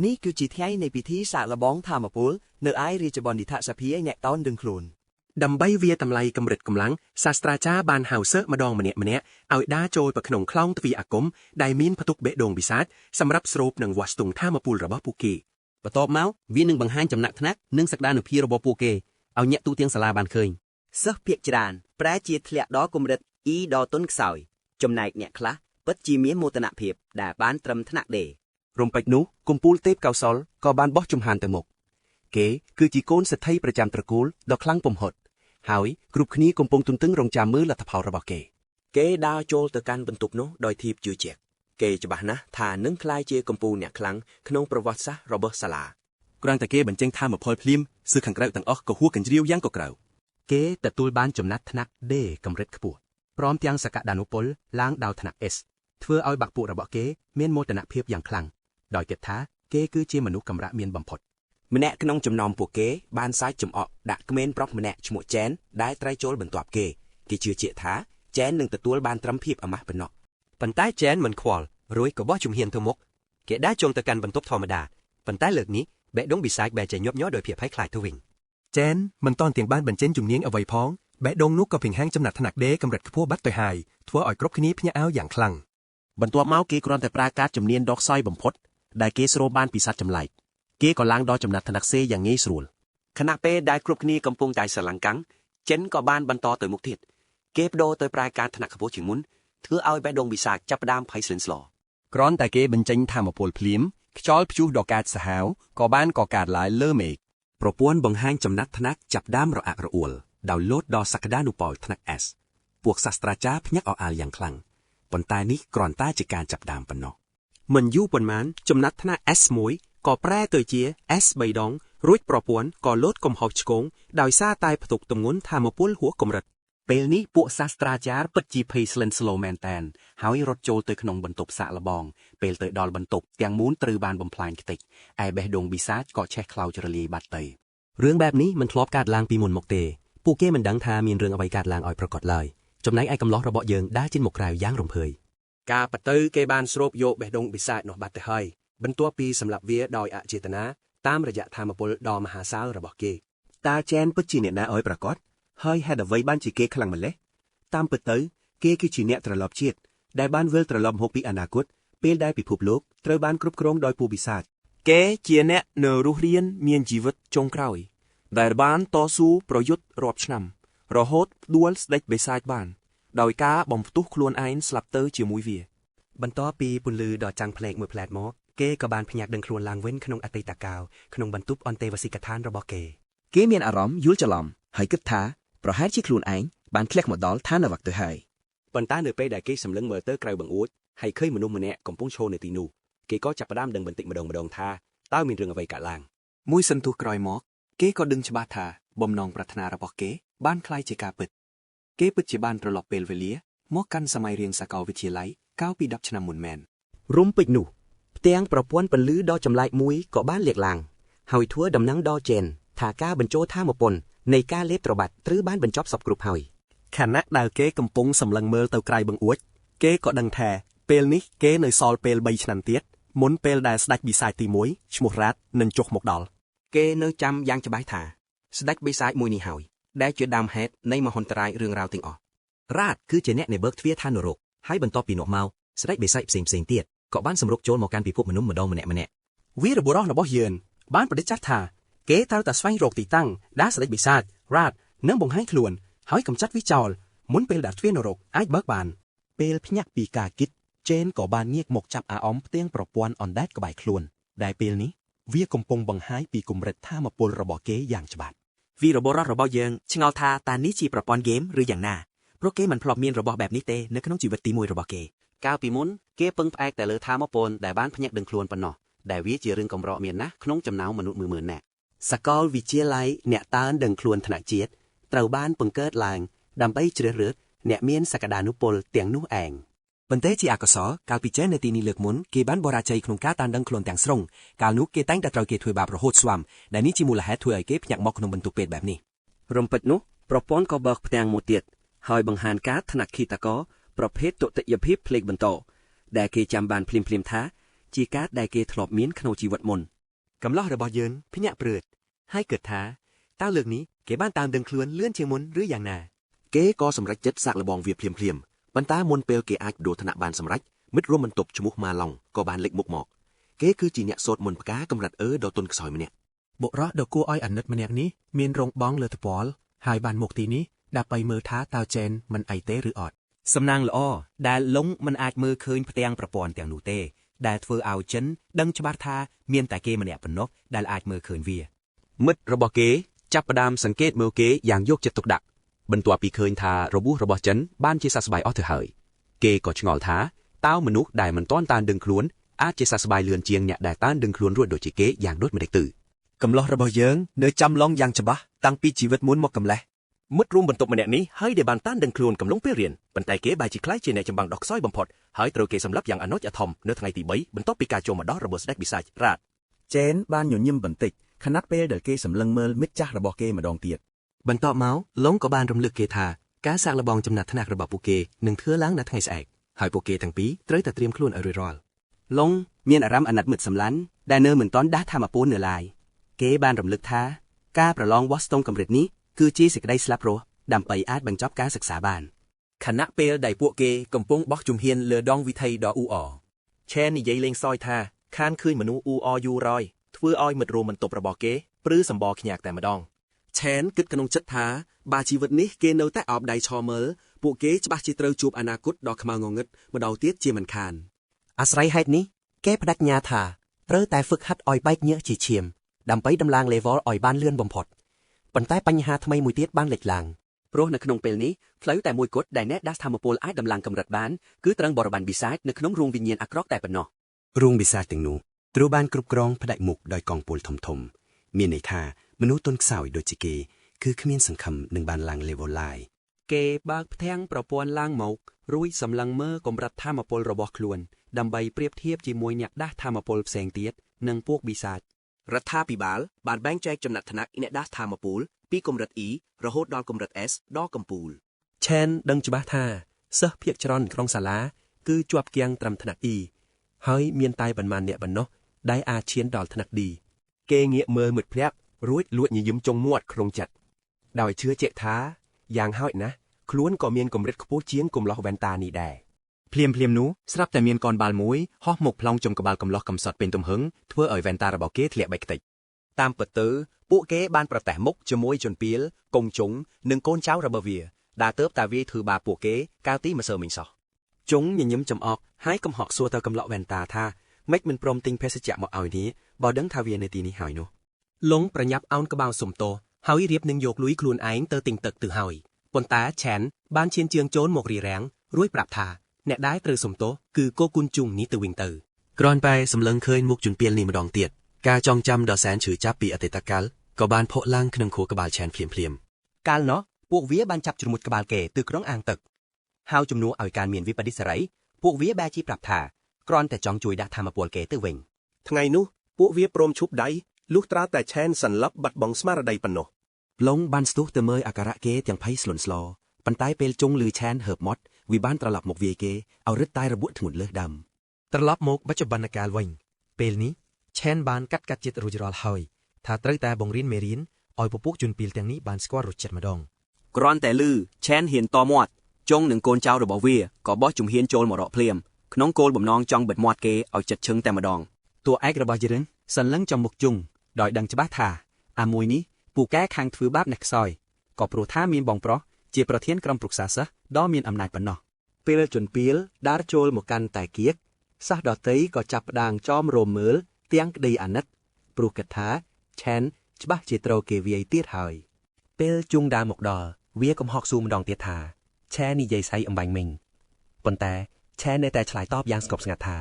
នេះគឺជាថ្ងៃនៃពិធីសាកល្បងធម្មពលនៅឯរាជបណ្ឌិតសភាអ្នកតោនដឹងខ្លួនដើម្បីវាតម្លៃកម្រិតកម្លាំងសាស្ត្រាចារ្យបានហៅសិស្សម្ដងម្នាក់ឲ្យដើរចូលទៅក្នុងខ្លោងទ្វារអាគមដែលមានផ្ទុកបេះដូងពិសាទសម្រាប់ស្រូបនឹងវាស់ស្ទង់ធម្មពលរបស់ពួកគេបន្ទាប់មកវានឹងបង្ហាញចំណាក់ថ្នាក់និងសក្តានុភាពរបស់ពួកគេឲ្យអ្នកទូទាំងសាលាបានឃើញសិស្សភាគច្រើនប្រែជាធ្លាក់ដល់កម្រិត E ដល់ទុនខ្សោយចំណែកអ្នកខ្លះពិតជាមានមោទនភាពដែលបានត្រឹមថ្នាក់ដេរំពេចនោះកំពូលទេពកោសលក៏បានបោះជំហានទៅមុខគេគឺជាកូនសិទ្ធិប្រចាំត្រកូលដ៏ខ្លាំងពំហុតហើយគ្រប់គ្នាកំពុងទន្ទឹងរង់ចាំមើលលទ្ធផលរបស់គេដើរចូលទៅកាន់បន្ទប់នោះដោយធៀបជឿជាក់គេច្បាស់ណាស់ថានឹងក្លាយជាកំពូលអ្នកខ្លាំងក្នុងប្រវត្តិសាស្ត្ររបស់សាលាគ្រាន់តែគេបញ្ចេញធម៌ផលភ្លាមសិស្សខាងក្រៅទាំងអស់ក៏ហួសកញ្ជ្រៀវយ៉ាងកក្រៅគេទទួលបានចំណាត់ថ្នាក់ D កម្រិតខ្ពស់ព្រមទាំងសក្តានុពលឡើងដល់ថ្នាក់ S ធ្វើឲ្យបាក់ពួករបស់គេមានមោទនភាពយ៉ាងខ្លាំងដោយគិតថាគេគឺជាមនុស្សកម្រាក់មានបំផុតម្នាក់ក្នុងចំណោមពួកគេបានសាច់ចំអកដាក់ក្មេងប្រុសម្នាក់ឈ្មោះចែនដែលត្រៃចូលបន្ទាប់គេជឿជាក់ថាចែននឹងទទួលបានត្រឹមភាពអាម៉ាស់ប៉ុណ្ណោះប៉ុន្តែចែនមិនខ្វល់រួយក៏បោះជំហានទៅមុខគេដើរចូលទៅកាន់បន្ទប់ធម្មតាប៉ុន្តែលើកនេះបេះដូងបិសាចបែរជាញាប់ញ័រដោយភាពភ័យខ្លាចទៅវិញចែនមិនតាន់ទាំងបានបញ្ចេញជំនាញអ្វីផងបេះដូងនោះក៏ពង្ហាងចំណាត់ថ្នាក់ដេកម្រិតខ្ពស់បាត់ទៅហើយធ្វើឲ្យគ្រប់គ្នាភ្ញាក់ឲ្យយ៉ាងខ្លាំងបន្ទាប់មកគេគ្រាន់តែប្រើកាតជំនាញដកសោយបំផុតដែលគេស្រូបបានពីសត្វចម្លែកគេក៏ឡើងដល់ចំណាត់ថ្នាក់សេយ៉ាងងាយស្រួលខណៈពេលដែលគ្រប់គ្នាកំពុងតែស្រឡាំងកាំងចិនក៏បានបន្តទៅមុខទៀតគេបដូរទៅប្រើការថ្នាក់ខ្ពស់ជាងមុនធ្វើឲ្យបេះដូងវិសាចចាប់ផ្ដើមភ័យស្លិនស្លោគ្រាន់តែគេបញ្ចេញធម្មពលភ្លាមខ្យល់ព្យុះដ៏កាចសាហាវក៏បានកកើតឡើងលើមេឃប្រព័ន្ធបង្ហាញចំណាត់ថ្នាក់ចាប់ផ្ដើមរអាក់រអួលដោយលោតដល់សក្តានុពលថ្នាក់ S ពួកសាស្ត្រាចារ្យភ្ញាក់អអាលយ៉ាងខ្លាំងប៉ុន្តែនេះគ្រាន់តែជាការចាប់ផ្ដើមប៉ុណ្ណោះមិនយូរប៉ុន្មានចំណាត់ថ្នាក់ S1 ក៏ប្រែទៅជា S3 ដងរួចប្រព័ន្ធក៏លោតកំហុសឆ្គងដោយសារតែផ្ទុកទម្ងន់ធម្មពលហួសកម្រិតពេលនេះពួកសាស្ត្រាចារ្យពិតជាភ័យស្លិនស្លោមែនតែនហើយរត់ចូលទៅក្នុងបន្ទប់សាកល្បងពេលទៅដល់បន្ទប់ទាំងមូលត្រូវបានបំផ្លាញខ្ទេចឯបេះដូងបិសាចក៏ឆេះខ្លោចរលាយបាត់ទៅរឿងបែបនេះមិនធ្លាប់កើតឡើងពីមុនមកទេពួកគេមិនដឹងថាមានរឿងអ្វីកើតឡើងឲ្យប្រកបឡើយចំណែកឯកំឡោះរបស់យើងដើរជិនមកក្រៅយ៉ាងរំភើយការប៉ទៅគេបានស្រូបយកបេះដូងបិសាចនោះបាត់ទៅហើយបន្ទាប់ពីសម្លាប់វាដោយអចេតនាតាមរយៈធម៌ពលដ៏មហាសាលរបស់គេតើចែនពិតជាអ្នកណាឲ្យប្រកបហើយហេតុអ្វីបានជាគេខ្លាំងម្ល៉េះតាមពិតទៅគេគឺជាអ្នកត្រឡប់ជាតិដែលបានវិលត្រឡប់មកពីអនាគតពេលដែលពិភពលោកត្រូវបានគ្រប់គ្រងដោយពួកបិសាចគេជាអ្នកនៅរស់រានមានជីវិតចុងក្រោយដែលបានតស៊ូប្រយុទ្ធរាប់ឆ្នាំរហូតដួលស្ដេចបិសាចបានដោយការបំផ្ទុះខ្លួនឯងស្លាប់ទៅជាមួយវាបន្ទាប់ពីពន្លឺដ៏ចាំងភ្នែកមួយផ្លែតមកគេក៏បានភ្ញាក់ដឹងខ្លួនឡើងវិញក្នុងអតីតកាលក្នុងបន្ទប់អន្តេវសិកដ្ឋានរបស់គេមានអារម្មណ៍យល់ច្រឡំហើយគិតថាប្រហែលជាខ្លួនឯងបានធ្លាក់មកដល់ឋានវគ្គទៅហើយប៉ុន្តែនៅពេលដែលគេសម្លឹងមើលទៅក្រៅបង្អួចហើយឃើញមនុស្សម្នាក់កំពុងឈរនៅទីនោះគេក៏ចាប់ផ្ដើមដឹងបន្តិចម្ដងថាតើមានរឿងអ្វីកើតឡើងមួយសន្ទុះក្រោយមកគេក៏ដឹងច្បាស់ថាបំណងប្រាថ្នារបស់គេបានคล้ายជាការពិតគេពិតជាបានត្រឡប់ពេលវេលាមកកាន់សម័យរៀនសាកលវិទ្យាល័យកាលពី10ឆ្នាំមុនមែនរំពេចនោះផ្ទាំងប្រព័ន្ធពន្លឺដ៏ចម្លែកមួយក៏បានលាកឡើងហើយធ្វើដំណឹងដល់ចេនថាការបញ្ចូលធម៌ពលនៃការលេបត្របាត់ត្រូវបានបញ្ចប់សពគ្រប់ហើយខណៈដែលគេកំពុងសម្លឹងមើលទៅក្រៅបង្អួចគេក៏ដឹងថាពេលនេះគេនៅសល់ពេល3ឆ្នាំទៀតមុនពេលដែលស្ដេចបិសាចទី1ឈ្មោះរ៉ាតនឹងចុះមកដល់គេនៅចាំយ៉ាងច្បាស់ថាស្ដេចបិសាចមួយនេះហើយដែលជាដើមហេតុនៃមហន្តរាយរឿងរ៉ាវទាំងអស់រ៉ាតគឺជាអ្នកនៃបើកទ្វារឋាននរកហើយបន្ទាប់ពីនោះមកស្ដេចបិសាចផ្សេងទៀតក៏បានសម្រុកចូលមកកាន់ពិភពមនុស្សម្នាក់វីរបុរសរបស់យើងបានប្រតិចាស់ថាគេត្រូវតែស្វែងរកទីតាំងដែលស្ដេចបិសាចរ៉ាតនឹងបង្ហាញខ្លួនហើយកម្ចាត់វាចោលមុនពេលដែលទ្វារនរកអាចបើកបានពេលភ្ញាក់ពីការគិតចេនក៏បានងាកមកចាប់អាអមផ្ទាំងប្រព័ន្ធអណ្ដែតក្បែរខ្លួនដែលពេលនេះវាកំពុងបង្ហាញពីកម្រិតធម៌ពលរបស់គេយ៉ាងច្បាស់វីរបុរសរបស់យើងឆ្ងល់ថាតើនេះជាប្រព័ន្ធហ្គេមឬយ៉ាងណាព្រោះគេមិនធ្លាប់មានរបស់បែបនេះទេនៅក្នុងជីវិតទី1របស់គេកាលពីមុនគេពឹងផ្អែកតែលើធម៌ពលដែលបានភ្ញាក់ដឹងខ្លួនប៉ុណ្ណោះដែលវាជារឿងកម្រមានណាស់ក្នុងចំណោមមនុស្ស10000នាក់សាកលវិទ្យាល័យអ្នកតានដឹងខ្លួនថ្នាក់ជាតិត្រូវបានបង្កើតឡើងដើម្បីជ្រើសរើសអ្នកមានសក្តានុពលទាំងនោះឯងប៉ុន្តែជាអកុសលកាលពីចេននៅទីនេះលើកមុនគេបានបរាជ័យក្នុងការតានដឹងខ្លួនទាំងស្រុងកាលនោះគេតែងតែត្រូវគេធ្វើបាបរហូតស្វាំដែលនេះជាមូលហេតុធ្វើឲ្យគេភ្ញាក់មកក្នុងបន្ទប់ពេទ្យបែបនេះរំពេចនោះប្រព័ន្ធក៏បើកផ្ទាំងមួយទៀតហើយបង្ហាញការថ្នាក់គិតកោប្រភេទទុតិយភាពផ្លេកបន្តដែលគេចាំបានភ្លាមថា ជាការដែលគេធ្លាប់មានក្នុងជីវិតមុនកំឡោះរបស់យើងភ្ញាក់ព្រឺតហើយគិតថាតើលើកនេះគេបានតាមដឹងខ្លួនលឿនជាងមុនឬយ៉ាងណាគេក៏សម្រេចចិត្តសាកល្បងវាភ្លាមប៉ុន្តែមុនពេលគេអាចបដូរថ្នាក់បានសម្រេចមិត្តរួមបន្ទប់ឈ្មោះម៉ាឡុងក៏បានលេចមុខមកគេគឺជាអ្នកសូត្រមន្តផ្កាកម្រិតដ៏ទន់ខ្សោយម្នាក់បុរសដ៏គួរឲ្យអាណិតម្នាក់នេះមានរងបងលើថ្ពាល់ហើយបានមកទីនេះដើម្បីមើលថាតើចែនមិនអីទេឬអត់សំណាងល្អដែលលងមិនអាចមើលឃើញផ្ទាំងប្រព័ន្ធទាំងនោះទេដែលធ្វើឲ្យចិនដឹងច្បាស់ថាមានតែគេម្នាក់ប៉ុណ្ណោះដែលអាចមើលឃើញវាមិត្តរបស់គេចាប់ផ្ដើមសង្កេតមើលគេយ៉ាងយកចិត្តទុកដាក់បន្ទាប់ពីឃើញថារបួសរបស់ចិនបានជាសះស្បើយអស់ទៅហើយគេក៏ឆ្ងល់ថាតើមនុស្សដែលមិនទាន់តានដឹងខ្លួនអាចជាសះស្បើយលឿនជាងអ្នកដែលតានដឹងខ្លួនរួចដូចជាគេយ៉ាងដូចម្តេចទៅកំឡោះរបស់យើងនៅចាំឡងយ៉ាងច្បាស់តាំងពីជីវិតមុនមកកម្លេះមិត្តរួមបន្ទប់ម្នាក់នេះហើយដែលបានតានដឹងខ្លួនកំឡុងពេលរៀនប៉ុន្តែគេបែរជាខ្លាចជាអ្នកចម្បាំងដ៏ខ្សោយបំផុតហើយត្រូវគេសម្លាប់យ៉ាងអណោចអធមនៅថ្ងៃទី3បន្ទាប់ពីការចូលមកដល់របស់ស្ដេចបិសាចរ៉ាតចែនបានញញឹមបន្តិចខណៈពេលដែលគេសម្លឹងមើលមិត្តចាស់របស់គេម្ដងទៀតបន្ទាប់មកឡុងក៏បានរំលឹកគេថាការសាកល្បងចំណាត់ថ្នាក់របស់ពួកគេនឹងធ្វើឡើងនៅថ្ងៃស្អែកហើយពួកគេទាំងពីរត្រូវតែត្រៀមខ្លួនឲ្យរួចរាល់ឡុងមានអារម្មណ៍អាណិតមិត្តសម្លាញ់ដែលនៅមិនទាន់ដាស់ធម្មពលនៅឡើយគេបានរំលឹកថាការប្រឡងវាស់ស្ទង់កម្រិតនេះគឺជាសេចក្តីស្លាប់រស់ដើម្បីអាចបញ្ចប់ការសិក្សាបានខណៈពេលដែលពួកគេកំពុងបោះជំហានលើដងវិថីដ៏អ៊ូអរឆែននិយាយលេងសើចថាខានឃើញមនុស្សអ៊ូអរយូររយធ្វើឲ្យមិត្តរួមបន្ទប់របស់គេព្រឺសម្បល់ខ្ញាក់តែម្ដងឆែនគិតក្នុងចិត្តថាបើជីវិតនេះគេនៅតែអបដៃឈរមើលពួកគេច្បាស់ជាត្រូវជួបអនាគតដ៏ខ្មៅងងឹតម្ដងទៀតជាមិនខានអាស្រ័យហេតុនេះគេបដិញ្ញាថាត្រូវតែហ្វឹកហាត់ឲ្យបែកញើសជាឈាមដើម្បីដំឡើង level ឲ្យបានលឿនបំផុតប៉ុន្តែបញ្ហាថ្មីមួយទៀតបានលេចឡើងព្រោះនៅក្នុងពេលនេះផ្លូវតែមួយគត់ដែលអ្នកដាស់ធម្មពលអាចដំឡើងកម្រិតបានគឺត្រឹងបរិប័ន្នបិសាចនៅក្នុងរូងវិញ្ញាណអាក្រក់តែប៉ុណ្ណោះរូងបិសាចទាំងនោះត្រូវបានគ្រប់គ្រងផ្ដាច់មុខដោយកងពលធំមានន័យថាមនុស្សទន់ខ្សោយដូចជាគេគឺគ្មានសង្ឃឹមនឹងបានឡើង level ឡើយគេបើកផ្ទាំងប្រព័ន្ធឡើងមករួចសម្លឹងមើលកម្រិតធម្មពលរបស់ខ្លួនដើម្បីប្រៀបធៀបជាមួយអ្នកដាស់ធម្មពលផ្សេងទៀតនិងពួកបិសាចរដ្ឋាភិបាលបានបែងចែកចំណាត់ថ្នាក់អ្នកដាស់ធម្មពលពីកម្រិត E រហូតដល់កម្រិត S ដល់កំពូលឆែនដឹងច្បាស់ថាសិស្សភាគច្រើនក្នុងសាលាគឺជាប់គាំងត្រឹមថ្នាក់ E ហើយមានតែប៉ុន្មានអ្នកប៉ុណ្ណោះដែលអាចឈានដល់ថ្នាក់ D គេងាកមើលមិត្តភក្តិរួចលួចញញឹមចុងមាត់ក្នុងចិត្តដោយជឿជាក់ថាយ៉ាងហោចណាស់ខ្លួនក៏មានកម្រិតខ្ពស់ជាងកំឡោះវ៉ែនតានេះដែរភ្លាមនោះស្រាប់តែមានកនបាល់មួយហោះមកប្លង់ចំក្បាលកំឡោះកំសត់ពេញទំហឹងធ្វើឲ្យវ៉ែនតារបស់គេធ្លាក់បែកខ្ទេចតាមពិតទៅពួកគេបានប្រទះមុខជាមួយជនពាលកងជុងនិងកូនចៅរបស់វាដែលទៅតែវាធ្វើបាបពួកគេកាលទីម្សិលមិញសោះជុងញញឹមចំអកហើយកំហកសួរទៅកំឡោះវ៉ែនតាថាម៉េចមិនព្រមទិញភេសជ្ជៈមកឲ្យនេះបើដឹងថាវានៅទីនេះហើយនោះលងប្រញាប់អោនក្បាលសុំទោសហើយរៀបនឹងយកលុយខ្លួនឯងទៅទិញទឹកទៅហើយប៉ុន្តែឆែនបានឈានជើងចូលមករារាំងរួចប្រាប់ថាអ្នកដែលត្រូវសុំទោសគឺកូគុនជុងនេះទៅវិញទៅគ្រាន់តែសម្លឹងឃើញមុខជនពាលនេះម្ដងទៀតការចងចាំដ៏សែនឈឺចាប់ពីអតីតកាលក៏បានផុសឡើងក្នុងខួរក្បាលឆែនភ្លាមកាលនោះពួកវាបានចាប់ជ្រមុជក្បាលគេទៅក្នុងអាងទឹកហៅជំនួសឲ្យការមានវិបត្តិសេរីពួកវាបែរជាប្រាប់ថាគ្រាន់តែចង់ជួយដាក់ធម្មពលគេទៅវិញថ្ងៃនោះពួកវាព្រមឈប់ដៃលុះត្រាតែឆែនសន្លប់បាត់បង់ស្មារតីប៉ុណ្ណោះឡុងបានស្ទុះទៅមើលអាការៈគេទាំងភ័យស្លន់ស្លោប៉ុន្តែពេលជុងឮឆែនហើបមាត់វាបានត្រឡប់មកវាយគេឲ្យរឹតតែរបួសធ្ងន់លើសដើមត្រឡប់មកបច្ចុប្បន្នកាលវិញពេលនេះឆែនបានកាត់ចិត្តរួចរាល់ហើយថាត្រូវតែបង្រៀនមេរៀនឲ្យពពួកជនពាលទាំងនេះបានស្គាល់រសជាតិម្ដងគ្រាន់តែឮឆែនហ៊ានតមាត់ជុងនិងកូនចៅរបស់វាក៏បោះជំហានចូលមករកភ្លាមក្នុងគោលបំណងចង់បិទមាត់គេឲ្យចិត្តឈឹងតែម្ដងតួឯករបស់យិរិនសន្លឹងចំមុខជុងដោយដឹងច្បាស់ថាអាមួយនេះពូកែខាងធ្វើបាបអ្នកខ្សោយក៏ព្រោះថាមានបងប្រុសជាប្រធានក្រុមប្រឹក្សាសិស្សដ៏មានអំណាចប៉ុណ្ណោះពេលជនពាលដើរចូលមកកាន់តែគៀកសិស្សដទៃក៏ចាប់ផ្ដើងចោមរោមមើលទាំងក្តីអាណិតព្រោះគិតថាឆែនច្បាស់ជាត្រូវគេវាយទៀតហើយពេលជុងដើរមកដល់វាកំហកសួរម្ដងទៀតថាឆែននិយាយស្អីអំបញ្ញមិញប៉ុន្តែឆែននៅតែឆ្លើយតបយ៉ាងស្កប់ស្ងាត់ថា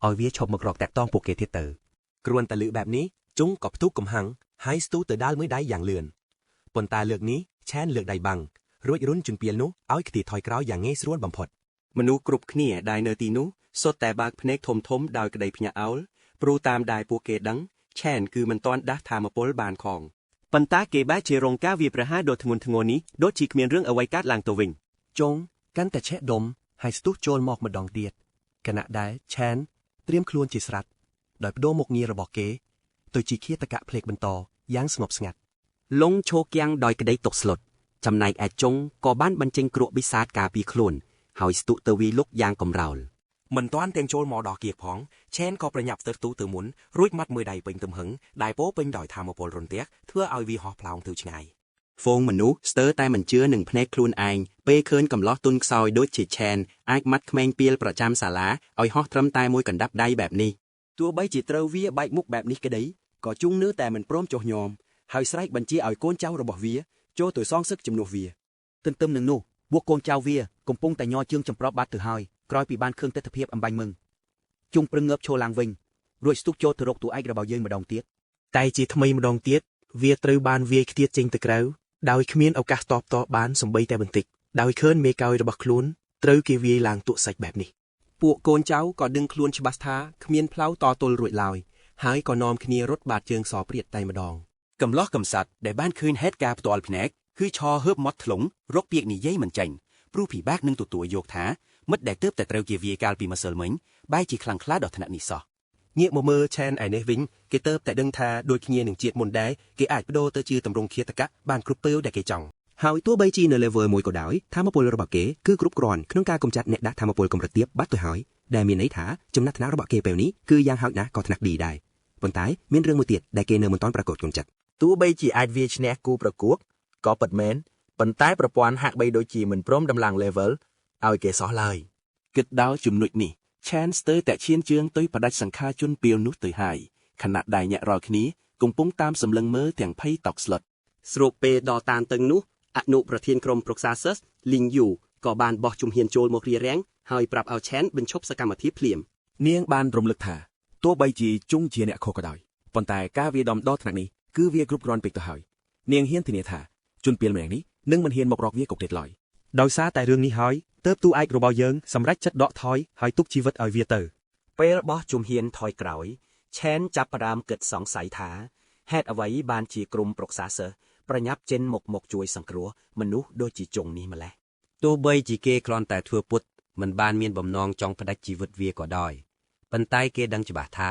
ឲ្យវាឈប់មករកតាក់តងពួកគេទៀតទៅគ្រាន់តែលើបែបនេះជុងក៏ផ្ទុះកំហាំងហើយស្ទុះទៅដាល់មួយដៃយ៉ាងលឿនប៉ុន្តែលើកនេះឆែនលើកដៃបាំងរួចរុនជនពាលនោះឲ្យខ្ទាថយក្រោយយ៉ាងងាយស្រួលបំផុតមនុស្សគ្រប់គ្នាដែលនៅទីនោះសុទ្ធតែបើកភ្នែកធំដោយក្តីភ្ញាក់អោលព្រោះតាមដែលពួកគេដឹងឆែនគឺមិនទាន់ដាស់ធម្មពលបានខងប៉ុន្តែគេបែរជារងការវាយប្រហារដ៏ធ្ងន់ធ្ងរនេះដូចជាគ្មានរឿងអ្វីកើតឡើងទៅវិញជុងកាន់តែឆេះដុំហើយស្ទុះចូលមកម្ដងទៀតខណៈដែលឆែន ត្រៀមខ្លួនជាស្រេចដោយបដូរមុខងាររបស់គេទៅជាឃាតកៈភ្លេកបន្តយ៉ាងស្ងប់ស្ងាត់ លងឈោគាំងដោយក្តីទុកស្លុតចំណែកឯចុងក៏បានបញ្ចេញគ្រក់បិសាចការពារខ្លួនហើយស្ទុះទៅវីលុកយ៉ាងកំរោល មិនទាន់ទាំងចូលមកដល់គៀកផងឆេនក៏ប្រញាប់ស្ទើរទូទៅមុនរួចម៉ាត់មួយដៃពេញទំហឹងដែលពោពេញដោយថាមពលរន្ទះធ្វើឲ្យវាហោះផ្លោងទៅឆ្ងាយ ហ្វូងមនុស្សស្ទើរតែមិនជឿនឹងភ្នែកខ្លួនឯងពេលឃើញកំឡោះទុនខ្សោយដូចជាឆេនអាចម៉ាត់ក្មេងពីលប្រចាំសាលាឲ្យហោះត្រឹមតែមួយកណ្ដាប់ដៃបែបនេះ ទោះបីជាត្រូវវាបែកមុខបែបនេះក្តីក៏ជុងនៅតែមិនព្រមចុះញោមហើយស្រែកបញ្ជាឲ្យកូនចៅរបស់វាចូលទៅសងសឹកជំនួសវាទន្ទឹមនឹងនោះពួកកូនចៅវាកំពុងតែញ័រជើងចម្ប្រប់បាត់ទៅហើយក្រោយពីបានឃើញទស្សនភាពអំបញ្ញមឹងជុងប្រឹងងើបឈរឡើងវិញរួចស្ទុះចូលទៅរកតួឯករបស់យើងម្ដងទៀតតែជាថ្មីម្ដងទៀតវាត្រូវបានវាយខ្ទាតចេញទៅក្រៅដោយគ្មានឱកាសតបតបានសម្បីតែបន្តិចដោយឃើញមេកោយរបស់ខ្លួនត្រូវគេវាយឡើងទក់សាច់បែបនេះ ពួកកូនចៅក៏ដឹងខ្លួនច្បាស់ថាគ្មានផ្លូវតទល់រួចឡើយហើយក៏នាំគ្នារត់បាតជើងសព្រាតតែម្ដងកំឡោះកំសត់ដែលបានឃើញហេតុការណ៍ផ្ទាល់ភ្នែកគឺឈរហឺបមាត់ថ្លុងរកពាក្យនិយាយមិនចេញព្រោះពិបាកនឹងទទួលយកថាមិត្តដែលទើបតែត្រូវគេវាយកាលពីម្សិលមិញបែរជាខ្លាំងក្លាដល់ថ្នាក់នេះសោះងាកមកមើលឆេនឯនេះវិញគេទើបតែដឹងថាដូចគ្នានឹងជាតិមុនដែរគេអាចបដូរទៅជាទម្រង់ឃាតកៈបានគ្រប់ពេលដែលគេចង់ហើយទោះបីជានៅ level 1ក៏ដោយថាមពលរបស់គេគឺគ្រប់គ្រាន់ក្នុងការកម្ចាត់អ្នកដាក់ថាមពលកម្រិតទាបបាត់ទៅហើយដែលមានន័យថាចំណាត់ថ្នាក់របស់គេពេលនេះគឺយ៉ាងហោចណាស់ក៏ថ្នាក់ D ដែរប៉ុន្តែមានរឿងមួយទៀតដែលគេនៅមិនទាន់ប្រកួតកូនចិត្តទោះបីជាអាចវាឈ្នះគូប្រកួតក៏ពិតមែនប៉ុន្តែប្រព័ន្ធហាក់បីដូចជាមិនព្រមដំឡើង level ឲ្យគេសោះឡើយគិតដល់ចំណុចនេះឆានស្ទើរតែឈានជើងទៅផ្ដាច់សង្ខារជនពីលនោះទៅហើយខណៈដែលញាក់រាល់គ្នាកំពុងតាមសម្លឹងមើលទាំងភ័យតក់ស្លុតស្របពេលដល់តានតឹងនោះអនុប្រធានក្រុមប្រឹក្សាសិស្សលីងយូក៏បានបោះជំហានចូលមករៀបរៀងហើយប្រាប់ឲ្យឆានបញ្ឈប់សកម្មភាពភ្លាមនាងបានរំលឹកថាទោះបីជាជុងជាអ្នកខុសក៏ដោយប៉ុន្តែការវាដំដល់ថ្នាក់នេះគឺវាគ្រប់គ្រាន់ពេកទៅហើយនាងហ៊ានធានាថាជនពីលម្នាក់នេះនឹងមិនហ៊ានមករកវាកុកទៀតឡើយដោយសារតែរឿងនេះហើយទើបតួឯករបស់យើងសម្រេចចិត្តដកថយហើយទុកជីវិតឲ្យវាទៅពេលបោះជំហានថយក្រោយឆេនចាប់ផ្ដើមគិតសង្ស័យថាហេតុអ្វីបានជាក្រុមប្រឹក្សាសិស្សប្រញាប់ចេញមកជួយសង្គ្រោះមនុស្សដូចជាជុងនេះម្ល៉េះទោះបីជាគេគ្រាន់តែធ្វើពុតមិនបានមានបំណងចង់ផ្ដាច់ជីវិតវាក៏ដោយប៉ុន្តែគេដឹងច្បាស់ថា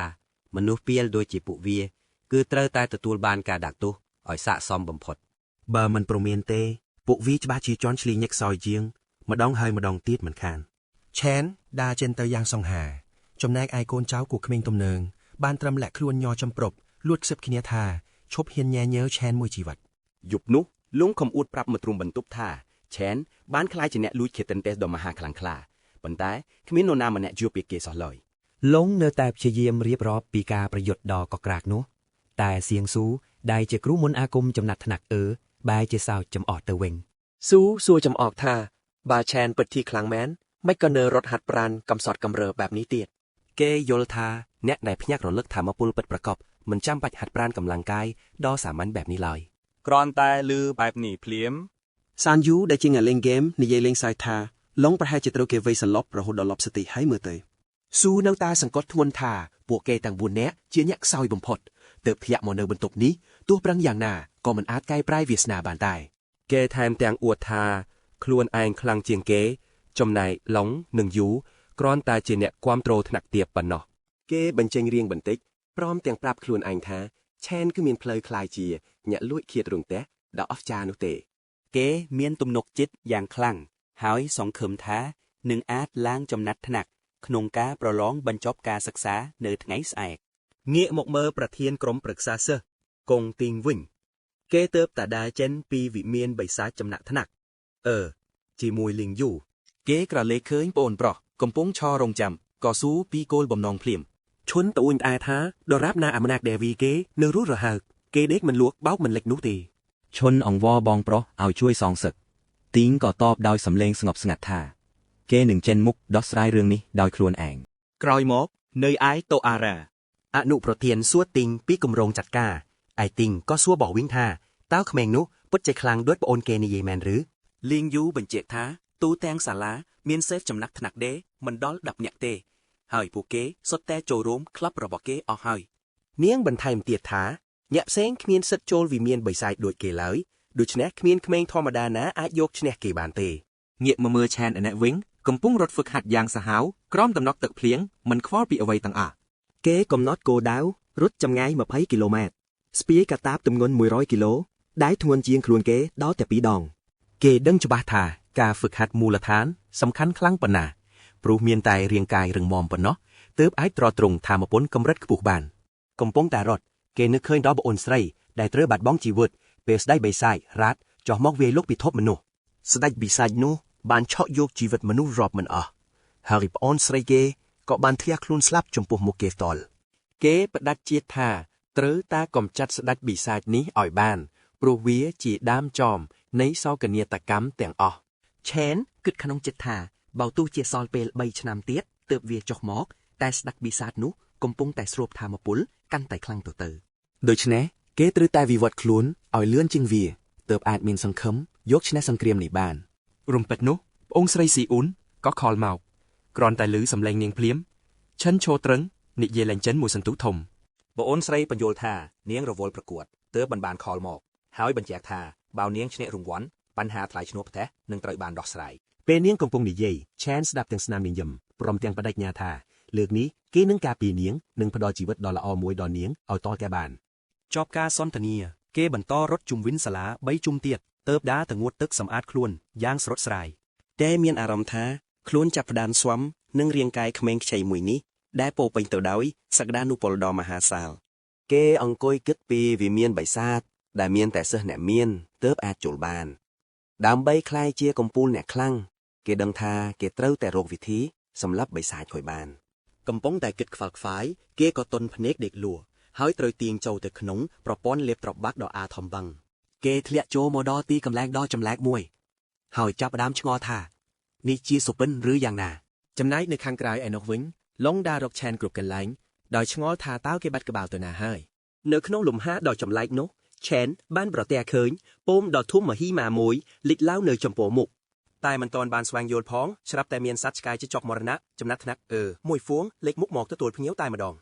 មនុស្សពីលដូចជាពួកវាគឺត្រូវតែទទួលបានការដាក់ទោសឲ្យស័ក្តិសមបំផុតបើមិនព្រមានទេពួកវាច្បាស់ជាជន់ឈ្លីញឹកសោយជាងម្ដងហើយម្ដងទៀតមិនខានឆេនដើរចេញទៅយ៉ាងសង្ហាចំណែកឯកូនចៅគូក្មេងទំនើងបានត្រឹមលាក់ខ្លួនញ័រចំប្រប់លួចខ្សឹបគ្នាថាឈប់ហ៊ានញ៉ែញើឆេនមួយជីវិតយប់នោះលងខំអួតប្រាប់មកទ្រុំបន្ទប់ថាឆេនបានក្លាយជាអ្នកលួចឃាតន្ទះដ៏មហាខ្លាំងក្លាប៉ុន្តែគ្មាននរណាម្នាក់យល់ពីគេសោះឡើយលងនៅតែព្យាយាមរៀបរាប់ពីការប្រយុទ្ធដ៏កក្រាកនោះតែសៀងស៊ូដែលជាគ្រូមន្តអាគមចំណាត់ថ្នាក់បែរជាសើចចំអកទៅវិញស៊ូសួរចំអកថាបើឆេនពិតជាខ្លាំងមែនមិនក៏នៅរត់ហាត់ប្រាណកំសត់កំរើបែបនេះទៀតគេយល់ថាអ្នកដែលភ្ញាក់រលឹកថាមពលពិតប្រកបមិនចាំបាច់ហាត់ប្រាណកម្លាំងកាយដ៏សាមញ្ញបែបនេះឡើយគ្រាន់តែលឺបែបនេះភ្លាមសានយូដែលជាអ្នកលេងហ្គេមនិយាយលេងសើចថាឡុងប្រហែលជាត្រូវគេវេសន្លប់រហូតដល់លប់សតិហើយមើលទៅស៊ូនៅតែសង្កត់ធ្ងន់ថាពួកគេទាំង4នាក់ជាអ្នកខ្សោយបំផុតទើបធ្លាក់មកនៅបន្ទប់នេះទោះប្រឹងយ៉ាងណាក៏មិនអាចកែប្រែវាសនាបានដែរគេថែមទាំងអួតថាខ្លួនឯងខ្លាំងជាងគេចំណែកឡុងនិងយូគ្រាន់តែជាអ្នកគាំទ្រថ្នាក់ទាបប៉ុណ្ណោះគេបញ្ចេញរៀងបន្តិចព្រមទាំងប្រាប់ខ្លួនឯងថាឆេនគឺមានផ្លូវคล้ายជាអ្នកលួចឃាតរង្ទះដ៏អស្ចារ្យនោះទេគេមានទំនុកចិត្តយ៉ាងខ្លាំងហើយសង្ឃឹមថានឹងអាចឡើងចំណាត់ថ្នាក់ក្នុងការប្រឡងបញ្ចប់ការសិក្សានៅថ្ងៃស្អែកងាកមកមើលប្រធានក្រុមប្រឹក្សាសិស្សកងទីងវិញគេទើបតែដើរចេញពីវិមានបិសាចចំណាក់ថ្នាក់ជាមួយលីងយូគេក្រឡេកឃើញប្អូនប្រុសកំពុងឈររងចាំក៏ស៊ូពីគោលបំណងភ្លាមឈុនត្អូញត្អែថាដរាបណាអាមណាកដេវីគេនៅរស់រហើកគេដេកមិនលួកបោកមិនលិចនោះទេឈុនអង្វរបងប្រុសឲ្យជួយសងសឹកទីងក៏តបដោយសំឡេងស្ងប់ស្ងាត់ថាគេនឹងចេញមុខដោះស្រាយរឿងនេះដោយខ្លួនឯងក្រោយមកនៅឯតូអារ៉ាអនុប្រធានសួរទីងពីគម្រោងចាត់ការឯទីងក៏សួរបោះវិញថាតើក្មេងនោះពិតជាខ្លាំងដូចប្អូនគេនិយាយមែនឬលីងយូបញ្ជាក់ថាទូទាំងសាលាមានសេហ្វចំណាក់ថ្នាក់ដេមិនដល់10នាក់ទេហើយពួកគេសុទ្ធតែចូលរួមក្លឹបរបស់គេអស់ហើយនាងបន្ថែមទៀតថាញាក់ផ្សេងគ្មានសិទ្ធចូលវិមានបិសាចដូចគេឡើយដូច្នេះគ្មានក្មេងធម្មតាណាអាចយកឈ្នះគេបានទេងាកមកមើលឆានឯអ្នកវិញ កំពុងរត់ហ្វឹកហាត់យ៉ាងសាហាវក្រោមដំណក់ទឹកភ្លៀងមិនខ្វល់ពីអ្វីទាំងអស់ គេកំណត់គោលដៅរត់ចម្ងាយ20គីឡូម៉ែត្រស្ពាយកាតាបទម្ងន់100គីឡូដែលធ្ងន់ជាងខ្លួនគេដល់តែ2ដង គេដឹងច្បាស់ថាការហ្វឹកហាត់មូលដ្ឋានសំខាន់ខ្លាំងប៉ុណ្ណាព្រោះមានតែរាងកាយរឹងមាំប៉ុណ្ណោះទើបអាចទ្រាំទ្រង់ថាមពលកម្រិតខ្ពស់បានកំពុងតែរត់គេនឹកឃើញដល់ប្អូនស្រីដែលត្រូវបាត់បង់ជីវិតពេលស្ដេចបិសាចរ៉ាតចោះមកវាយលុកពិភពមនុស្សស្ដេចបិសាចនោះបានឆក់យកជីវិតមនុស្សរាប់មិនអស់ហើយប្អូនស្រីគេក៏បានធ្លាក់ខ្លួនស្លាប់ចំពោះមុខគេផ្ទាល់គេផ្ដាច់ជាតិថាត្រូវតែកំចាត់ស្ដេចបិសាចនេះឲ្យបានព្រោះវាជាដើមចមនៃសោកនាដកម្មទាំងអស់ឆេនគិតក្នុងចិត្តថាបើទោះជាសល់ពេល3ឆ្នាំទៀតទើបវាចុះមកតែស្ដេចបិសាចនោះកំពុងតែស្រូបថាមពលកាន់តែខ្លាំងទៅដូច្នេះគេត្រូវតែវិវត្តខ្លួនឲ្យលឿនជាងវាទើបអាចមានសង្ឃឹមយកឈ្នះសង្គ្រាមនេះបានរំពេចនោះប្អូនស្រីស៊ីអ៊ុនក៏ខលមកគ្រាន់តែឮសំឡេងនាងភ្លាមឈិនឈរត្រឹងនិយាយលេងចិនមួយសន្ទុះធំប្អូនស្រីបញ្យល់ថានាងរវល់ប្រកួតទើបបានខលមកហើយបញ្ជាក់ថាបើនាងឈ្នះរង្វាន់បញ្ហាថ្លៃឈ្នួលផ្ទះនឹងត្រូវបានដោះស្រាយពេលនាងកំពុងនិយាយឆេនស្ដាប់ទាំងស្នាមញញឹមព្រមទាំងបដិញ្ញាថាលើកនេះគេនឹងការពារនាងនិងផ្ដល់ជីវិតដ៏ល្អមួយដល់នាងឲ្យតតែបានចប់ការសន្ទនាគេបន្តរត់ជុំវិញសាលា3ជុំទៀតទើបដើរទៅងូតទឹកសម្អាតខ្លួនយ៉ាងស្រត់ស្រាយតែមានអារម្មណ៍ថាខ្លួនចាប់ផ្ដើមស្វំនឹងរាងកាយក្មេងខ្ចីមួយនេះដែលពោពេញទៅដោយសក្តានុពលដ៏មហាសាលគេអង្គុយគិតពីវិមានបិសាចដែលមានតែសិស្សអ្នកមានទើបអាចចូលបានដើម្បីក្លាយជាកំពូលអ្នកខ្លាំងគេដឹងថាគេត្រូវតែរកវិធីសម្រាប់បិសាចឲ្យបានកំពុងតែគិតខ្វល់ខ្វាយគេក៏ទន់ភ្នែកដេកលួហើយត្រូវទាញចូលទៅក្នុងប្រព័ន្ធលេបត្របាក់ដ៏អាធំបឹងគេធ្លាក់ចូលមកដល់ទីកន្លែងដ៏ចម្លែកមួយហើយចាប់ផ្ដើមឆ្ងល់ថានេះជាសុបិនឬយ៉ាងណាចំណែកនៅខាងក្រៅឯនោះវិញឡុងដារកឆែនគ្រប់កន្លែងដោយឆ្ងល់ថាតើគេបាត់ក្បាលទៅណាហើយនៅក្នុងលំហាដ៏ចម្លែកនោះឆែនបានប្រទះឃើញពមដ៏ធំមហិមាមួយលេចឡើងនៅចំពោះមុខតែមិនទាន់បានស្វែងយល់ផងស្រាប់តែមានសត្វឆ្កែចចកមរណៈចំណាត់ថ្នាក់មួយហ្វួងលេចមុខមកទទួលភ្ញៀវតែម្ដង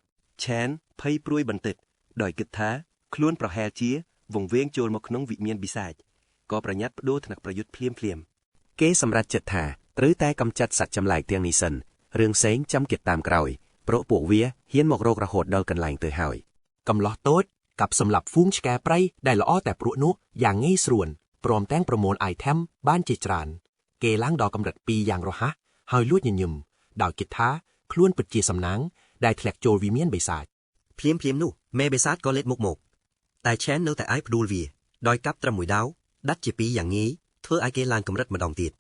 ឆែនភ័យព្រួយបន្តិចដោយគិតថាខ្លួនប្រហែលជាវង្វេងចូលមកក្នុងវិមានបិសាចក៏ប្រញាប់បដូរថ្នាក់ប្រយុទ្ធភ្លាមគេសម្រេចចិត្តថាត្រូវតែកម្ចាត់សត្វចម្លែកទាំងនេះសិនរឿងផ្សេងចាំគិតតាមក្រោយព្រោះពួកវាហ៊ានមករករហូតដល់កន្លែងទៅហើយកំឡោះតូចកັບសម្លាប់ហ្វូងឆ្កែព្រៃដែលល្អតែព្រក់នោះយ៉ាងងាយស្រួលព្រមទាំងប្រមូលអាយថែមបានជាច្រើនគេឡើងដល់កម្រិត2យ៉ាងរហ័សហើយលួចញញឹមដោយគិតថាខ្លួនពិតជាសំណាងដែលធ្លាក់ចូលវិមានបិសាចភ្លាមនោះមេបិសាចក៏លេចមុខមកតែឆែននៅតែអាចផ្ដួលវាដោយកាប់ត្រឹមមួយដាវដាច់ជា2យ៉ាងងាយធ្វើឲ្យគេឡើងកម្រិតម្ដងទៀត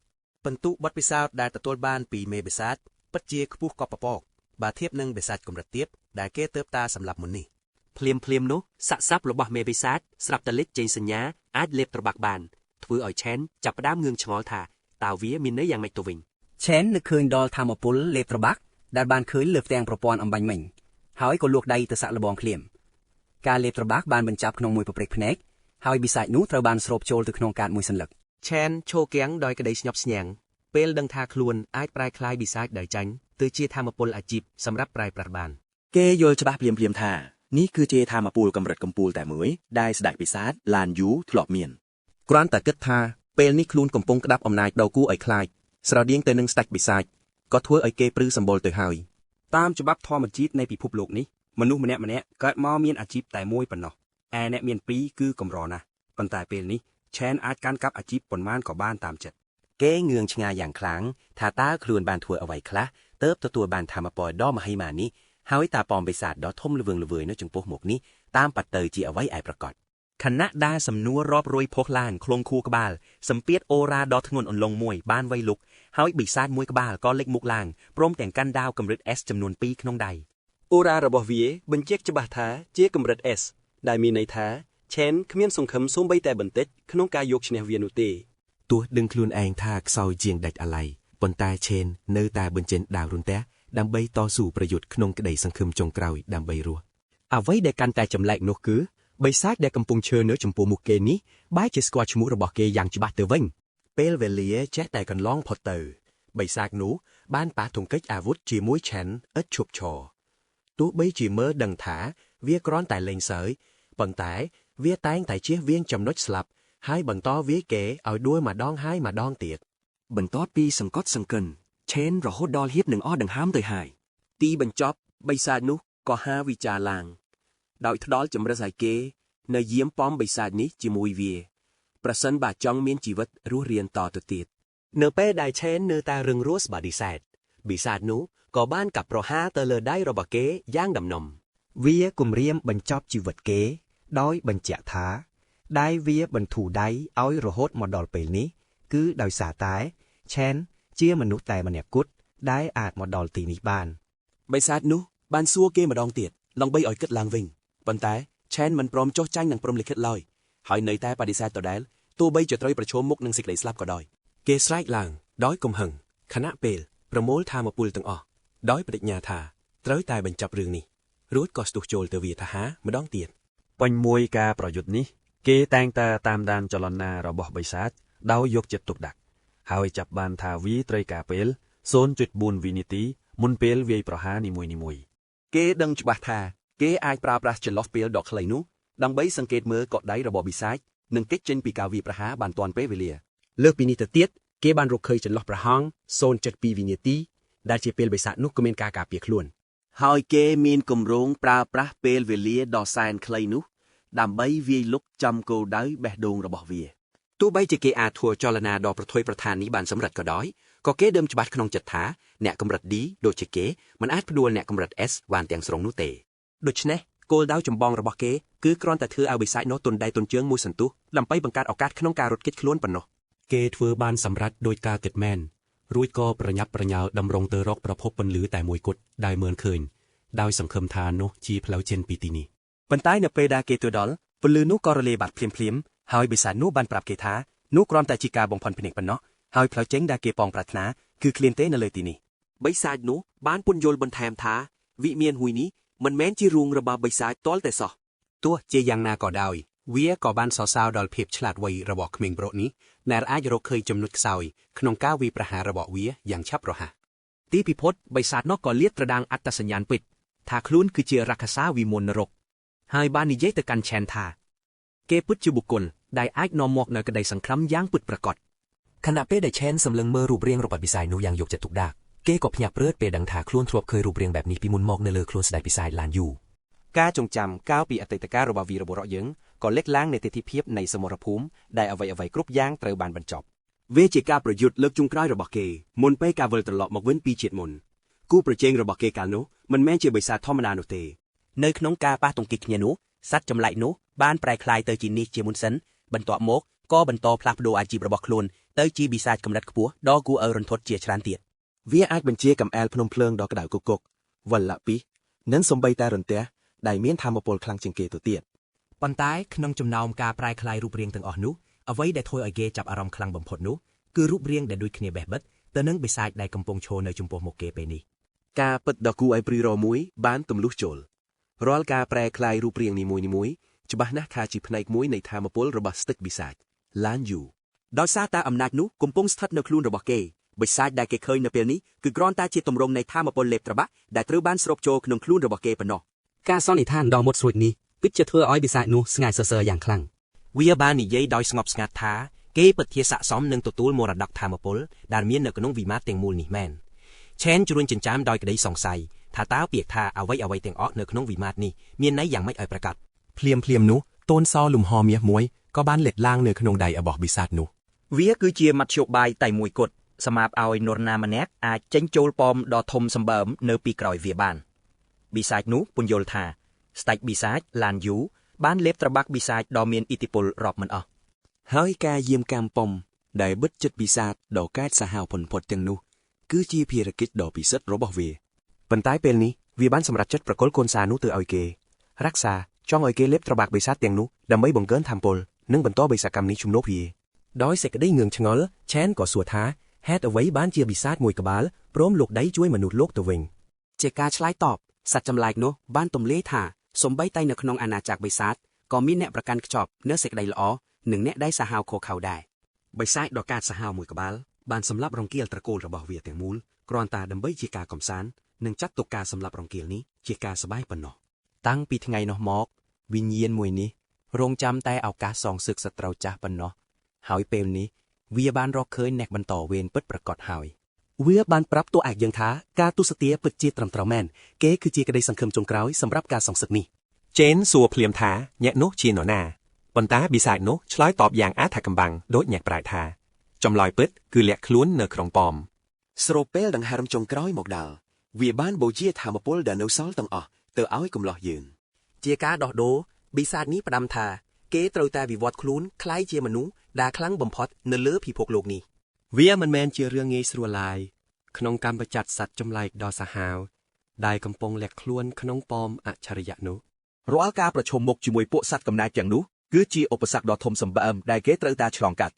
បន្ទុកបទពិសោធន៍ដែលទទួលបានពីមេបិសាចពិតជាខ្ពស់កប់ពពកបើធៀបនឹងបិសាចកម្រិតទាបដែលគេទើបតាសម្រាប់មុននេះភ្លាមនោះសាក់សាប់របស់មេបិសាចស្រាប់តែលេចចេញសញ្ញាអាចលេបត្របាក់បានធ្វើឲ្យឆែនចាប់ផ្ដើមងឿងឆ្ងល់ថាតើវាមានន័យយ៉ាងម៉េចទៅវិញឆែននឹកឃើញដល់ថាមពលលេបត្របាក់ដែលបានឃើញលើផ្ទាំងប្រព័ន្ធអំបញ្ញមិញហើយក៏លួកដៃទៅសាក់លបងភ្លាមការលេបត្របាក់បានបញ្ចប់ក្នុងមួយប្រព្រឹត្តភ្នែកហើយបិសាចនោះត្រូវបានស្រូបចូលទៅក្នុងកាតមួយសន្លឹកឆែនឈរគាំងដោយក្តីស្ញប់ស្ញែងពេលដឹងថាខ្លួនអាចប្រែក្លាយបិសាចដោយចាញ់ទៅជាធម្មពលអាជីពសម្រាប់ប្រែប្រាស់បានគេយល់ច្បាស់ភ្លាមថានេះគឺជាធម្មពលកម្រិតកំពូលតែមួយដែលស្ដេចបិសាចឡានយូធ្លាប់មានគ្រាន់តែគិតថាពេលនេះខ្លួនកំពុងក្តាប់អំណាចដ៏គួរឲ្យខ្លាចស្រដៀងទៅនឹងស្ដេចបិសាចក៏ធ្វើឲ្យគេព្រឺសម្បុរទៅហើយតាមច្បាប់ធម្មជាតិនៃពិភពលោកនេះមនុស្សម្នាក់កើតមកមានអាជីពតែមួយប៉ុណ្ណោះឯអ្នកមានពីរគឺកម្រណាស់ប៉ុន្តែពេលនេះឆែនអាចកាន់កាប់អាជីពប៉ុន្មានក៏បានតាមចិត្តគេងឿងឆ្ងាយយ៉ាងខ្លាំងថាតើខ្លួនបានធ្វើអ្វីខ្លះទើបទទួលបានធម្មពលដ៏មហិមានេះហើយតាប៉មបិសាចដ៏ធំល្វឹងល្វើយនៅចំពោះមុខនេះតាមប៉ាត់ទៅជាអ្វីឯប្រកបខណៈដែលសំណួររាប់រយផុសឡើងខ្លងខួរក្បាលសម្ពាធអូរ៉ាដ៏ធ្ងន់អន្លង់មួយបានវៃលុកហើយបិសាចមួយក្បាលក៏លេចមុខឡើងព្រមទាំងកាន់ដាវកម្រិត S ចំនួន2ក្នុងដៃអូរ៉ារបស់វាបញ្ជាក់ច្បាស់ថាជាកម្រិត S ដែលមានន័យថាឆែនគ្មានសង្ឃឹមសូម្បីតែបន្តិចក្នុងការយកឈ្នះវានោះទេទោះដឹងខ្លួនឯងថាខ្សោយជាងដាច់អាឡ័យប៉ុន្តែឆែននៅតែបញ្ចេញដាវរុនទះដើម្បីតស៊ូប្រយុទ្ធក្នុងក្តីសង្ឃឹមចុងក្រោយដើម្បីរស់អ្វីដែលកាន់តែចម្លែកនោះគឺបិសាចដែលកំពុងឈរនៅចំពោះមុខគេនេះបែរជាស្គាល់ឈ្មោះរបស់គេយ៉ាងច្បាស់ទៅវិញពេលវេលាចេះតែកន្លងផុតទៅបិសាចនោះបានប៉ះទង្គិចអាវុធជាមួយឆែនឥតឈប់ឈរទោះបីជាមើលដឹងថាវាគ្រាន់តែលេងសើចប៉ុន្តែវាតែងតែជៀសវាងចំណុចស្លាប់ហើយបន្តវាយគេឲ្យដួលម្ដងហើយម្ដងទៀតបន្ទាប់ពីសង្កត់សង្កិន ឆេនរហូតដល់ហៀបនឹងអស់ដង្ហើមទៅហើយទីបញ្ចប់បិសាចនោះក៏ហាវិចារឡើងដោយផ្ដាល់ចម្រិតឲ្យគេនៅយាមប៉មបិសាចនេះជាមួយវាប្រសិនបើចង់មានជីវិតរស់រានតទៅទៀតនៅពេលដែលឆេននៅតែរឹងរូសបាឌីសែតបិសាចនោះក៏បានកាប់ប្រហារទៅលើដៃរបស់គេយ៉ាងដំណំវាគំរាមបញ្ចប់ជីវិតគេដោយបញ្ជាក់ថាដៃវាបន្ធូរដៃឲ្យរហូតមកដល់ពេលនេះគឺដោយសារតែឆេនជាមនុស្សតែម្នាក់គត់ដែលអាចមកដល់ទីនេះបានបិសាចនោះបានសួរគេម្ដងទៀតដើម្បីឲ្យគិតឡើងវិញប៉ុន្តែឆេនមិនព្រមចុះចាញ់នឹងព្រំលិខិតឡើយហើយនៅតែបដិសេធដដែលទោះបីជាត្រូវប្រឈមមុខនឹងសេចក្តីស្លាប់ក៏ដោយគេស្រែកឡើងដោយកំហឹងខណៈពេលប្រមូលថាមពលទាំងអស់ដោយបដិញ្ញាថាត្រូវតែបញ្ចប់រឿងនេះរួចក៏ស្ទុះចូលទៅវាថាម្ដងទៀតពេញមួយការប្រយុទ្ធនេះគេតែងតែតាមដានចលនារបស់បិសាចដោយយកចិត្តទុកដាក់ហើយចាប់បានថាវាត្រូវការពេល 0.4 វិនាទីមុនពេលវាយប្រហារនីមួយៗគេដឹងច្បាស់ថាគេអាចប្រើប្រាស់ចន្លោះពេលដ៏ខ្លីនោះដើម្បីសង្កេតមើលកដដៃរបស់បិសាចនិងគេចចេញពីការវាយប្រហារបានទាន់ពេលវេលាលើសពីនេះទៅទៀតគេបានរកឃើញចន្លោះប្រហោង 0.2 វិនាទីដែលជាពេលបិសាចនោះក៏មានការការពារខ្លួនហើយគេមានគម្រោងប្រើប្រាស់ពេលវេលាដ៏សែនខ្លីនោះដើម្បីវាយលុកចំគោលដៅបេះដូងរបស់វាទោះបីជាគេអាចធ្វើចលនាដ៏ប្រថុយប្រថាននេះបានសម្រេចក៏ដោយក៏គេដឹងច្បាស់ក្នុងចិត្តថាអ្នកកម្រិត D ដូចជាគេមិនអាចផ្ដួលអ្នកកម្រិត S បានទាំងស្រុងនោះទេដូច្នេះគោលដៅចម្បងរបស់គេគឺគ្រាន់តែធ្វើឲ្យបិសាចនោះទន់ដៃទន់ជើងមួយសន្ទុះដើម្បីបង្កើតឱកាសក្នុងការរត់គេចខ្លួនប៉ុណ្ណោះគេធ្វើបានសម្រេចដោយការគិតមែនរួចក៏ប្រញាប់ប្រញាល់ដំរងទៅរកប្រភពពន្លឺតែមួយគត់ដែលមើលឃើញដោយសង្ឃឹមថានោះជាផ្លូវចេញពីទីនេះប៉ុន្តែនៅពេលដែលគេទៅដល់ពន្លឺនោះក៏រលាយបាត់ភ្លាមៗហើយបិសាចនោះបានប្រាប់គេថានោះគ្រាន់តែជាការបំផន់ភ្នែកប៉ុណ្ណោះហើយផ្លូវចេញដែលគេប៉ងប្រាថ្នាគឺគ្លៀនទេនៅលើទីនេះបិសាចនោះបានពន្យល់បន្ថែមថាវិមានហួយនេះមិនមែនជារូងរបស់បិសាចទាល់តែសោះទោះជាយ៉ាងណាក៏ដោយវាក៏បានសរសើរដល់ភាពឆ្លាតវៃរបស់ក្មេងប្រុសនេះដែលអាចរកឃើញចំណុចខ្សោយក្នុងការវាយប្រហាររបស់វាយ៉ាងឆាប់រហ័សទីពិភពបិសាចនោះក៏លាតត្រដាងអត្តសញ្ញាណពិតថាខ្លួនគឺជារាក្ខសាវិមលនរកហើយបាននិយាយទៅកាន់ឆេនថាគេពិតជាបុគ្គលដែលអាចនាំមកនៅក្តីសង្ឃឹមយ៉ាងពិតប្រាកដខណៈពេលដែលឆេនសម្លឹងមើលរូបរាងរបស់បិសាចនោះយ៉ាងយកចិត្តទុកដាក់គេក៏ភ្ញាក់ព្រឺតពេលដឹងថាខ្លួនធ្លាប់ឃើញរូបរាងបែបនេះពីមុនមកនៅលើខ្លួនស្ដេចបិសាចឡានយូការចងចាំកាលពីអតីតកាលរបស់វីរបុរសយើងក៏លេចឡើងនៃទិដ្ឋិភាពនៃសមរភូមិដែលអ្វីៗគ្រប់យ៉ាងត្រូវបានបញ្ចប់វាជាការប្រយុទ្ធលើកចុងក្រោយរបស់គេមុនពេលការវិលត្រឡប់មកវិញពីជាតិមុនគូប្រជែងរបស់គេកាលនោះមិនមែនជាបិសាចធម្មតានោះទេនៅក្នុងការប៉ះទង្គិចគ្នានោះសត្វចម្លែកនោះបានប្រែក្លាយទៅជានេះជាមុនសិនបន្ទាប់មកក៏បន្តផ្លាស់ប្ដូរអាជីពរបស់ខ្លួនទៅជាបិសាចកម្រិតខ្ពស់ដ៏គួរឲ្យរន្ធត់ជាច្រើនទៀតវាអាចបញ្ជាកំអែលភ្នំភ្លើងដ៏ក្តៅគគុកវលៈពីនិងសំបីតែរន្ទះដែលមានថាមពលខ្លាំងជាងគេទៅទៀតប៉ុន្តែក្នុងចំណោមការប្រែក្លាយរូបរាងទាំងអស់នោះអ្វីដែលធ្វើឲ្យគេចាប់អារម្មណ៍ខ្លាំងបំផុតនោះគឺរូបរាងដែលដូចគ្នាបេះបិទទៅនឹងបិសាចដែលកំពុងឈរនៅចំពោះមុខគេពេលនេះការពិតដ៏គួរឲ្យព្រួយរមួយបានទម្លុះចូលរាល់ការប្រែក្លាយរូបរាងនីមួយៗច្បាស់ណាស់ថាជាផ្នែកមួយនៃថាមពលរបស់ស្ទឹកបិសាចឡានយូដោយសារតែអំណាចនោះកំពុងស្ថិតនៅខ្លួនរបស់គេបិសាចដែលគេឃើញនៅពេលនេះគឺគ្រាន់តែជាទម្រង់នៃថាមពលលេបត្របាក់ដែលត្រូវបានស្រូបចូលក្នុងខ្លួនរបស់គេប៉ុណ្ណោះការសន្និដ្ឋានដ៏មុតស្រួចនេះពិតជាធ្វើឲ្យបិសាចនោះស្ងាយសរសើរយ៉ាងខ្លាំងវាបាននិយាយដោយស្ងប់ស្ងាត់ថាគេពិតជាស័ក្តិសមនឹងទទួលមរតកថាមពលដែលមាននៅក្នុងវិមាត្រទាំងមូលនេះមែនឆេនជ្រួញចិញ្ចាមដោយក្តីសង្ស័យថាតើពាក្យថាអ្វីៗទាំងអស់នៅក្នុងវិមាត្រនេះមានន័យយ៉ាងម៉េចឲ្យប្រកាសភ្លាមនោះតូនសលំហមាសមួយក៏បានលេចឡើងនៅក្នុងដៃរបស់បិសាចនោះវាគឺជាមធ្យោបាយតែមួយគត់សម្រាប់ឲ្យនរណាម្នាក់អាចចេញចូលប៉មដ៏ធំសម្បើមនៅពីក្រោយវាបានបិសាចនោះពន្យល់ថាស្ដេចបិសាចឡានយូបានលេបត្របាក់បិសាចដ៏មានឥទ្ធិពលរាប់មិនអស់ហើយការយាមកាមប៉ុមដែលបិទចិត្តបិសាចដ៏កែតសាហាវផុនផុតទាំងនោះគឺជាភារកិច្ចដ៏ពិសិដ្ឋរបស់វាប៉ុន្តែពេលនេះវាបានសម្រេចចិត្តប្រគល់កូនសារនោះទៅឲ្យគេរក្សាចង់ឲ្យគេលេបត្របាក់បិសាចទាំងនោះដើម្បីបង្កើនថាមពលនិងបន្តបិសាចកម្មនេះជំនួសវាដោយសេចក្តីងឿងឆ្ងល់ឆេនក៏សួរថាហេតុអ្វីបានជាបិសាចមួយក្បាលព្រមលោកដៃជួយមនុស្សលោកទៅវិញជាការឆ្លើយតបសត្វចម្លែកនោះបានទម្លាយថាសំបីតែនៅក្នុងអាណាចក្របិសាចក៏មានអ្នកប្រកាន់ខ្ជាប់នូវសេចក្តីល្អនិងអ្នកដែលសាហាវខកខៅដែរបិសាចដ៏កាចសាហាវមួយក្បាលបានសម្លាប់រង្គាលត្រកូលរបស់វាទាំងមូលគ្រាន់តែដើម្បីជាការកំសាន្តនិងចាត់ទុកការសម្លាប់រង្គាលនេះជាការសប្បាយប៉ុណ្ណោះតាំងពីថ្ងៃនោះមកវិញ្ញាណមួយនេះរងចាំតែឱកាសសងសឹកសត្រូវចាស់ប៉ុណ្ណោះហើយពេលនេះវាបានរកឃើញអ្នកបន្តវេនពិតប្រាកដហើយ វាបានប្រាប់តួឯកយើងថាការទូសទាពិតជាត្រឹមត្រូវមែនគេគឺជាក្តីសង្ឃឹមចុងក្រោយសម្រាប់ការសងសឹកនេះ ចេនសួរភ្លាមថាញាក់នោះជានរណាប៉ុន្តែបិសាចនោះឆ្លើយតបយ៉ាងអធិកំបាំងដូចញាក់ប្រាយថាចម្លើយពិតគឺលាក់ខ្លួននៅក្នុងប៉ម ស្រូពេលដង្ហើមចុងក្រោយមកដល់វាបានបូជាធម្មពលដែលនៅសល់ទាំងអស់ទៅឲ្យកំឡោះយើង ជាការដោះដូរបិសាចនេះផ្ដាំថាគេត្រូវតែវិវត្តខ្លួនคล้ายជាមនុស្សដែលខ្លាំងបំផុតនៅលើពិភពលោកនេះ វាមិនមែនជារឿងងាយស្រួលឡើយក្នុងកម្មប្រចាត់សត្វចម្លែកដ៏សាហាវដែលកំពុងលាក់ខ្លួនក្នុងប៉មអច្ឆរិយៈនោះ រាល់ការប្រឈមមុខជាមួយពួកសត្វកំណាចទាំងនោះគឺជាឧបសគ្គដ៏ធំសម្បើមដែលគេត្រូវតែឆ្លងកាត់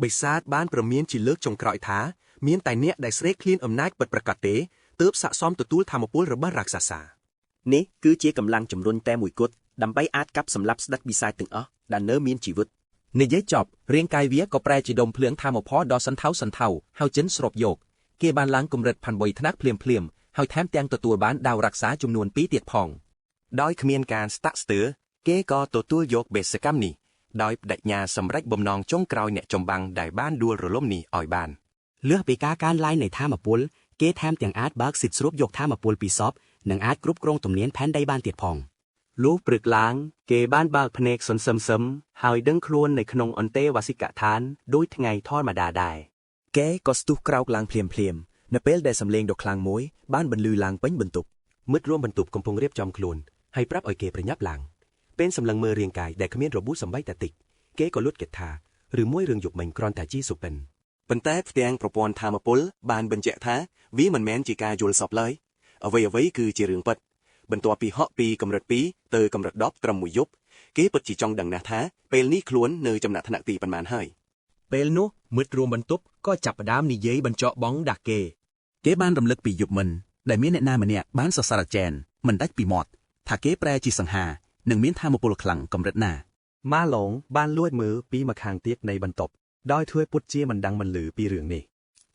បិសាចបានប្រមានជាលើកចុងក្រោយថាមានតែអ្នកដែលស្រេកឃ្លានអំណាចពិតប្រាកដទេទើបស័ក្តិសមទទួលធម្មពលរបស់រាક્ષសា នេះគឺជាកម្លាំងជំរុញតែមួយគត់ដើម្បីអាចកាប់សម្លាប់ស្ដេចបិសាចទាំងអស់ដែលនៅមានជីវិត និយាយចប់រាងកាយវាក៏ប្រែជាដុំភ្លើងថាមផលដ៏សន្ធៅហើយចិនស្រូបយកគេបានឡើងកម្រិតផាន់8ថ្នាក់ភ្លាមហើយថែមទាំងទទួលបានដាវរក្សាចំនួន2ទៀតផង ដោយគ្មានការស្តាក់ស្ទើរគេក៏ទទួលយកបេសកកម្មនេះដោយបដិញ្ញាសម្រេចបំណងចុងក្រោយអ្នកចម្បាំងដែលបានដួលរលំនេះឲ្យបាន លើសពីការកើនឡើងនៃធម្មពលគេថែមទាំងអាចបើកសិទ្ធិស្រូបយកធម្មពលពីសពនិងអាចគ្រប់គ្រងទំនាញផែនដីបានទៀតផងលុះព្រឹកឡើងគេបានបើកភ្នែកសន្សឹមហើយដឹងខ្លួននៅក្នុងអន្តេវាសិកដ្ឋានដោយថ្ងៃធម្មតាដែរគេក៏ស្ទុះក្រោកឡើងភ្លាមនៅពេលដែលសំឡេងដ៏ខ្លាំងមួយបានបន្លឺឡើងពេញបន្ទប់មិត្តរួមបន្ទប់កំពុងរៀបចំខ្លួនហើយប្រាប់ឲ្យគេប្រញាប់ឡើងពេលសម្លឹងមើលរាងកាយដែលគ្មានរបួសសំបីតែតិចគេក៏លួចគិតថាឬមួយរឿងយប់មិញគ្រាន់តែជាសុពិន ប៉ុន្តែផ្ទាំងប្រព័ន្ធធម្មពលបានបញ្ជាក់ថាវាមិនមែនជាការយល់សប្តិឡើយអ្វីគឺជារឿងពិតបន្ទាប់ពីហក់ពីកម្រិត2ទៅកម្រិត10ត្រឹមមួយយប់គេពិតជាចង់ដឹងណាស់ថាពេលនេះខ្លួននៅចំណាត់ថ្នាក់ទីប៉ុន្មានហើយ ពេលនោះមិត្តរួមបន្ទប់ក៏ចាប់ផ្ដើមនិយាយបញ្ចក់បងដាក់គេបានរំលឹកពីយប់មិញដែលមានអ្នកណាម្នាក់បានសរសើរចែនមិនដាច់ពីមាត់ថាគេប្រែជាសង្ហានិងមានធម៌ពលខ្លាំងកម្រិតណាម៉ាឡុងបានលួចមើលពីម្ខាងទៀតនៃបន្ទប់ដោយធ្វើពុតជាមិនដឹងមិនឮពីរឿងនេះ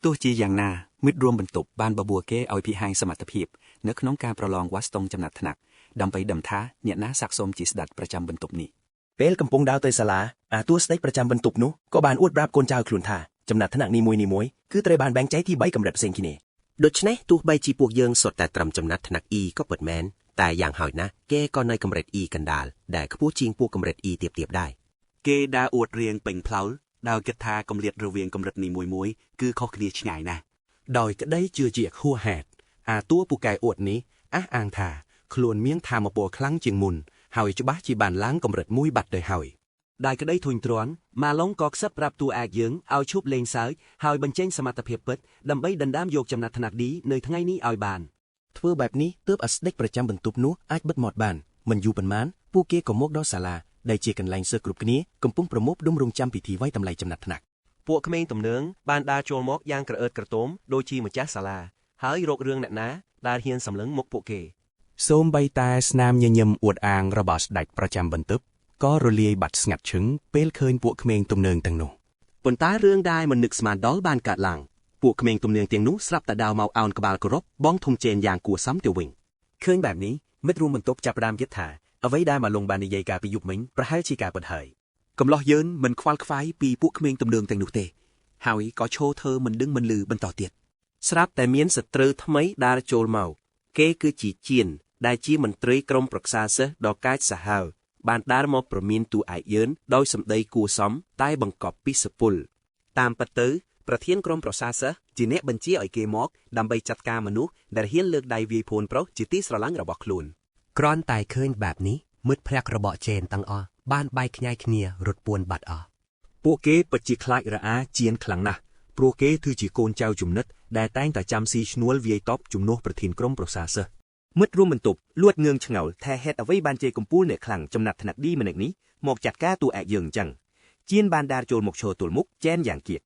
ទោះជាយ៉ាងណាមិត្តរួមបន្ទប់បានបបួលគេឲ្យពិហាញសមត្ថភាពនៅក្នុងការប្រឡងវ៉ាស្តុងចំណាត់ថ្នាក់ដើម្បីដឹងថាអ្នកណាស័ក្តិសមជាស្ដេចប្រចាំបន្ទប់នេះ ពេលកំពុងដើរទៅសាលាអាតួស្ដេចប្រចាំបន្ទប់នោះក៏បានអួតប្រាប់កូនចៅខ្លួនថាចំណាត់ថ្នាក់នីមួយៗគឺត្រូវបានបែងចែកទី3កម្រិតផ្សេងគ្នាដូច្នេះទោះបីជាពួកយើងសុទ្ធតែត្រឹមចំណាត់ថ្នាក់ E ក៏ពិតមែនតែយ៉ាងហោចណាស់គេក៏នៅកម្រិត E កណ្ដាលដែលខ្ពស់ជាងពួកកម្រិត E ទៀតដែរ គេដើរអួតរៀងពេញផ្លូវដោយគិតថាកម្រិតរវាងកម្រិតនីមួយៗគឺខុសគ្នាឆ្ងាយណាស់ ដោយក្តីជឿជាក់ហួសហេតុអាតួពូកែអួតនេះអះអាងថាខ្លួនមានធម៌ពលខ្លាំងជាងមុនហើយច្បាស់ជាបានឡើងកម្រិត1បាត់ទៅហើយដែលក្តីធុញទ្រាន់ម៉ាឡុងក៏ខ្សឹបប្រាប់តួឯកយើងឲ្យឈប់លេងសើចហើយបញ្ចេញសមត្ថភាពពិតដើម្បីដណ្ដើមយកចំណាត់ថ្នាក់ D នៅថ្ងៃនេះឲ្យបានធ្វើបែបនេះទើបអាស្ដេចប្រចាំបន្ទប់នោះអាចបិទមាត់បានមិនយូរប៉ុន្មានពួកគេក៏មកដល់សាលាដែលជាកន្លែងសិស្សគ្រប់គ្នាកំពុងប្រមូលផ្ដុំរង់ចាំពិធីវាយតម្លៃចំណាត់ថ្នាក់ពួកក្មេងទំនើងបានដើរចូលមកយ៉ាងក្រអឺតក្រទមដូចជាម្ចាស់សាលាហើយរករឿងអ្នកណាដែលហ៊ានសម្លឹងមុខពួកគេសូម្បីតែស្នាមញញឹមអួតអាងរបស់ស្ដេចប្រចាំបន្ទប់ក៏រលាយបាត់ស្ងាត់ឈឹងពេលឃើញពួកក្មេងទំនើងទាំងនោះប៉ុន្តែរឿងដែលមិននឹកស្មានដល់បានកើតឡើងពួកក្មេងទំនើងទាំងនោះស្រាប់តែដើរមកអោនក្បាលគោរពបងធំជេនយ៉ាងគួរសមទៅវិញឃើញបែបនេះមិត្តរួមបន្ទប់ចាប់ផ្ដើមគិតថាអ្វីដែលម៉ាឡុងបាននិយាយកាលពីយប់មិញប្រហែលជាការពិតហើយកំឡោះយើងមិនខ្វល់ខ្វាយពីពួកក្មេងទំនើងទាំងនោះទេហើយក៏ឈរធ្វើមិនដឹងមិនឮបន្តទៀតស្រាប់តែមានសត្រូវថ្មីដើរចូលមកគេគឺជាជៀនដែលជាមន្ត្រីក្រុមប្រឹក្សាសិស្សដ៏កាចសាហាវបានដើរមកប្រមានតួឯកយើងដោយសម្ដីគួរសមតែបង្កប់ពីសពុលតាមពិតទៅប្រធានក្រុមប្រឹក្សាសិស្សជាអ្នកបញ្ជាឲ្យគេមកដើម្បីចាត់ការមនុស្សដែលហ៊ានលើកដៃវាយភូនប្រុសជាទីស្រឡាញ់របស់ខ្លួនគ្រាន់តែឃើញបែបនេះមិត្តភក្តិរបស់ជេនទាំងអស់បានបែកខ្ញែកគ្នារត់ពួនបាត់អស់ពួកគេពិតជាខ្លាចរអាជៀនខ្លាំងណាស់ព្រោះគេគឺជាកូនចៅជំនិតដែលតែងតែចាំស៊ីឈ្នួលវាយតបជំនួសប្រធានក្រុមប្រឹក្សាសិស្សមិត្តរួមបន្ទប់លួចងឿងឆ្ងល់ថាហេតុអ្វីបានជាកំពូលអ្នកខ្លាំងចំណាត់ថ្នាក់ D ម្នាក់នេះមកចាត់ការតួឯកយើងអញ្ចឹងជៀនបានដើរចូលមកឈរទល់មុខចែនយ៉ាងគៀក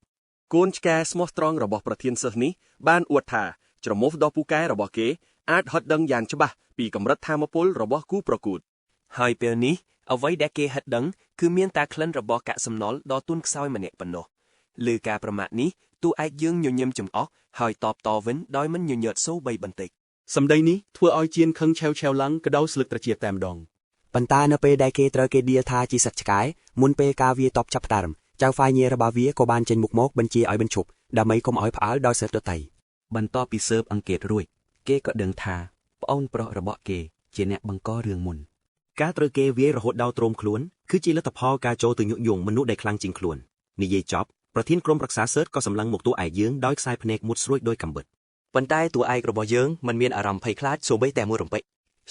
កូនឆ្កែស្មោះត្រង់របស់ប្រធានសិស្សនេះបានអួតថាច្រមុះដ៏ពូកែរបស់គេអាចហិតដឹងយ៉ាងច្បាស់ពីកម្រិតធម៌ពលរបស់គូប្រកួតហើយពេលនេះអ្វីដែលគេហិតដឹងគឺមានតែក្លិនរបស់កាកសំណល់ដ៏ទន់ខ្សោយម្នាក់ប៉ុណ្ណោះលើការប្រមាថនេះតួឯកយើងញញឹមចំអកហើយតបតវិញដោយមិនញញើតសូម្បីបន្តិចសម្ដីនេះធ្វើឲ្យជៀនខឹងឆេវឡើងកដោស្លឹកត្រចៀកតែម្ដងប៉ុន្តែនៅពេលដែលគេត្រូវគេដៀលថាជាសត្វឆ្កែមុនពេលការវាតបចាប់ផ្ដើមចៅហ្វាយញ៉េរបស់វាក៏បានចេញមុខមកបញ្ជាឲ្យបញ្ឈប់ដើម្បីកុំឲ្យផ្អើលដល់សិស្សដទៃ បន្ទាប់ពីស៊ើបអង្កេតរួចគេក៏ដឹងថាប្អូនប្រុសរបស់គេជាអ្នកបង្ករឿងមុនការត្រូវគេវាយរហូតដល់ទ្រាំខ្លួនគឺជាលទ្ធផលការចូលទៅញុះញង់មនុស្សដែលខ្លាំងជាងខ្លួននិយាយចប់ប្រធានក្រុមរក្សាសិទ្ធិក៏សម្លឹងមកតួឯកយើងដោយខ្សែភ្នែកមុតស្រួយដោយកាំបិតប៉ុន្តែតួឯករបស់យើងមិនមានអារម្មណ៍ភ័យខ្លាចសូម្បីតែមួយរំពេច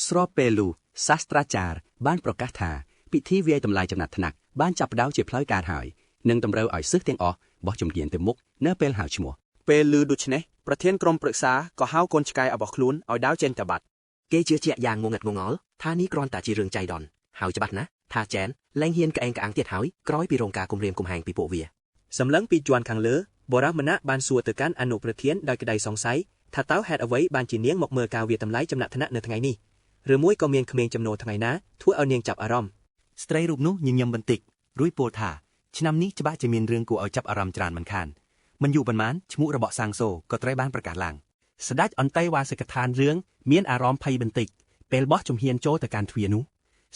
ស្របពេលនោះសាស្ត្រាចារ្យបានប្រកាសថាពិធីវាយតម្លៃចំណាត់ថ្នាក់បានចាប់ផ្ដើមជាផ្លូវការហើយនិងតម្រូវឲ្យសិស្សទាំងអស់បោះជំហានទៅមុខនៅពេលហៅឈ្មោះពេលឮដូច្នេះប្រធានក្រុមប្រឹក្សាក៏ហៅកូនឆ្កែរបស់ខ្លួនឲ្យដើរចេញទៅបាត់គេជឿជាក់យ៉ាងងងឹតងងល់ថានេះគ្រាន់តែជារឿងចៃដន្យហើយច្បាស់ណាស់ថាចែនលែងហ៊ានក្អេងក្អាងទៀតហើយក្រោយពីរងការគំរាមកំហែងពីពួកវាសម្លឹងពីជាន់ខាងលើបរិសម្នាក់បានសួរទៅកាន់អនុប្រធានដោយក្តីសង្ស័យថាតើហេតុអ្វីបានជានាងមកមើលការវាយតម្លៃចំណាត់ថ្នាក់នៅថ្ងៃនេះឬមួយក៏មានក្មេងចំណូលថ្ងៃណាធ្វើឲ្យនាងចាប់អារម្មណ៍ស្ត្រីរូបនោះញញឹមបន្តិចរួចពោលថាឆ្នាំនេះច្បាស់ជាមានរឿងគួរឲ្យចាប់អារម្មណ៍ច្រើនមិនខានមិនយូរប៉ុន្មានឈ្មោះរបស់សាងសូក៏ត្រូវបានប្រកាសឡើងស្ដេចអន្តេវាសិកដ្ឋានរឿងមានអារម្មណ៍ភ័យបន្តិចពេលបោះជំហានចូលទៅកាន់ទ្វារនោ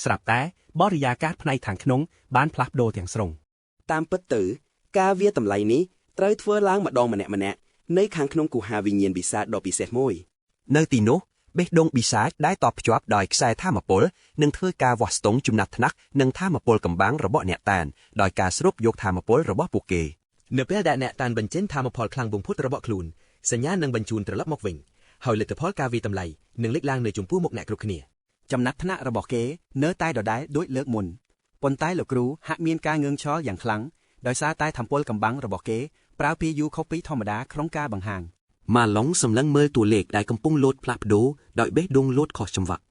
ះស្រាប់តែបរិយាកាសផ្នែកខាងក្នុងបានផ្លាស់ប្ដូរទាំងស្រុងតាមពិតទៅការវាយតម្លៃនេះត្រូវធ្វើឡើងម្ដងម្នាក់នៅខាងក្នុងគូហាវិញ្ញាណបិសាចដ៏ពិសេសមួយនៅទីនោះបេះដូងបិសាចដែលតបភ្ជាប់ដោយខ្សែថាមពលនឹងធ្វើការវាស់ស្ទង់ចំណាត់ថ្នាក់និងថាមពលកម្បាំងរបស់អ្នកតានដោយការស្រូបយកថាមពលរបស់ពួកគេនៅពេលដែលអ្នកតានបញ្ចេញថាមពលខ្លាំងបំផុតរបស់ខ្លួនសញ្ញានឹងបញ្ជូនត្រឡប់មកវិញហើយលទ្ធផលការវាយតម្លៃនឹងលេចឡើងនៅចំពោះមុខអ្នកគ្រប់គ្នាចំណាត់ថ្នាក់របស់គេនៅតែដដែលដូចលើកមុនប៉ុន្តែលោកគ្រូហាក់មានការងឿងឆោលយ៉ាងខ្លាំងដោយសារតែថាមពលកម្បាំងរបស់គេប្រើពីយូរខុសពីធម្មតាក្នុងការបង្ហាញម៉ាឡុងសម្លឹងមើលតួលេខដែលកំពុងលោតផ្លាស់ប្ដូរដោយបេះដូងលោតខុសចង្វាក់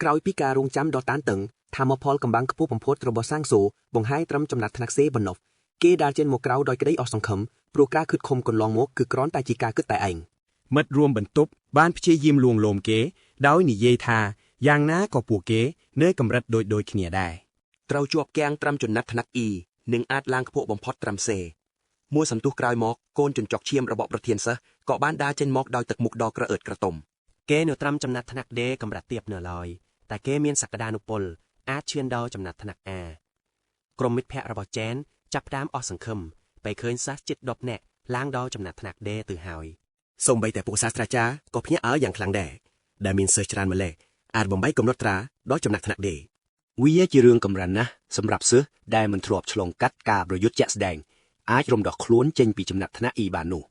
ក្រោយពីការរងចាំដ៏តានតឹងថាមពលកម្បាំងខ្ពស់បំផុតរបស់សាងសូបង្ហាញត្រឹមចំណាត់ថ្នាក់សេប៉ុណ្ណោះគេដើរចេញមកក្រៅដោយក្តីអស់សង្ឃឹមព្រោះការខិតខំកន្លងមកគឺគ្រាន់តែជាការគិតតែឯងមិត្តរួមបន្ទប់បានព្យាយាមលួងលោមគេដោយនិយាយថាយ៉ាងណាក៏ពួកគេនៅកម្រិតដូចគ្នាដែរត្រូវជាប់គាំងត្រឹមចំណាត់ថ្នាក់ E និងអាចឡើងខ្ពស់បំផុតត្រឹម C មួយសន្ទុះក្រោយមកកូនជញ្ចក់ឈាមរបស់ប្រធានសិស្សក៏បានដើរចេញមកដោយទឹកមុខដ៏ក្រអឺតក្រទុំគេនៅត្រឹមចំណាត់ថ្នាក់ D កម្រិតទាបនៅឡើយតែគេមានសក្តានុពលអាចឈានដល់ចំណាត់ថ្នាក់ A ក្រុមមិត្តភ័ក្តិរបស់ចែនចាប់ផ្ដើមអស់សង្ឃឹមពេលឃើញសិស្សជិត10នាក់ឡើងដល់ចំណាត់ថ្នាក់ D ទៅហើយសូម្បីតែពួកសាស្ត្រាចារ្យក៏ភ្ញាក់អើយ៉ាងខ្លាំងដែរដែលមានសិស្សច្រើនម្លេះអាចបំបីកំណត់ត្រាដល់ចំណាត់ថ្នាក់ D វាជារឿងកម្រណាស់សម្រាប់សិស្សដែលមិនធ្លាប់ឆ្លងកាត់ការប្រយុទ្ធជាក់ស្ដែងអាចរំដោះខ្លួនចេញពីចំណាត់ថ្នាក់ E បាននោះ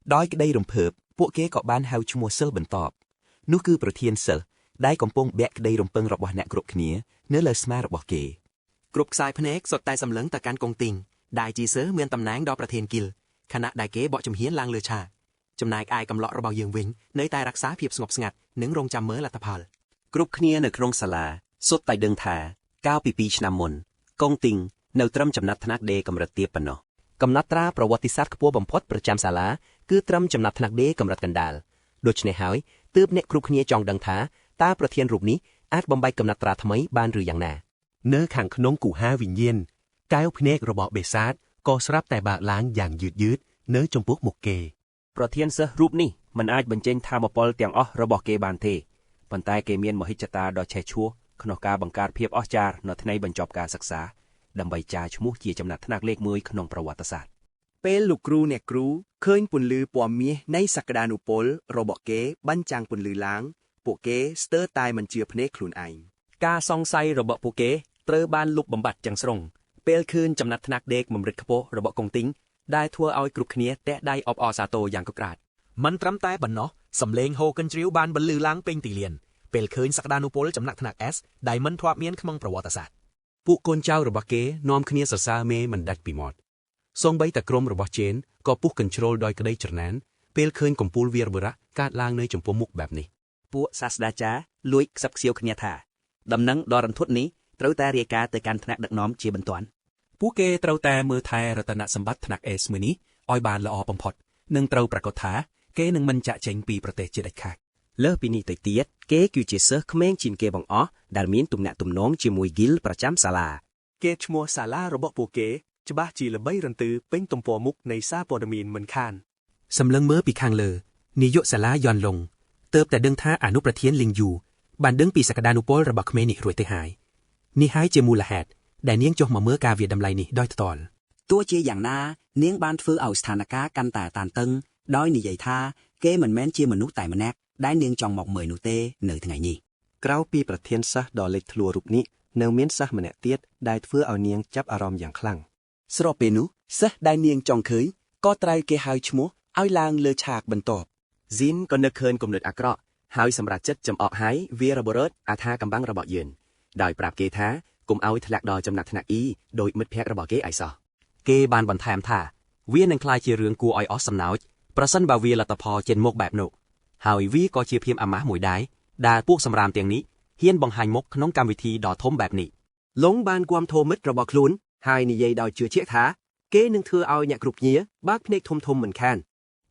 ដោយក្តីរំភើបពួកគេក៏បានហៅឈ្មោះសិលបន្ទាប់នោះគឺប្រធានសិលដែលកំពុងបាក់ក្តីរំពឹងរបស់អ្នកគ្រប់គ្នានៅលើស្មារបស់គេគ្រប់ខ្សែភ្នែកសុទ្ធតែសម្លឹងទៅកាន់កុងទីងដែលជីសើមានតំណែងដល់ប្រធានគីលខណៈដែលគេបកជំហានឡើងលើឆាកចំណែកឯកំឡុករបស់យើងវិញនៅតែរក្សាភាពស្ងប់ស្ងាត់និងរងចាំមើលលទ្ធផលគ្រប់គ្នានៅក្នុងសាលាសុទ្ធតែដឹងថាកាលពី2ឆ្នាំមុនកុងទីងនៅត្រឹមចំណាត់ថ្នាក់ D កម្រិតទាបប៉ុណ្ណោះកំណត់ត្រាប្រវត្តិសាស្ត្រខ្ពស់បំផុតប្រចាំសាលាគឺត្រឹមចំណាត់ថ្នាក់ D កម្រិតកណ្ដាលដូច្នេះហើយទើបអ្នកគ្រប់គ្នាចង់ដឹងថាតើប្រធានរូបនេះអាចបំបែកកំណត់ត្រាថ្មីបានឬយ៉ាងណានៅខាងក្នុងគូហាវិញ្ញាណកែវភ្នែករបស់បេសាចក៏ស្រាប់តែបើកឡើងយ៉ាងយឺតនៅចំពោះមុខគេប្រធានសិស្សរូបនេះមិនអាចបញ្ចេញថាមពលទាំងអស់របស់គេបានទេប៉ុន្តែគេមានមហិច្ឆតាដ៏ឆេះឆួលក្នុងការបង្កើតភាពអស្ចារ្យនៅថ្ងៃបញ្ចប់ការសិក្សាដើម្បីចារឈ្មោះជាចំណាត់ថ្នាក់លេខ1ក្នុងប្រវត្តិសាស្ត្រពេលលោកគ្រូអ្នកគ្រូឃើញពន្លឺពណ៌មាសនៃសក្តានុពលរបស់គេបញ្ចាំងពន្លឺឡើងពួកគេស្ទើរតែមិនជឿភ្នែកខ្លួនឯងការសង្ស័យរបស់ពួកគេត្រូវបានលុបបំបាត់ទាំងស្រុងពេលឃើញចំណាត់ថ្នាក់ដេកកម្រិតខ្ពស់របស់កុងទីងដែលធ្វើឲ្យគ្រប់គ្នាទះដៃអបអរសាទរយ៉ាងកក្រាតមិនត្រឹមតែប៉ុណ្ណោះសំឡេងហូកិនជ្រាវបានបន្លឺឡើងពេញទីលានពេលឃើញសក្តានុពលចំណាត់ថ្នាក់ S ដែលមិនធ្លាប់មានក្នុងប្រវត្តិសាស្ត្រពួកកូនចៅរបស់គេនាំគ្នាសរសើរមេមិនដាច់ពីមាត់សូម្បីតែក្រុមរបស់ជេនក៏ពុះកញ្ជ្រោលដោយក្តីច្រណែនពេលឃើញកំពូលវីរបុរៈកើតឡើងនៅចំពោះមុខបែបនេះពួកសាស្ត្រាចារ្យលួចខ្សឹបខ្សៀវគ្នាថាដំណឹងដ៏រន្ធត់នេះត្រូវតែរាយការណ៍ទៅកាន់ថ្នាក់ដឹកនាំជាបន្ទាន់ពួកគេត្រូវតែមើលថែរតនសម្បត្តិថ្នាក់ S មួយនេះឲ្យបានល្អបំផុតនិងត្រូវប្រាកដថាគេនឹងមិនចាក់ចេញពីប្រទេសជាដាច់ខាតលើសពីនេះទៅទៀតគេគឺជាសិស្សក្មេងជាងគេបង្អស់ដែលមានទំនាក់ទំនងជាមួយហ្គីលប្រចាំសាលាគេឈ្មោះសាលារបស់ពួកគេច្បាស់ជាល្បីរន្ទឺពេញទំព័រមុខនៃសារព័ត៌មានមិនខានសម្លឹងមើលពីខាងលើនាយកសាលាយន់ឡុងទើបតែដឹងថាអនុប្រធានលីងយូបានដឹងពីសក្តានុពលរបស់ក្មេងនេះរួចទៅហើយនេះហើយជាមូលហេតុដែលនាងចុះមកមើលការវាយតម្លៃនេះដោយផ្ទាល់ទោះជាយ៉ាងណានាងបានធ្វើឲ្យស្ថានភាពកាន់តែតានតឹងដោយនិយាយថា គេមិនមែនជាមនុស្សតែម្នាក់ដែលនាងចង់មកមើលនោះទេនៅថ្ងៃនេះ ក្រៅពីប្រធានសិស្សដ៏លេចធ្លោរូបនេះនៅមានសិស្សម្នាក់ទៀតដែលធ្វើឲ្យនាងចាប់អារម្មណ៍យ៉ាងខ្លាំង ស្របពេលនោះសិស្សដែលនាងចង់ឃើញក៏ត្រូវគេហៅឈ្មោះឲ្យឡើងលើឆាកបន្ទាប់ ស៊ីនក៏នឹកឃើញគំនិតអាក្រក់ហើយសម្រាប់ចិត្តចំអកហើយវារបរើតអាថាកំបាំងរបស់យើងដោយប្រាប់គេថាកុំឲ្យធ្លាក់ដល់ចំណាត់ថ្នាក់ E ដោយមិត្តភ័ក្តិរបស់គេឲ្យសោះគេបានបន្ថែមថាវានឹងក្លាយជារឿងគួរឲ្យអស់សំណើចប្រសិនបើវាលទ្ធផលចេញមកបែបនោះហើយវាក៏ជាភាពអាម៉ាស់មួយដែរដែលពួកសម្រាមទាំងនេះហ៊ានបង្ហាញមុខក្នុងកម្មវិធីដ៏ធំបែបនេះលងបានគាំទ្រមិត្តរបស់ខ្លួនហើយនិយាយដោយជឿជាក់ថាគេនឹងធ្វើឲ្យអ្នកគ្រប់ញាបើកភ្នែកធំធំមិនខាន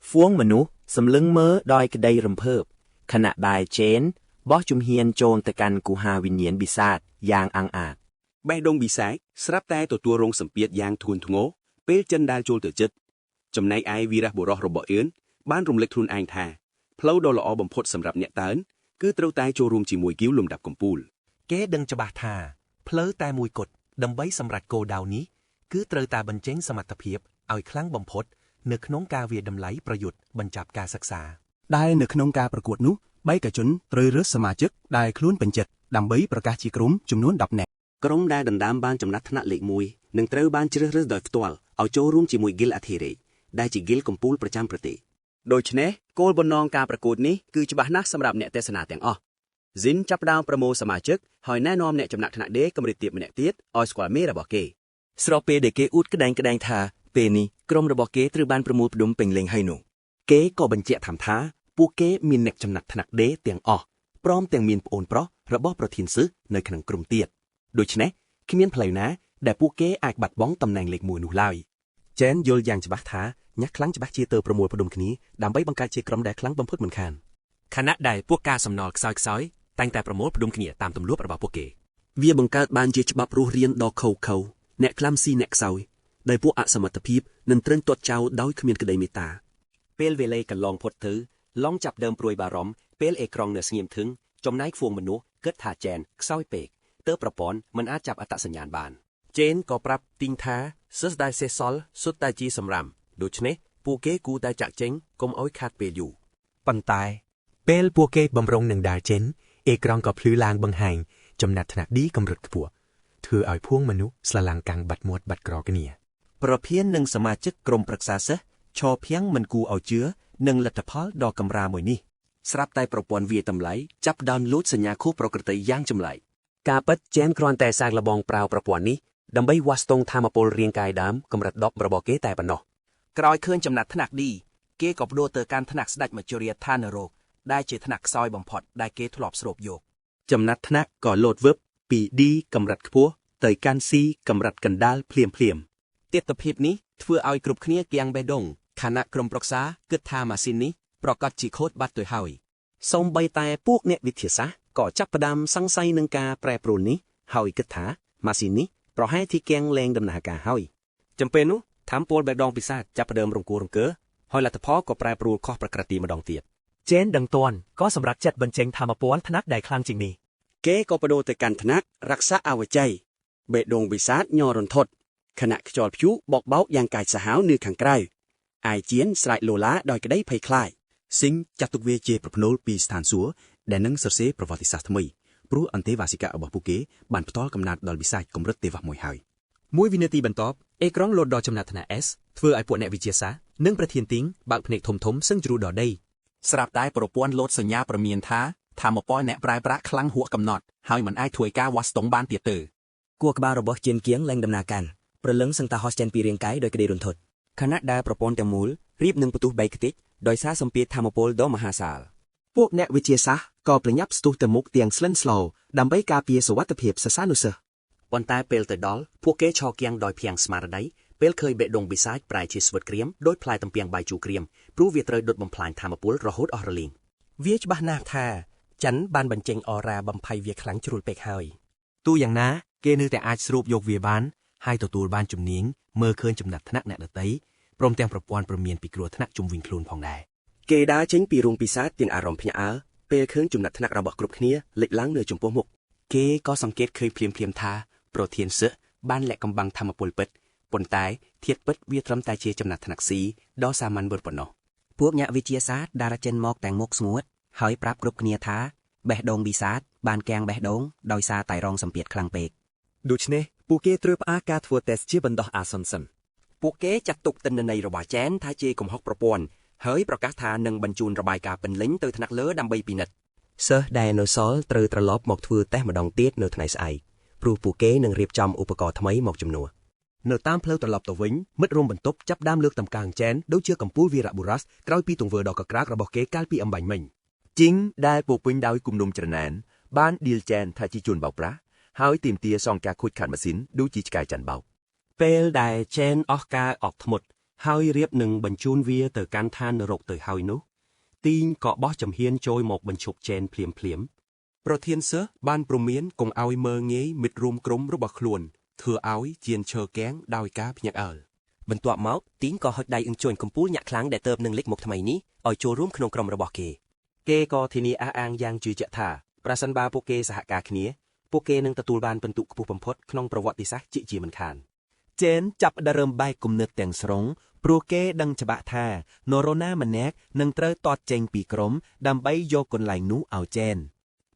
ហ្វួងមនុស្សសម្លឹងមើលដោយក្តីរំភើបខណៈដែលជេនបោះជំហានចូលទៅកាន់គូហាវិញ្ញាណបិសាចយ៉ាងអង្អាត បេះដូងវិសាចស្រាប់តែទទួលរងសម្ពាធយ៉ាងធ្ងន់ធ្ងរពេលចិនដែលចូលទៅចិត្តចំណែកឯវីរៈបុរសរបស់អឿនបានរំលឹកខ្លួនឯងថាផ្លូវដ៏ល្អបំផុតសម្រាប់អ្នកតើនគឺត្រូវតែចូលរួមជាមួយគីវលំដាប់កំពូល គេដឹងច្បាស់ថាផ្លូវតែមួយគត់ដើម្បីសម្រេចគោលដៅនេះគឺត្រូវតែបញ្ចេញសមត្ថភាពឲ្យខ្លាំងបំផុតនៅក្នុងការវាយតម្លៃប្រយុទ្ធបញ្ចប់ការសិក្សាដែលនៅក្នុងការប្រកួតនោះបេក្ខជនត្រូវរើសសមាជិកដែលខ្លួនពេញចិត្តដើម្បីប្រកាសជាក្រុមចំនួន10នាក់ ក្រុមដែលដណ្ដើមបានចំណាត់ថ្នាក់លេខ1នឹងត្រូវបានជ្រើសរើសដោយផ្ទាល់ឲ្យចូលរួមជាមួយហ្គីលអាធិរេដែលជាហ្គីលកំពូលប្រចាំប្រទេសដូច្នេះគោលបំណងការប្រកួតនេះគឺច្បាស់ណាស់សម្រាប់អ្នកទេសនាទាំងអស់ស៊ីនចាប់ផ្ដើមប្រមូលសមាជិកហើយណែនាំអ្នកចំណាក់ថ្នាក់ D កម្រិតទាបម្នាក់ទៀតឲ្យស្គាល់មេរបស់គេ ស្របពេលដែលគេអួតក្តែងថាពេលនេះក្រុមរបស់គេត្រូវបានប្រមូលផ្ដុំពេញលេញហើយនោះគេក៏បញ្ជាក់ថាពួកគេមានអ្នកចំណាត់ថ្នាក់ D ទាំងអស់ព្រមទាំងមានប្អូនប្រុសរបស់ប្រធានសិស្សនៅក្នុងក្រុមទៀតដូច្នេះគ្មានផ្លូវណាដែលពួកគេអាចបាត់បង់តំណែងលេខ1នោះឡើយចែនយល់យ៉ាងច្បាស់ថាញ៉ាស់ខ្លាំងច្បាស់ជាទៅប្រមូលផ្ដុំគ្នាដើម្បីបង្កើតជាក្រុមដែលខ្លាំងបំផុតមិនខានខណៈដែលពួកការសំណល់ខ្សោយតែងតែប្រមូលផ្ដុំគ្នាតាមទម្លាប់របស់ពួកគេ វាបង្កើតបានជាច្បាប់រស់រានដ៏ខុសៗអ្នកខ្លាំស៊ីអ្នកខ្សោយដែលពួកអសមត្ថភាពនឹងត្រឹងទាត់ចោលដោយគ្មានក្តីមេត្តា ពេលវេលាកន្លងផុតទៅឡងចាប់ដើមព្រួយបារម្ភពេលអេក្រង់នៅស្ងៀមធឹងចំណែកហ្វួងមនុស្សគិតថាចែនខ្សោយពេកទើបប្រព័ន្ធមិនអាចចាប់អត្តសញ្ញាណបាន ជេនក៏ប្រាប់ទីងថាសិស្សដែលសេះសល់សុទ្ធតែជាសម្រាមដូច្នេះពួកគេគួរតែចាក់ចេញកុំឲ្យខាតពេលយូរប៉ុន្តែពេលពួកគេបំរុងនឹងដើរចេញអេក្រង់ក៏ភ្លឺឡើងបង្ហាញចំណាត់ថ្នាក់ D កម្រិតខ្ពស់ធ្វើឲ្យភួងមនុស្សស្លឡាំងកាំងបាត់មាត់បាត់ក្រគ្នាប្រធាននិងសមាជិកក្រុមប្រឹក្សាសិស្សឈរភាំងមិនគួរឲ្យជឿនឹងលទ្ធផលដ៏កម្រាមួយនេះ ស្រាប់តែប្រព័ន្ធវាយតម្លៃចាប់ដោនលូតសញ្ញាខុសប្រក្រតីយ៉ាងចម្លែក ការពិតចែនគ្រាន់តែសាកល្បងប្រើប្រព័ន្ធនេះដើម្បីវាស់ស្ទង់ធម៌ពលរាងកាយដើមកម្រិត10របស់គេតែប៉ុណ្ណោះ ក្រោយឃើញចំណាត់ថ្នាក់ D គេក៏បដូរទៅកាន់ថ្នាក់ស្ដេចមច្ចុរាឋានរោគដែលជាថ្នាក់ខ្សោយបំផុតដែលគេធ្លាប់ស្រូបយក ចំណាត់ថ្នាក់ក៏លោតវឹបពី D កម្រិតខ្ពស់ទៅកាន់ C កម្រិតកណ្ដាលភ្លាមៗ ទស្សនភាពនេះធ្វើឲ្យគ្រប់គ្នាគៀងបេះដូងខណៈក្រុមប្រឹក្សាគិតថាម៉ាស៊ីននេះប្រកាសជាខូចបាត់ទៅហើយ សូម្បីតែពួកអ្នកវិទ្យាសាស្ត្រក៏ចាប់ផ្ដើមសង្ស័យនឹងការប្រែប្រួលនេះហើយគិតថាម៉ាស៊ីននេះប្រហែលជាគៀងលែងដំណើរការហើយ ចំពេលនោះធម្មពលបេះដូងពិសាចចាប់ផ្ដើមរង្គោះរង្គើហើយលទ្ធផលក៏ប្រែប្រួលខុសប្រក្រតីម្ដងទៀត ជេនដឹងទាន់ក៏សម្រាប់ចិត្តបញ្ចេញធម៌ពលថ្នាក់ដែលខ្លាំងជាងនេះ គេក៏បដូរទៅកាន់ថ្នាក់រក្សាអវជ័យបេះដូងវិសាចញ័ររន្ធត់ខណៈខ្យល់ព្យុះបោកបោកយ៉ាងកាចសាហាវនៅខាងក្រៅអាយជៀនស្រែកលោឡាដោយក្តីភ័យខ្លាចស៊ីងចាត់ទុកវាជាប្រផ្នូលពីស្ថានសួគ៌ដែលនឹងសរសេរប្រវត្តិសាស្ត្រថ្មីព្រោះអន្តេវាសិករបស់ពួកគេបានផ្ដល់កំណត់ដល់វិសាចកម្រិតទេវៈមួយហើយមួយវិនាទីបន្ទាប់អេក្រង់លោតដល់ចំណាត់ថ្នាក់ S ធ្វើឲ្យពួកអ្នកវិទ្យាសាស្ត្រនិងប្រធានទីងបើកភ្នែកធំធំសឹងជ្រូដល់ដី ស្រាប់តែប្រព័ន្ធលោតសញ្ញាព្រមានថាធម្មពលអ្នកប្រើប្រាស់ខ្លាំងហួសកំណត់ហើយមិនអាចធ្វើការវាស់ស្ទង់បានទៀតទេ គួរក្បាលរបស់ជេនគៀងលែងដំណើរការព្រលឹងសឹងតែហោះចេញពីរាងកាយដោយក្តីរន្ធត់ខណៈដែលប្រព័ន្ធទាំងមូលរៀបនឹងបន្ទុះបែកខ្ទេចដោយសារសម្ពាធធម្មពលដ៏មហាសាល ពួកអ្នកវិទ្យាសាស្ត្រក៏ប្រញាប់ស្ទុះទៅមុខទាំងស្លិនស្លោដើម្បីការពារសុវត្ថិភាពសិស្សានុសិស្ស ប៉ុន្តែពេលទៅដល់ពួកគេឈរគៀងដោយភាំងស្មារតីពេលឃើញបេះដូងបិសាចប្រែជាស្វិតក្រៀមដោយផ្លែទំពាំងបាយជូរក្រៀមព្រោះវាត្រូវដុតបំផ្លាញធម្មពលរហូតអស់រលីងវាច្បាស់ណាស់ថាចិនបានបញ្ចេញអរ៉ាបំភ័យវាខ្លាំងជ្រុលពេកហើយទូយ៉ាងណាគេនៅតែអាចស្រូបយកវាបានហើយទទួលបានជំនាញមើលឃើញចំណាត់ថ្នាក់អ្នកដទៃព្រមទាំងប្រព័ន្ធព្រមានពីគ្រោះថ្នាក់ជុំវិញខ្លួនផងដែរ គេដើរចេញពីរោងពិសាចទាំងអារម្មណ៍ភ្ញាក់អើពេលឃើញចំណាត់ថ្នាក់របស់គ្រប់គ្នាលេចឡើងនៅចំពោះមុខគេក៏សង្កេតឃើញភ្លាមៗថាប្រធានសិស្សបានលាក់កំបាំងធម្មពលពិតប៉ុន្តែធាតុពិតវាត្រឹមតែជាចំណាត់ថ្នាក់ C ដ៏សាមញ្ញមួយប៉ុណ្ណោះ พวกអ្នកវិទ្យាសាស្ត្រដែលចេញមកតែងមុខស្ងួតហើយប្រាប់គ្រប់គ្នាថាបេះដូងបិសាចបានកាំងបេះដូងដោយសារតែរងសម្ពាធខ្លាំងពេក ដូច្នេះពួកគេត្រូវផ្អាកការធ្វើតេស្តជាបណ្ដោះអាសន្នសិន ពួកគេចាត់ទុកទិន្នន័យរបស់ចែនថាជាកំហុសប្រព័ន្ធហើយប្រកាសថានឹងបញ្ជូនរបាយការណ៍ពេញលេញទៅថ្នាក់លើដើម្បីពិនិត្យ សិស្សដែលនៅសល់ត្រូវត្រឡប់មកធ្វើតេស្តម្ដងទៀតនៅថ្ងៃស្អែកព្រោះពួកគេនឹងរៀបចំឧបករណ៍ថ្មីមកជំនួសនៅតាមផ្លូវត្រឡប់ទៅវិញមិត្តរួមបន្ទប់ចាប់ដើមលើកតម្កើងចែនដូចជាកំពូលវីរៈបុរសក្រោយពីទង្វើដ៏កក្រើករបស់គេកាលពីអំបញ្ញមិញជីងដែលពោពេញដោយគំនុំច្រណែនបានឌីលចែនថាជាជនបោកប្រាស់ហើយទាមទារសងការខូចខាតម៉ាស៊ីនដូចជាឆ្កែច័ន្ទបោក ពេលដែលចែនអស់ការអត់ធ្មត់ហើយរៀបនឹងបញ្ជូនវាទៅកាន់ឋាននរកទៅហើយនោះទីងក៏បោះចំហៀនចូលមកបញ្ឈប់ចែនភ្លាមប្រធានសិស្សបានព្រមានកុំឲ្យមើងងាយមិត្តរួមក្រុមរបស់ខ្លួនធ្វើឲ្យជាឈើកាំងដោយការភ្ញាក់អើលបន្ទាប់មកទីងក៏ហុចដៃអ៊ឹងជួញកំពូលញាក់ខ្លាំងដែលទៅនឹងលេចមកថ្មីនេះឲ្យចូលរួមក្នុងក្រុមរបស់គេក៏ធានាអះអាងយ៉ាងជឿជាក់ថាប្រសិនបើពួកគេសហការគ្នាពួកគេនឹងទទួលបានពិន្ទុខ្ពស់បំផុតក្នុងប្រវត្តិសាស្ត្រជាមិនខាន ចែនចាប់ដើមបែកគំនិតទាំងស្រុងព្រោះគេដឹងច្បាស់ថានរណាម្នាក់នឹងត្រូវទាត់ចេញពីក្រុមដើម្បីយកកន្លែងនោះឲ្យចែន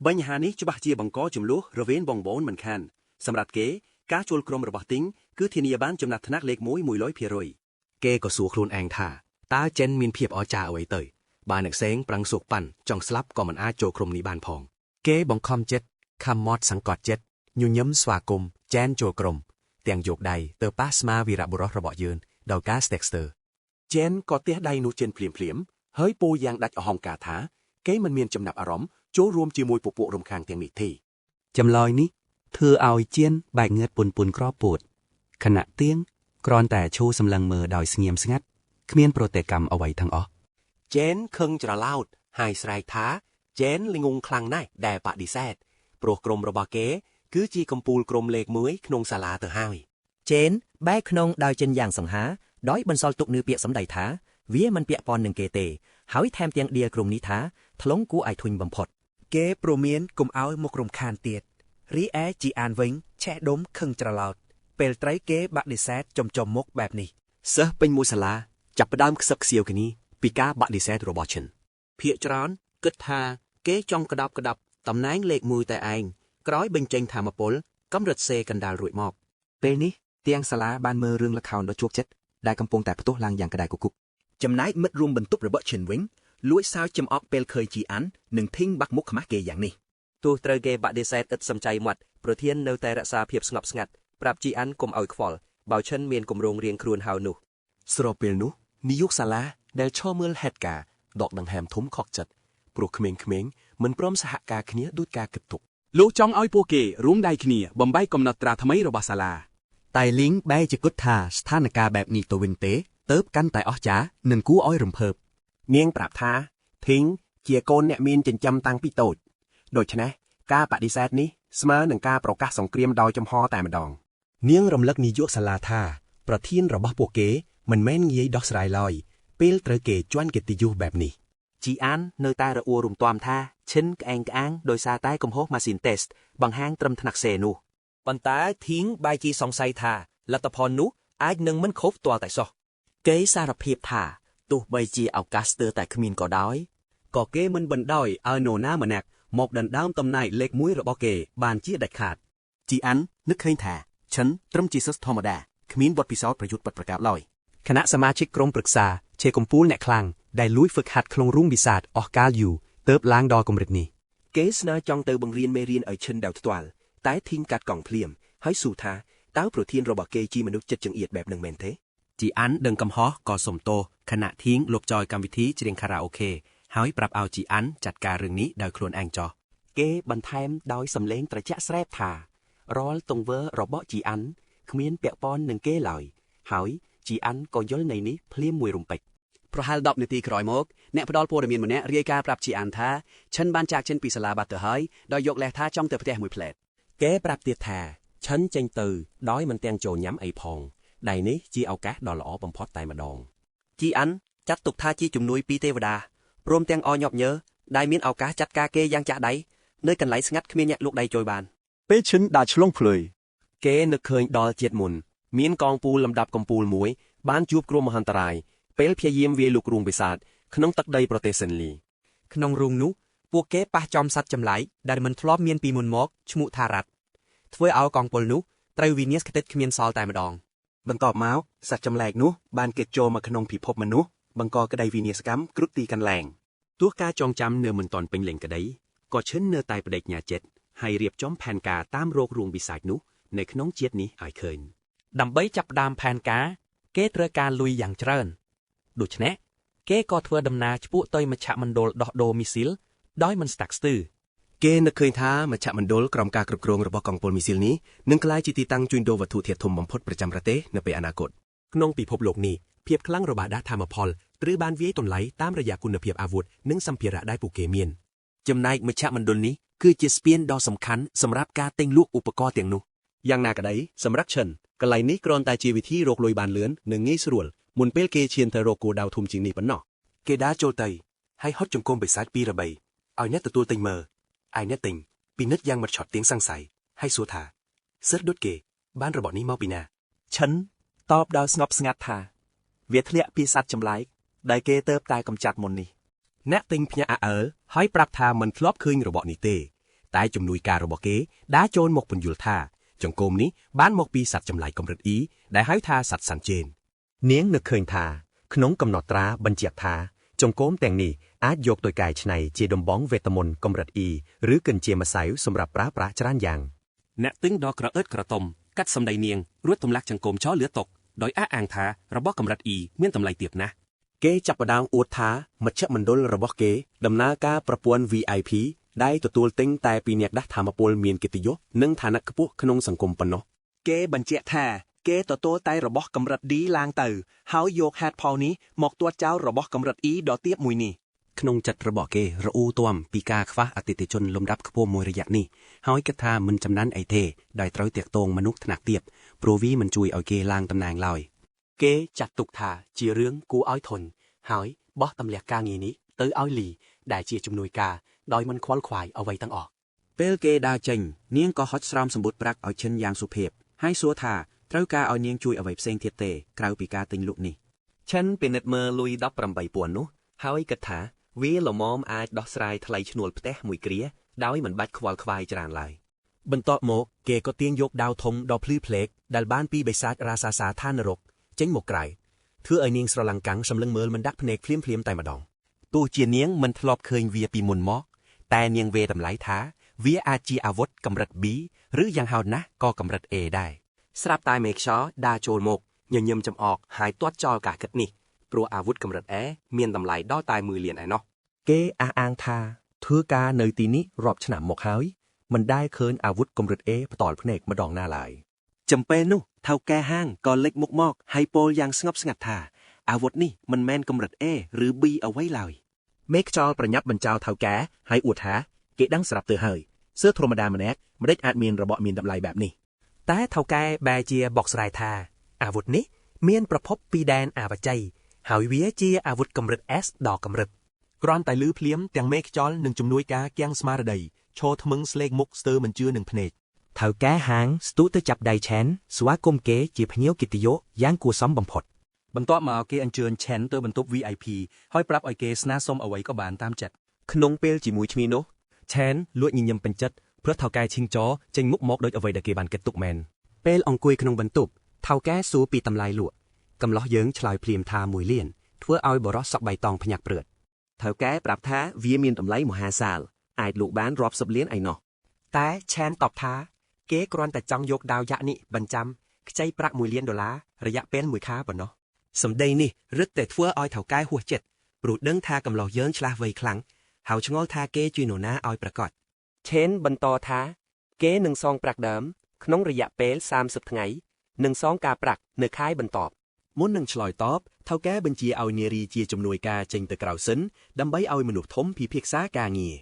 បញ្ហានេះច្បាស់ជាបង្កចំនួនរវាងបងប្អូនមិនខានសម្រាប់គេការចូលក្រុមរបស់ទីងគឺធានាបានចំណាត់ថ្នាក់លេខ100%គេក៏សួរខ្លួនឯងថាតើចែនមានភាពអស្ចារ្យអ្វីទៅបើអ្នកផ្សេងប្រាំងសោកប៉ាន់ចង់ស្លាប់ក៏មិនអាចចូលក្រុមនេះបានផងគេបង្ខំចិត្តខំមាត់សង្កត់ចិត្តញញឹមស្វាគមន៍ចែនចូលក្រុមទាំងយកដៃទៅប៉ះស្មាវីរៈបុរសរបស់យើងដោយការស្ទែកស្ទើចែនក៏ទះដៃនោះចេញភ្លាមហើយពោលយ៉ាងដាច់អហង្ការថាគេមិនមានចំណាប់អារម្មណ៍ចូលរួមជាមួយពពួករំខានទាំងនេះទេចម្លើយនេះធ្វើឲ្យចែនបែកងើតពុនក្រពោតខណៈទៀងគ្រាន់តែឈូសម្លឹងមើលដោយស្ងៀមស្ងាត់គ្មានប្រតិកម្មអ្វីទាំងអស់ ចែនខឹងច្រឡោតហើយស្រែកថាចែនល្ងងខ្លាំងណាស់ដែលបដិសេធព្រោះក្រុមរបស់គេគឺជាកំពូលក្រុមលេខ1ក្នុងសាលាទៅហើយចែនបែកក្នុងដោយចិនយ៉ាងសង្ហាដោយបន្សល់ទុកនូវពាក្យសម្ដីថាវាមិនពាក់ព័ន្ធនឹងគេទេហើយថែមទាំងដៀលក្រុមនេះថាថ្លុងគួរឲ្យធុញបំផុតគេព្រមានកុំឲ្យមករំខានទៀតរីឯជីអានវិញឆេះដុំខឹងច្រឡោតពេលត្រីគេបដិសេធចំមុខបែបនេះ សិស្សពេញមួយសាលាចាប់ផ្ដើមខ្សឹបខ្សៀវគ្នាពីការបដិសេធរបស់ចិន ភាគច្រើនគិតថាគេចង់ក្តាប់តំណែងលេខ1តែឯងក្រោយបញ្ចេញធម្មពលកម្រិតសេកណ្ដាលរួចមកពេលនេះទាំងសាលាបានមើលរឿងល្ខោនដ៏ជោគចិត្តដែលកំពុងតែផ្ទុះឡើងយ៉ាងក្តៅគគុកចំណែកមិត្តរួមបន្ទប់របស់ឈិនវិញលួចសើចចំអកពេលឃើញជីអាននិងធីងបាក់មុខខ្មាស់គេយ៉ាងនេះទោះត្រូវគេបដិសេធឥតសំចៃមាត់ប្រធាននៅតែរក្សាភាពស្ងប់ស្ងាត់ប្រាប់ជីអានកុំឲ្យខ្វល់បើឈិនមានគម្រោងរៀងខ្លួនហើយនោះ ស្របពេលនោះនាយកសាលាដែលឈរមើលហេតុការណ៍ដកដង្ហើមធំខកចិត្តព្រោះក្មេងៗមិនព្រមសហការគ្នាដូចការគិតទុក លោកចង់ឲ្យពួកគេរួមដៃគ្នាបំបីកំណត់ត្រាថ្មីរបស់សាលា តែលីងបែរជាគិតថាស្ថានភាពបែបនេះទៅវិញទេទើបកាន់តែអស្ចារ្យនិងគួរឲ្យរំភើបនាងប្រាប់ថាធីងជាកូនអ្នកមានចិញ្ចឹមតាំងពីតូចដូច្នេះការបដិសេធនេះស្មើនឹងការប្រកាសសង្គ្រាមដោយចំហតែម្ដង នាងរំលឹកនាយកសាលាថាប្រធានរបស់ពួកគេមិនមែនងាយដោះស្រាយឡើយពេលត្រូវគេជន់កិត្តិយសបែបនេះ ជីអាននៅតែរអួររំទាំថាឈិនក្អែងក្អាងដោយសារតែកំហុសម៉ាស៊ីនតេស្តបង្ហាញត្រឹមថ្នាក់សេនោះប៉ុន្តែធីងបែរជាសង្ស័យថាលទ្ធផលនោះអាចនឹងមិនខុសទាល់តែសោះគេសារភាពថាទោះបីជាឱកាសស្ទើរតែគ្មានក៏ដោយក៏គេមិនបណ្ដោយឲ្យនរណាម្នាក់មកដណ្ដើមតំណែងលេខ1របស់គេបានជាដាច់ខាតជីអាននឹកឃើញថាឈិនត្រឹមជាសិស្សធម្មតាគ្មានបទពិសោធន៍ប្រយុទ្ធពិតប្រាកដឡើយគណៈសមាជិកក្រុមប្រឹក្សាជាកំពូលអ្នកខ្លាំងដែលលួចហ្វឹកហាត់ក្នុងរូងវិសាទអស់កាលយូរទើបឡើងដល់កម្រិតនេះគេស្នើចង់ទៅបង្រៀនមេរៀនឲ្យឈិនដោយផ្ទាល់តែធីងកាត់កង់ភ្លាមហើយសួរថាតើប្រធានរបស់គេជាមនុស្សចិត្តចង្អៀតបែបនឹងមែនទេជីអានដឹងកំហុសក៏សុំទោសខណៈធីងលុបចោលកម្មវិធីច្រៀងខារ៉ាអូខេហើយប្រាប់ឲ្យជីអានចាត់ការរឿងនេះដោយខ្លួនឯងចោះគេបន្ថែមដោយសំឡេងត្រជាក់ស្រែបថារាល់ទង្វើរបស់ជីអានគ្មានពាក់ព័ន្ធនឹងគេឡើយហើយជីអានក៏យល់នៃនេះភ្លាមមួយរំពេច ប្រហែល10នាទីក្រោយមកអ្នកផ្ដល់ព័ត៌មានម្នាក់រាយការណ៍ប្រាប់ជីអានថាឈិនបានចាកចេញពីសាលាបាត់ទៅហើយដោយយកលេសថាចង់ទៅផ្ទះមួយផ្លែត គេប្រាប់ទៀតថាឈិនចេញទៅដោយមិនទាំងចូលញ៉ាំអីផងដែលនេះជាឱកាសដ៏ល្អបំផុតតែម្ដងជីអានចាត់ទុកថាជាជំនួយពីទេវតាព្រមទាំងអញាប់ញើដែលមានឱកាសចាត់ការគេយ៉ាងចាស់ដៃនៅកន្លែងស្ងាត់គ្មានអ្នកលូកដៃជួយបានពេលឈិនដើរឆ្លងភ្លុយគេនឹកឃើញដល់ជាតិមុនមានកងពូលលំដាប់កំពូលមួយបានជួបគ្រោះមហន្តរាយពេលព្យាយាមវាយលុករូងបិសាច ក្នុងទឹកដីប្រទេសសិនលី ក្នុងរូងនោះពួកគេប៉ះចំសត្វចម្លែកដែលមិនធ្លាប់មានពីមុនមកឈ្មោះថារ៉ាត់ធ្វើឲ្យកងពលនោះត្រូវវិនាសខ្ទេចគ្មានសល់តែម្ដង បន្ទាប់មកសត្វចម្លែកនោះបានគេចចូលមកក្នុងពិភពមនុស្សបង្កក្តីវិនាសកម្មគ្រប់ទីកន្លែង ទោះការចងចាំនៅមិនទាន់ពេញលេញក្តីក៏ឈិននៅតែបដិញ្ញាចិត្តហើយរៀបចំផែនការតាមរោគរូងវិសាចនោះនៅក្នុងជាតិនេះឲ្យឃើញ ដើម្បីចាប់ផ្ដើមផែនការគេត្រូវការលុយយ៉ាងច្រើនដូច្នេះគេក៏ធ្វើដំណើរឆ្ពោះទៅមជ្ឈមណ្ឌលដោះដូរមីស៊ីលដោយមិនស្តាក់ស្ទើរ គេនឹកឃើញថាមជ្ឈមណ្ឌលក្រោមការគ្រប់គ្រងរបស់កងពលមីស៊ីលនេះនឹងក្លាយជាទីតាំងជួញដូរវត្ថុធាតុធំបំផុតប្រចាំប្រទេសនៅពេលអនាគត ក្នុងពិភពលោកនេះភាពខ្លាំងរបស់ដាស់ធម្មផលត្រូវបានវាយតម្លៃតាមរយៈគុណភាពអាវុធនិងសម្ភារៈដែលពួកគេមាន ចំណែកមជ្ឈមណ្ឌលនេះគឺជាស្ពានដ៏សំខាន់សម្រាប់ការទិញលក់ឧបករណ៍ទាំងនោះ យ៉ាងណាក្តីសម្រាប់ឈិនកន្លែងនេះគ្រាន់តែជាវិធីរកលុយបានលឿននិងងាយស្រួលមុនពេលគេឈានទៅរកគោលដៅធំជាងនេះប៉ុណ្ណោះ គេដើរចូលទៅហើយហត់ចង្គមបិសាចពីរបីឲ្យអ្នកទទួលទិញមើលឯអ្នកទិញពិនិត្យយ៉ាងម៉ត់ឆត់ទៀងសង្ស័យហើយសួរថាសិទ្ធិដុតគេបានរបស់នេះមកពីណា ឈិនតបដោយស្ងប់ស្ងាត់ថាវាធ្លាក់ពីសត្វចម្លែកដែលគេទៅតែកំចាត់មុននេះ អ្នកទិញភ្ញាក់អើហើយប្រាប់ថាមិនធ្លាប់ឃើញរបស់នេះទេតែជំនួយការរបស់គេដើរចូលមកពន្យល់ថាចង្គមនេះបានមកពីសត្វចម្លែកកម្រិត E ដែលហៅថាសត្វសាន់ជេន នាងនឹកឃើញថាក្នុងកំណត់ត្រាបញ្ជាក់ថាចង្គមទាំងនេះអាចយកទៅកែច្នៃជាដំបងវេទមន្តកម្រិត E ឬកិនជាម្សៅសម្រាប់ប្រើប្រាស់ច្រើនយ៉ាង អ្នកទិញដ៏ក្រអឺតក្រតុំកាត់សម្ដីនាងរួចទម្លាក់ចង្គមចោលលើតុដោយអះអាងថារបស់កម្រិត E មានតម្លៃទាបណាស់ គេចាប់ផ្ដើមអួតថាមជ្ឈមណ្ឌលរបស់គេដំណើរការប្រព័ន្ធ VIP ដែលទទួលទិញតែពីអ្នកដាស់ធម្មពលមានកិត្តិយសនិងឋានៈខ្ពស់ក្នុងសង្គមប៉ុណ្ណោះ គេបញ្ជាក់ថាគេទទួលតែរបស់កម្រិត D ឡើងទៅហើយយកហេតុផលនេះមកទាត់ចោលរបស់កម្រិត E ដ៏ទាបមួយនេះ ក្នុងចិត្តរបស់គេរអ៊ូទាំពីការខ្វះអតិថិជនលំដាប់ខ្ពស់មួយរយៈនេះហើយគិតថាមិនចំណានអីទេដែលត្រូវតាក់ទងមនុស្សថ្នាក់ទាបព្រោះវាមិនជួយឲ្យគេឡើងតំណែងឡើយ គេចាត់ទុកថាជារឿងគួរឲ្យធន់ហើយបោះទម្លាក់ការងារនេះទៅឲ្យលីដែលជាជំនួយការដោយមិនខ្វល់ខ្វាយអ្វីទាំងអស់ ពេលគេដើរចេញនាងក៏ហត់ស្រោមសម្ពុតប្រាក់ឲ្យឈិនយ៉ាងសុភាពហើយសួរថាត្រូវការឲ្យនាងជួយអ្វីផ្សេងទៀតទេក្រៅពីការទិញលក់នេះ ឈិនពិនិត្យមើលលុយ 18,000 នោះហើយគិតថាវាល្មមអាចដោះស្រាយថ្លៃឈ្នួលផ្ទះមួយគ្រាដោយមិនបាច់ខ្វល់ខ្វាយច្រើនឡើយបន្ទាប់មកគេក៏ទាញយកដាវធំដ៏ភ្លឺផ្លេកដែលបានពីបិសាចរាសាសាឋាននរកចេញមកក្រៅធ្វើឲ្យនាងស្រឡាំងកាំងសម្លឹងមើលមិនដាក់ភ្នែកភ្លាមតែម្ដងទោះជានាងមិនធ្លាប់ឃើញវាពីមុនមកតែនាងវេតម្លៃថាវាអាចជាអាវុធកម្រិត B ឬយ៉ាងហោចណាស់ក៏កម្រិត A ដែរស្រាប់តែមេខ្យល់ដើរចូលមកញញឹមចំអកហើយទាត់ចោលការគិតនេះព្រោះអាវុធកម្រិត A មានតម្លៃដល់តែ1លានឯណោះគេអះអាងថាធ្វើការនៅទីនេះរាប់ឆ្នាំមកហើយមិនដែលឃើញអាវុធកម្រិត A ផ្ទាល់ភ្នែកម្ដងណាឡើយ ចំពេលនោះថៅកែហាងក៏លេចមុខមកហើយពោលយ៉ាងស្ងប់ស្ងាត់ថាអាវុធនេះមិនមែនកម្រិត A ឬ B អ្វីឡើយ មេខ្យល់ប្រញាប់បញ្ចោលថៅកែហើយអួតថាគេដឹងស្រាប់ទៅហើយសើធម្មតាម្នាក់មិនដេចអាចមានរបស់មានតម្លៃបែបនេះតែថៅកែបែរជាបកស្រាយថាអាវុធនេះមានប្រភពពីដែនអាវច័យហើយវាជាអាវុធកម្រិត S ដល់កម្រិតគ្រាន់តែលឺភ្លាមទាំងមេខ្យល់និងជំនួយការគាំងស្មារតីឈរថ្មឹងស្លេកមុខស្ទើរមិនជឿនឹងភ្នែកថៅកែហាងស្ទុះទៅចាប់ដៃឆែនស្វាគមន៍គេជាភ្ញៀវកិត្តិយសយ៉ាងគួរសមបំផុត បន្ទាប់មកគេអញ្ជើញឆែនទៅបន្ទប់ VIP ហើយប្រាប់ឲ្យគេស្នើសុំអ្វីក៏បានតាមចិត្ត ក្នុងពេលជាមួយឈ្មោះនោះឆែនលួចញញឹមពេញចិត្តព្រោះថៅកែឈីងចរចេញមុខមកដូចអ្វីដែលគេបានគិតទុកមែនពេលអង្គុយក្នុងបន្ទប់ថៅកែសួរពីតម្លៃលក់កំឡោះយើងឆ្លើយភ្លាមថា1លានធ្វើឲ្យបរោះសក់បៃតងភ្ញាក់ព្រឿតថៅកែប្រាប់ថាវាមានតម្លៃមហាសាលអាចលក់បានរាប់សិបលានឯណោះតែឆែនតបថាគេគ្រាន់តែចង់យកដាវយ៉ាក់នេះបញ្ចាំខ្ចីប្រាក់$1លានរយៈពេល1ខែប៉ុណ្ណោះសម្ដីនេះរឹតតែធ្វើឲ្យថៅកែហួសចិត្តព្រោះដឹងថាកំឡោះយើងឆ្លាស់វៃខ្លាំងហើយឆ្ងល់ថាគេជួយនរណាឲ្យប្រកាសឆេនបន្តថាគេនឹងសងប្រាក់ដើមក្នុងរយៈពេល30ថ្ងៃនិងសងការប្រាក់នៅខែបន្ទាប់មុននឹងឆ្លើយតបថៅកែបញ្ជាឲ្យនារីជាជំនួយការចេញទៅក្រៅសិនដើម្បីឲ្យមនុស្សធំពិភាក្សាការងារ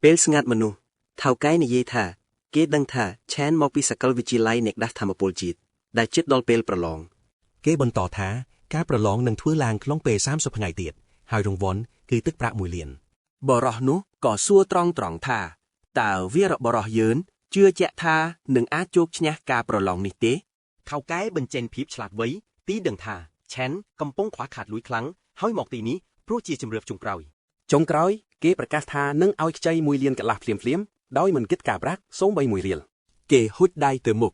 ពេលស្ងាត់មនុស្សថៅកែនិយាយថាគេដឹងថាឆេនមកពីសាកលវិទ្យាល័យអ្នកដាស់ធម្មពលជាតិដែលជិតដល់ពេលប្រឡងគេបន្តថាការប្រឡងនឹងធ្វើឡើងក្នុងពេល30ថ្ងៃទៀតហើយរង្វាន់គឺទឹកប្រាក់$1លានបរោះនោះក៏សួរត្រង់ថាតើវីរបរោះយើងជឿជាក់ថានឹងអាចជោគឈ្នះការប្រឡងនេះទេថៅកែបញ្ចេញភាពឆ្លាតវៃទីដឹងថាឆែនកំពុងខ្វះខាតលុយខ្លាំងហើយមកទីនេះ ព្រោះជាជំរឿបចុងក្រោយ ចុងក្រោយគេប្រកាសថានឹងឲ្យខ្ចី1លានកន្លះភ្លាមៗដោយមិនគិតការប្រាក់សូម្បី1រៀលគេហុចដៃទៅមុខ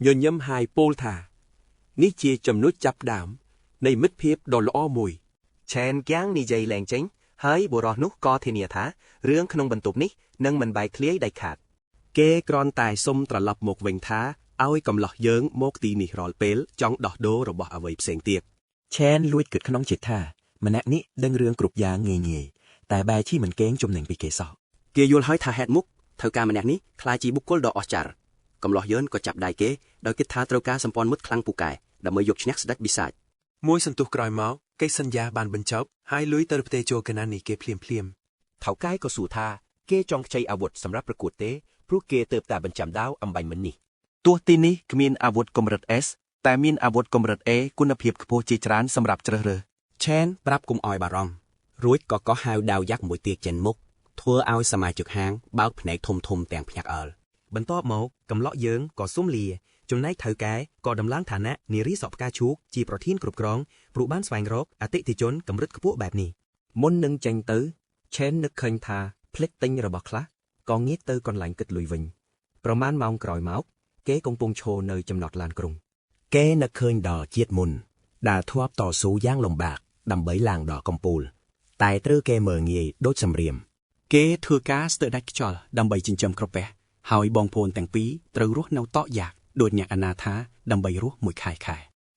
ញញឹមហើយពោលថានេះជាចំណុចចាប់ដើមនៃមិត្តភាពដ៏ល្អមួយ ឆែនគៀងនិយាយលែងចេញហើយបុរសនោះក៏ធានាថារឿងក្នុងបន្ទប់នេះនឹងមិនបែកធ្លាយដាច់ខាត គេគ្រាន់តែសុំត្រឡប់មកវិញថាឲ្យកំឡោះយើងមកទីនេះរាល់ពេលចង់ដោះដូររបស់អ្វីផ្សេងទៀត ឆែនលួចគិតក្នុងចិត្តថាម្នាក់នេះដឹងរឿងគ្រប់យ៉ាងងាយៗតែបែរជាមិនកេងចំណេញពីគេសោះ គេយល់ហើយថាហេតុមុខធ្វើការម្នាក់នេះខ្លាចជាបុគ្គលដ៏អស្ចារ្យកំឡោះយើងក៏ចាប់ដៃគេដោយគិតថាត្រូវការសម្ព័ន្ធមិត្តខ្លាំងពូកែដើម្បីយកឈ្នះស្ដេចបិសាចមួយសន្ទុះក្រោយមកកិច្ចសន្យាបានបញ្ចប់ហើយលុយទៅប្រទេសជោកណានីគេភ្លាមថៅកែក៏សួរថាគេចង់ខ្ចីអាវុធសម្រាប់ប្រកួតទេព្រោះគេទៅតែបញ្ចាំដាវអំបញ្ញមិញនេះទោះទីនេះគ្មានអាវុធកម្រិត S តែមានអាវុធកម្រិត A គុណភាពខ្ពស់ជាច្រើនសម្រាប់ជ្រើសរើស ឆែនប្រាប់កុំអោយបារម្ភរួចក៏កោះហៅដាវយ៉ាក់មួយទៀតចេញមុខធ្វើឲ្យសមាជិកហាងបើកភ្នែកធំទាំងភ្ញាក់អើល បន្ទាប់មកកំឡោះយើងក៏សុំលាចំណែកថៅកែក៏ដំឡើងឋានៈនារីសពផ្កាឈូកជាប្រធានគ្រប់គ្រងព្រោះបានស្វែងរកអតិថិជនកម្រិតខ្ពស់បែបនេះ មុននឹងចេញទៅឆែននឹកឃើញថាផ្លេចទិញរបស់ខ្លះក៏ងាកទៅកន្លែងគិតលុយវិញប្រមាណម៉ោងក្រោយមកគេកំពុងឈរនៅចំណតឡានក្រុងគេនឹកឃើញដល់ជាតិមុនដែលធ្លាប់តស៊ូយ៉ាងលំបាកដើម្បីឡើងដល់កំពូលតែត្រូវគេមើលងាយដូចសំរៀម គេធ្វើការស្ទើរដាច់ខ្យល់ដើម្បីចិញ្ចឹមក្រពះហើយបងប្អូនទាំងពីរត្រូវរស់នៅតក់យ៉ាកដូចអ្នកអនាថាដើម្បីរស់មួយខែ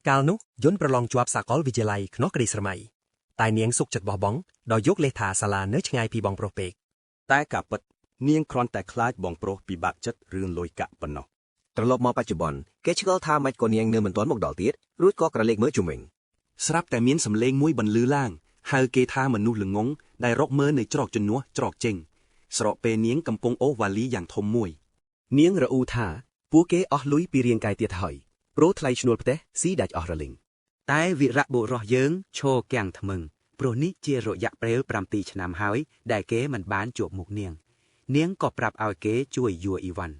កាលនោះយន្តប្រឡងជាប់សាកលវិទ្យាល័យខ្នោះក្តីស្រមៃតែនាងសុកចិត្តបោះបង់ដោយយកលេសថាសាលានៅឆ្ងាយពីបងប្រុសពេក តែការពិតនាងគ្រាន់តែខ្លាចបងប្រុសពិបាកចិត្តរឿងលុយកាក់ប៉ុណ្ណោះ ត្រឡប់មកបច្ចុប្បន្នគេឆ្ងល់ថាម៉េចក៏នាងនៅមិនទាន់មកដល់ទៀតរួចក៏ក្រឡេកមើលជុំវិញ ស្រាប់តែមានសម្លេងមួយបន្លឺឡើងហៅគេថាមនុស្សល្ងងដែលរកមើលនៅច្រកជំនួសច្រកចេញស្រកពេលនាងកំពុងអូសវ៉ាលីយ៉ាងធំមួយនាងរអ៊ូថាពួកគេអស់លុយពីរាងកាយទៀតហើយព្រោះថ្លៃឈ្នួលផ្ទះស៊ីដាច់អស់រលីងតែវិរៈបុរសយើងឈរគាំងថ្មឹងព្រោះនេះជារយៈពេល7ឆ្នាំហើយដែលគេមិនបានជួបមុខនាងនាងក៏ប្រាប់ឲ្យគេជួយយួរអ៊ីវ៉ាន់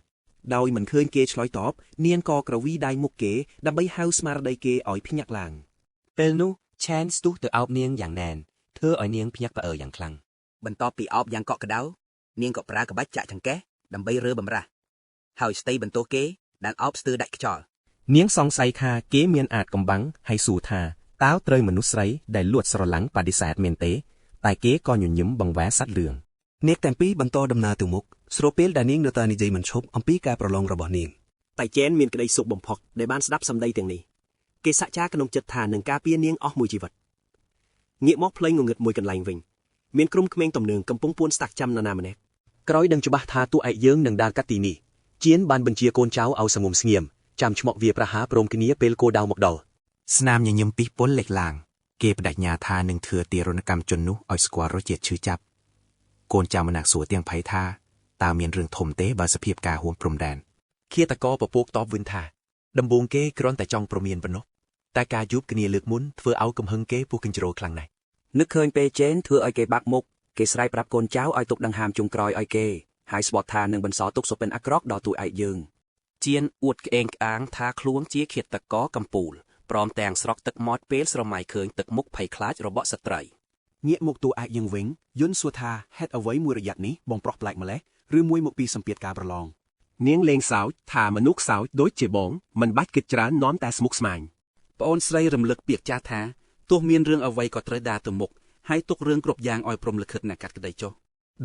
ដោយមិនឃើញគេឆ្លើយតបនាងក៏ក្រវីដៃមុខគេដើម្បីហៅស្មារតីគេឲ្យភ្ញាក់ឡើងពេលនោះឆែនស្ទុះទៅអោបនាងយ៉ាងណែនធ្វើឲ្យនាងភ្ញាក់ផ្អើលយ៉ាងខ្លាំងបន្ទាប់ពីអោបយ៉ាងកក់ក្ដៅនាងក៏ប្រើក្បាច់ចាក់ចង្កេះដើម្បីរើបំរាស់ហើយស្ទៃបន្ទោសគេដែលអោបស្ទើរដាច់ខ្យល់នាងសង្ស័យថាគេមានអាចកំបាំងហើយសួរថាតើត្រូវមនុស្សស្រីដែលលួចស្រឡាំងបដិសេធមែនទេតែគេក៏ញញឹមបង្វែរសាច់រឿងនាងទាំងពីរបន្តដំណើរទៅមុខស្របពេលដែលនាងនៅតែនិយាយមិនឈប់អំពីការប្រឡងរបស់នាងតែជែនមានក្តីសុខបំផុតដែលបានស្ដាប់សម្ដីទាំងនេះគេសាក់ចាក្នុងចិត្តថានឹងការពារនាងអស់មួយជីវិតងាកមកផ្លេងងងឹតមួយកន្លែងវិញមានក្រុមក្មេងទំនើងកំពុងពួនស្តាក់ចាំនរណាម្នាក់ក្រោយដឹងច្បាស់ថាតួឯកយើងនឹងដើរកាត់ទីនេះជៀនបានបញ្ជាកូនចៅឲ្យសងំស្ងៀមចាំឆ្មក់វាប្រហារព្រមគ្នាពេលគោដៅមកដល់ស្នាមញញឹមពីពលលេចឡើងគេបដិញ្ញាថានឹងធ្វើទារុណកម្មជននោះឲ្យស្គាល់រសជាតិឈឺចាប់កូនចៅម្នាក់សួរទាំងភ័យថាតើមានរឿងធំទេបើសភាពការហួនព្រំដែនឃាតករពពកតបវិញថាដំបូងគេគ្រាន់តែចង់ប្រមានប៉ុណ្ណោះតែការជួបគ្នាលើកមុនធ្វើឲ្យកំហឹងគេពុះកញ្ជ្រោលខ្លាំងណាស់នឹកឃើញពេលជេនធ្វើឲ្យគេបាក់មុខគេស្រែកប្រាប់កូនចៅឲ្យទុកដង្ហើមជុំក្រោយឲ្យគេហើយស្បត់ថានឹងបន្សល់ទុកសុបិនអាក្រក់ដល់តួឯកយើងជៀនអួតក្អេងក្អាងថាខ្លួនជាឃាតករកំពូលព្រមទាំងស្រក់ទឹកមាត់ពេលស្រមៃឃើញទឹកមុខភ័យខ្លាចរបស់ស្ត្រីងាកមកតួឯកយើងវិញយន្តសួរថាហេតុអ្វីមួយរយៈនេះបងប្រុសប្លែកម្លេះឬមួយមកពីសម្ពាធការប្រឡងនាងលេងសើចថាមនុស្សសើចដូចជាបងមិនបាច់គិតច្រើននាំតែស្មុគស្មាញប្អូនស្រីរំលឹកពាក្យចាស់ថាទោះមានរឿងអ្វីក៏ត្រូវដើរទៅមុខហើយទុករឿងគ្រប់យ៉ាងឲ្យព្រំលិខិតអ្នកកាត់ក្តីចុះ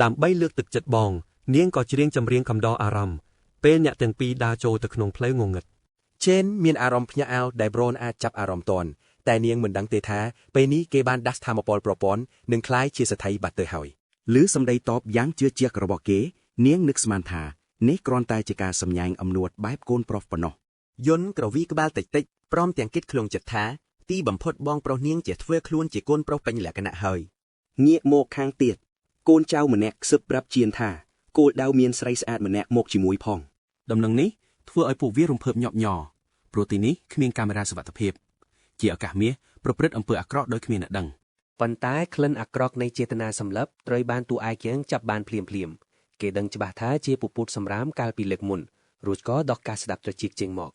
ដើម្បីលើកទឹកចិត្តបងនាងក៏ច្រៀងចម្រៀងកំដរអារម្មណ៍ពេលអ្នកទាំងពីរដើរចូលទៅក្នុងផ្លូវងងឹតជេនមានអារម្មណ៍ភ្ញាក់អោលដែលប្រូនអាចចាប់អារម្មណ៍តនតែនាងមិនដឹងទេថាពេលនេះគេបានដាស់ធម្មពលប្រព័ន្ធនឹងคล้ายជាស្ថិបាត់ទៅហើយឮសម្ដីតបយ៉ាងជឿជាក់របស់គេនាងនឹកស្មានថានេះគ្រាន់តែជាការសម្ញែងអំនួតបែបកូនប្រុសប៉ុណ្ណោះយន្តក្រវីក្បាលតិចតិចព្រមទាំងគិតក្នុងចិត្តថាទីបំផុតបងប្រុសនាងជាធ្វើខ្លួនជាកូនប្រុសពេញលក្ខណៈហើយងាកមកខាងទៀតកូនចៅម្នាក់សឹកប្រាប់ជៀនថាគោលដៅមានស្រីស្អាតម្នាក់មកជាមួយផងដំណឹងនេះធ្វើឲ្យពួកវារំភើបញាប់ញ័រព្រោះទីនេះគ្មានកាមេរ៉ាសុវត្ថិភាពជាឱកាសមាសប្រព្រឹត្តអំពើអាក្រក់ដោយគ្មានអ្នកដឹងប៉ុន្តែក្លិនអាក្រក់នៃចេតនាសម្លាប់ត្រូវបានតួឯកយើងចាប់បានភ្លាមគេដឹងច្បាស់ថាជាពពុទ្ធសម្រាមកាលពីលើកមុនរួចក៏ដោះការស្ដាប់ត្រចៀកជាងមក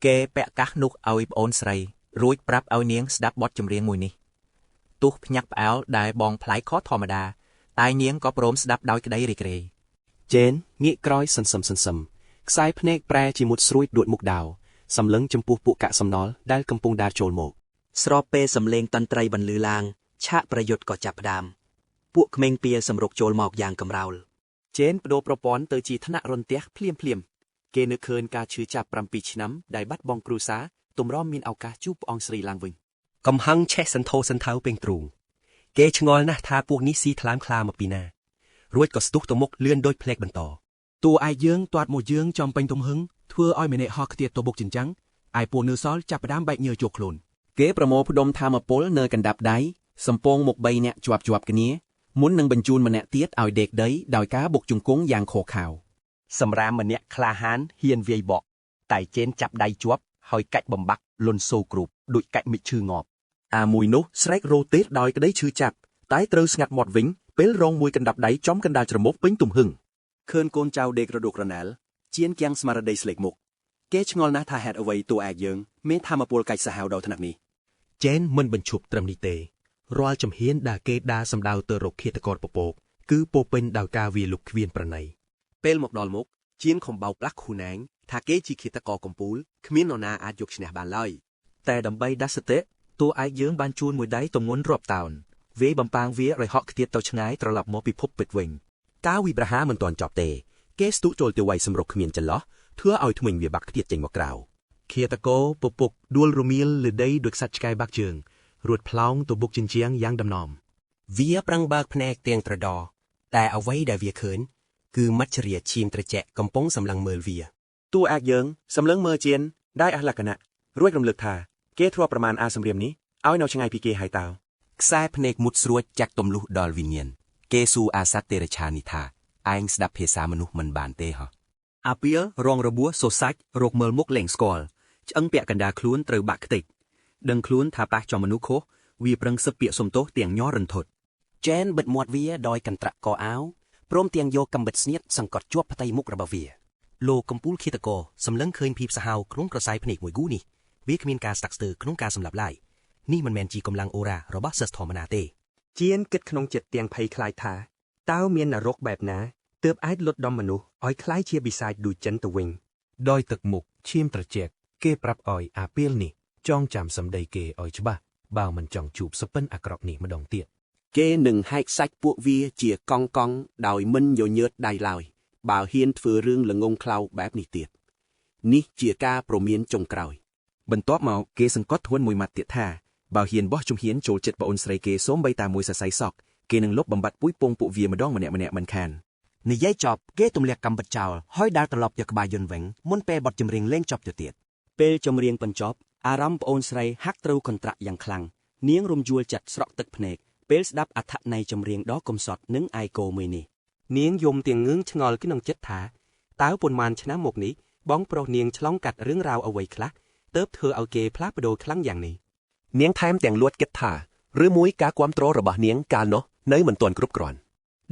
គេពាក់កាសនោះឲ្យប្អូនស្រីរួចប្រាប់ឲ្យនាងស្ដាប់បទចម្រៀងមួយនេះ ទោះភ្ញាក់ផ្អើលដែលបងផ្លាយខុសធម្មតាតែនាងក៏ព្រមស្ដាប់ដោយក្តីរីករាយ ចេនងាកក្រោយសន្សឹមខ្សែភ្នែកប្រែជាមុតស្រួយដួចមុខដាវសម្លឹងចំពោះពួកកាកសំណល់ដែលកំពុងដើរចូលមក ស្របពេលសំឡេងតន្ត្រីបន្លឺឡើងឆាកប្រយុទ្ធក៏ចាប់ផ្ដើមពួកក្មេងពៀសម្រុកចូលមកយ៉ាងកំរោល ចេនបដូរប្រព័ន្ធទៅជាថ្នាក់រន្ទះភ្លាមគេនឹកឃើញការឈឺចាប់7ឆ្នាំដែលបាត់បង់គ្រួសារទម្រាំមានឱកាសជួបព្រះអង្គស្រីឡើងវិញ កំហឹងឆេះសន្ធោសន្ធៅពេងទ្រូងគេឆ្ងល់ណាស់ថាពួកនេះស៊ីថ្លើមខ្លាមកពីណារួចក៏ស្ទុះទៅមុខលឿនដូចភ្លេកបន្ត តួឯកយើងទាត់មកយើងចំពេញទំហឹងធ្វើឲ្យម្នាក់ហោះខ្ទាតទៅបុកចិញ្ចាំងឯពួកនៅសល់ចាប់ផ្ដើមបែកញើរជោគខ្លួន គេប្រមូលផ្ដុំធម្មពលនៅកណ្ដាប់ដៃសំពងមុខ3នាក់ជាប់គ្នាមុននឹងបញ្ជូនម្នាក់ទៀតឲ្យដេកដីដោយការបុកជង្គង់យ៉ាងខុសខៅ សម្រាមម្នាក់ក្លាហានហ៊ានវាយបកតែចេនចាប់ដៃជាប់ហើយកាច់បំបាក់លុនសូគ្រូបដូចកាច់មិចឈឺងាប់ អាមួយនោះស្រែករោទទេដោយក្តីឈឺចាប់តែត្រូវស្ងាត់មាត់វិញពេលរងមួយកណ្ដាប់ដៃចំកណ្ដាលច្រមុះពេញទំហឹងឃើញកូនចៅដេករដុករណាល់ជៀនគៀងស្មារតីស្លេកមុខគេឆ្ងល់ណាស់ថាហេតុអ្វីតួឯកយើងមានធម្មពលកាច់សាហាវដល់ថ្នាក់នេះ ចេនមិនបញ្ឈប់ត្រឹមនេះទេរាល់ជំហានដែលគេដើរសម្ដៅទៅរកឃាតករពពកគឺពោពេញដោយការវាលុកគ្វៀនប្រណី ពេលមកដល់មុខជៀនខំបោកផ្លាស់ខូណាងថាគេជាឃាតករកំពូលគ្មាននរណាអាចយកឈ្នះបានឡើយតែដើម្បីដាស់សតិតួឯកយើងបានជួនមួយដៃទម្ងន់រាប់តោនវាយបំប៉ាងវាឲ្យហក់ខ្ទាតទៅឆ្ងាយត្រឡប់មកពិភពពិតវិញ ការវិប្រហាមិនទាន់ចប់ទេគេស្ទុះចូលទៅវាយសម្រុកគ្មានចន្លោះធ្វើឲ្យធ្មេញវាបាក់ខ្ទាតចេញមកក្រៅ ឃាតករពពុកដួលរមៀលលើដីដូចសត្វឆ្កែបាក់ជើងរួចផ្លោងទៅបុកចិញ្ចៀងយ៉ាងដំណំ វាប្រឹងបើកភ្នែកទាំងត្រដរតែអ្វីដែលវាឃើញគឺមច្ឆរិយឈាមត្រជាក់កំពុងសម្លឹងមើលវា តួឯកយើងសម្លឹងមើលជៀនได้អះលក្ខណៈរួចរំលឹកថាគេធ្លាប់ប្រមាណអាសម្រាមនេះឲ្យនៅឆ្ងាយពីគេហើយតើ ខ្សែភ្នែកមុតស្រួចចាក់ទម្លុះដល់វិញ្ញាណគេសួរអាសត្វទេរឆាននេះថាឯងស្ដាប់ភាសាមនុស្សមិនបានទេហ៎ អាពីលរងរបួសសសាច់រកមើលមុខលែងស្គាល់ឆ្អឹងពាក់កណ្ដាលខ្លួនត្រូវបាក់ខ្ទេចដឹងខ្លួនថាប៉ះចំមនុស្សខុសវាប្រឹងសឹកពាក្យសុំទោសទាំងញ័ររន្ធត់ ចេនបិទមាត់វាដោយកន្ត្រាក់កអាវព្រមទាំងយកកំបិតស្នៀតសង្កត់ជាប់ផ្ទៃមុខរបស់វាលោកកំពូលឃាតករសម្លឹងឃើញភាពសាហាវក្នុងក្រសែភ្នែកមួយគូនេះវាគ្មានការស្តាក់ស្ទើរក្នុងការសម្លាប់ឡើយនេះមិនមែនជាកម្លាំងអូរ៉ារបស់សិស្សធម្មតាទេ ជៀនគិតក្នុងចិត្តទាំងភ័យខ្លាចថាតើមាននរកបែបណាទើបអាចលុតដំមនុស្សឲ្យคล้ายជាបិសាចដូចចិនទៅវិញដោយទឹកមុខឈាមត្រជាក់គេប្រាប់ឲ្យអាពេលនេះចងចាំសម្ដីគេឲ្យច្បាស់បើមិនចង់ជួបសពិនអាក្រក់នេះម្ដងទៀត គេនឹងហែកសាច់ពួកវាជាកង់ដោយមិនញញើតដៃឡើយបើហ៊ានធ្វើរឿងល្ងងខ្លៅបែបនេះទៀតនេះជាការប្រមានចុងក្រោយ បន្ទាប់មកគេសង្កត់ធ្ងន់មួយម៉ាត់ទៀតថាបើហ៊ានបោះជំហានចូលចិត្តប្អូនស្រីគេសូម្បីតែមួយសរសៃសក់គេនឹងលុបបំបាត់ពុយពងពួកវាម្ដងម្នាក់មិនខាន និយាយចប់គេទម្លាក់កំបិតចោលហើយដើរត្រឡប់ទៅក្បាលយន្តវិញមុនពេលបទចម្រៀងលេងចប់ទៅទៀតពេលចម្រៀងបញ្ចប់អារម្មណ៍ប្អូនស្រីហាក់ត្រូវកន្ត្រាក់យ៉ាងខ្លាំងនាងរំយួលចិត្តស្រក់ទឹកភ្នែកពេលស្ដាប់អត្ថន័យចម្រៀងដ៏កំសត់និងឯកោមួយនេះ នាងយំទាំងងឿងឆ្ងល់ក្នុងចិត្តថាតើប៉ុន្មានឆ្នាំមកនេះបងប្រុសនាងឆ្លងកាត់រឿងរ៉ាវអ្វីខ្លះទើបធ្វើឲ្យគេផ្លាស់ប្ដូរខ្លាំងយ៉ាងនេះ នាងថែមទាំងលួចគិតថាឬមួយការគាំទ្ររបស់នាងកាលនោះនៅមិនទាន់គ្រប់គ្រាន់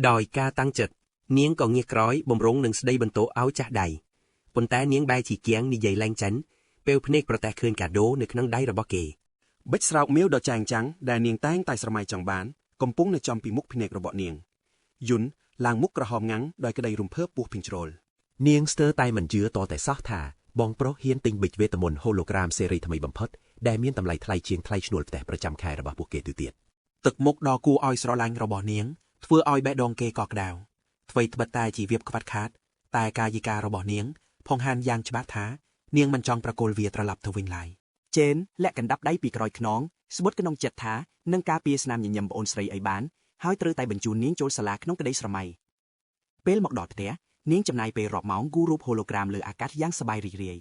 ដោយការតាំងចិត្តនាងក៏ងាកក្រោយបំរុងនឹងស្ដីបន្ទោឲ្យចាស់ដៃប៉ុន្តែនាងបែរជាគៀងនិយាយឡើងចិនពេលភ្នែកប្រទះឃើញកាដូនៅក្នុងដៃរបស់គេ បិចស្រោកមាវដ៏ចាងចាំងដែលនាងតែងតែស្រមៃចង់បានកំពុងនៅចំពីមុខភ្នែករបស់នាងយុនឡើងមុខក្រហមងាំងដោយក្តីរំភើបពោះភិញជ្រលនាងស្ទើរតែមិនជឿតតែសោះថាបងប្រុសហ៊ានទិញប៊ិចវេទមន្តហូឡូក្រាមស៊េរីថ្មីបំផុតដែលមានតម្លៃថ្លៃជាងថ្លៃឈ្នួលផ្ទះប្រចាំខែរបស់ពួកគេទៅទៀតទឹកមុខដ៏គួរឲ្យស្រឡាញ់របស់នាងធ្វើឲ្យបេះដូងគេកក់ក្ដៅអ្វីត្បិតតែជាវាបខ្វាត់ខាតតែកាយវិការរបស់នាងផង្ហានយ៉ាងច្បាស់ថានាងមិនចង់ប្រគល់វាត្រឡប់ទៅវិញឡើយ ចេនលាក់កណ្ដាប់ដៃពីក្រោយខ្នងស្បត់ក្នុងចិត្តថានឹងការពារស្នាមញញឹមប្អូនស្រីឲ្យបានហើយត្រូវតែបញ្ជូននាងចូលសាលាក្នុងក្តីស្រមៃពេលមកដល់ផ្ទះនាងចំណាយពេលរាប់ម៉ោងគូររូបហូឡូក្រាមលើអាកាសយ៉ាងសប្បាយរីករាយ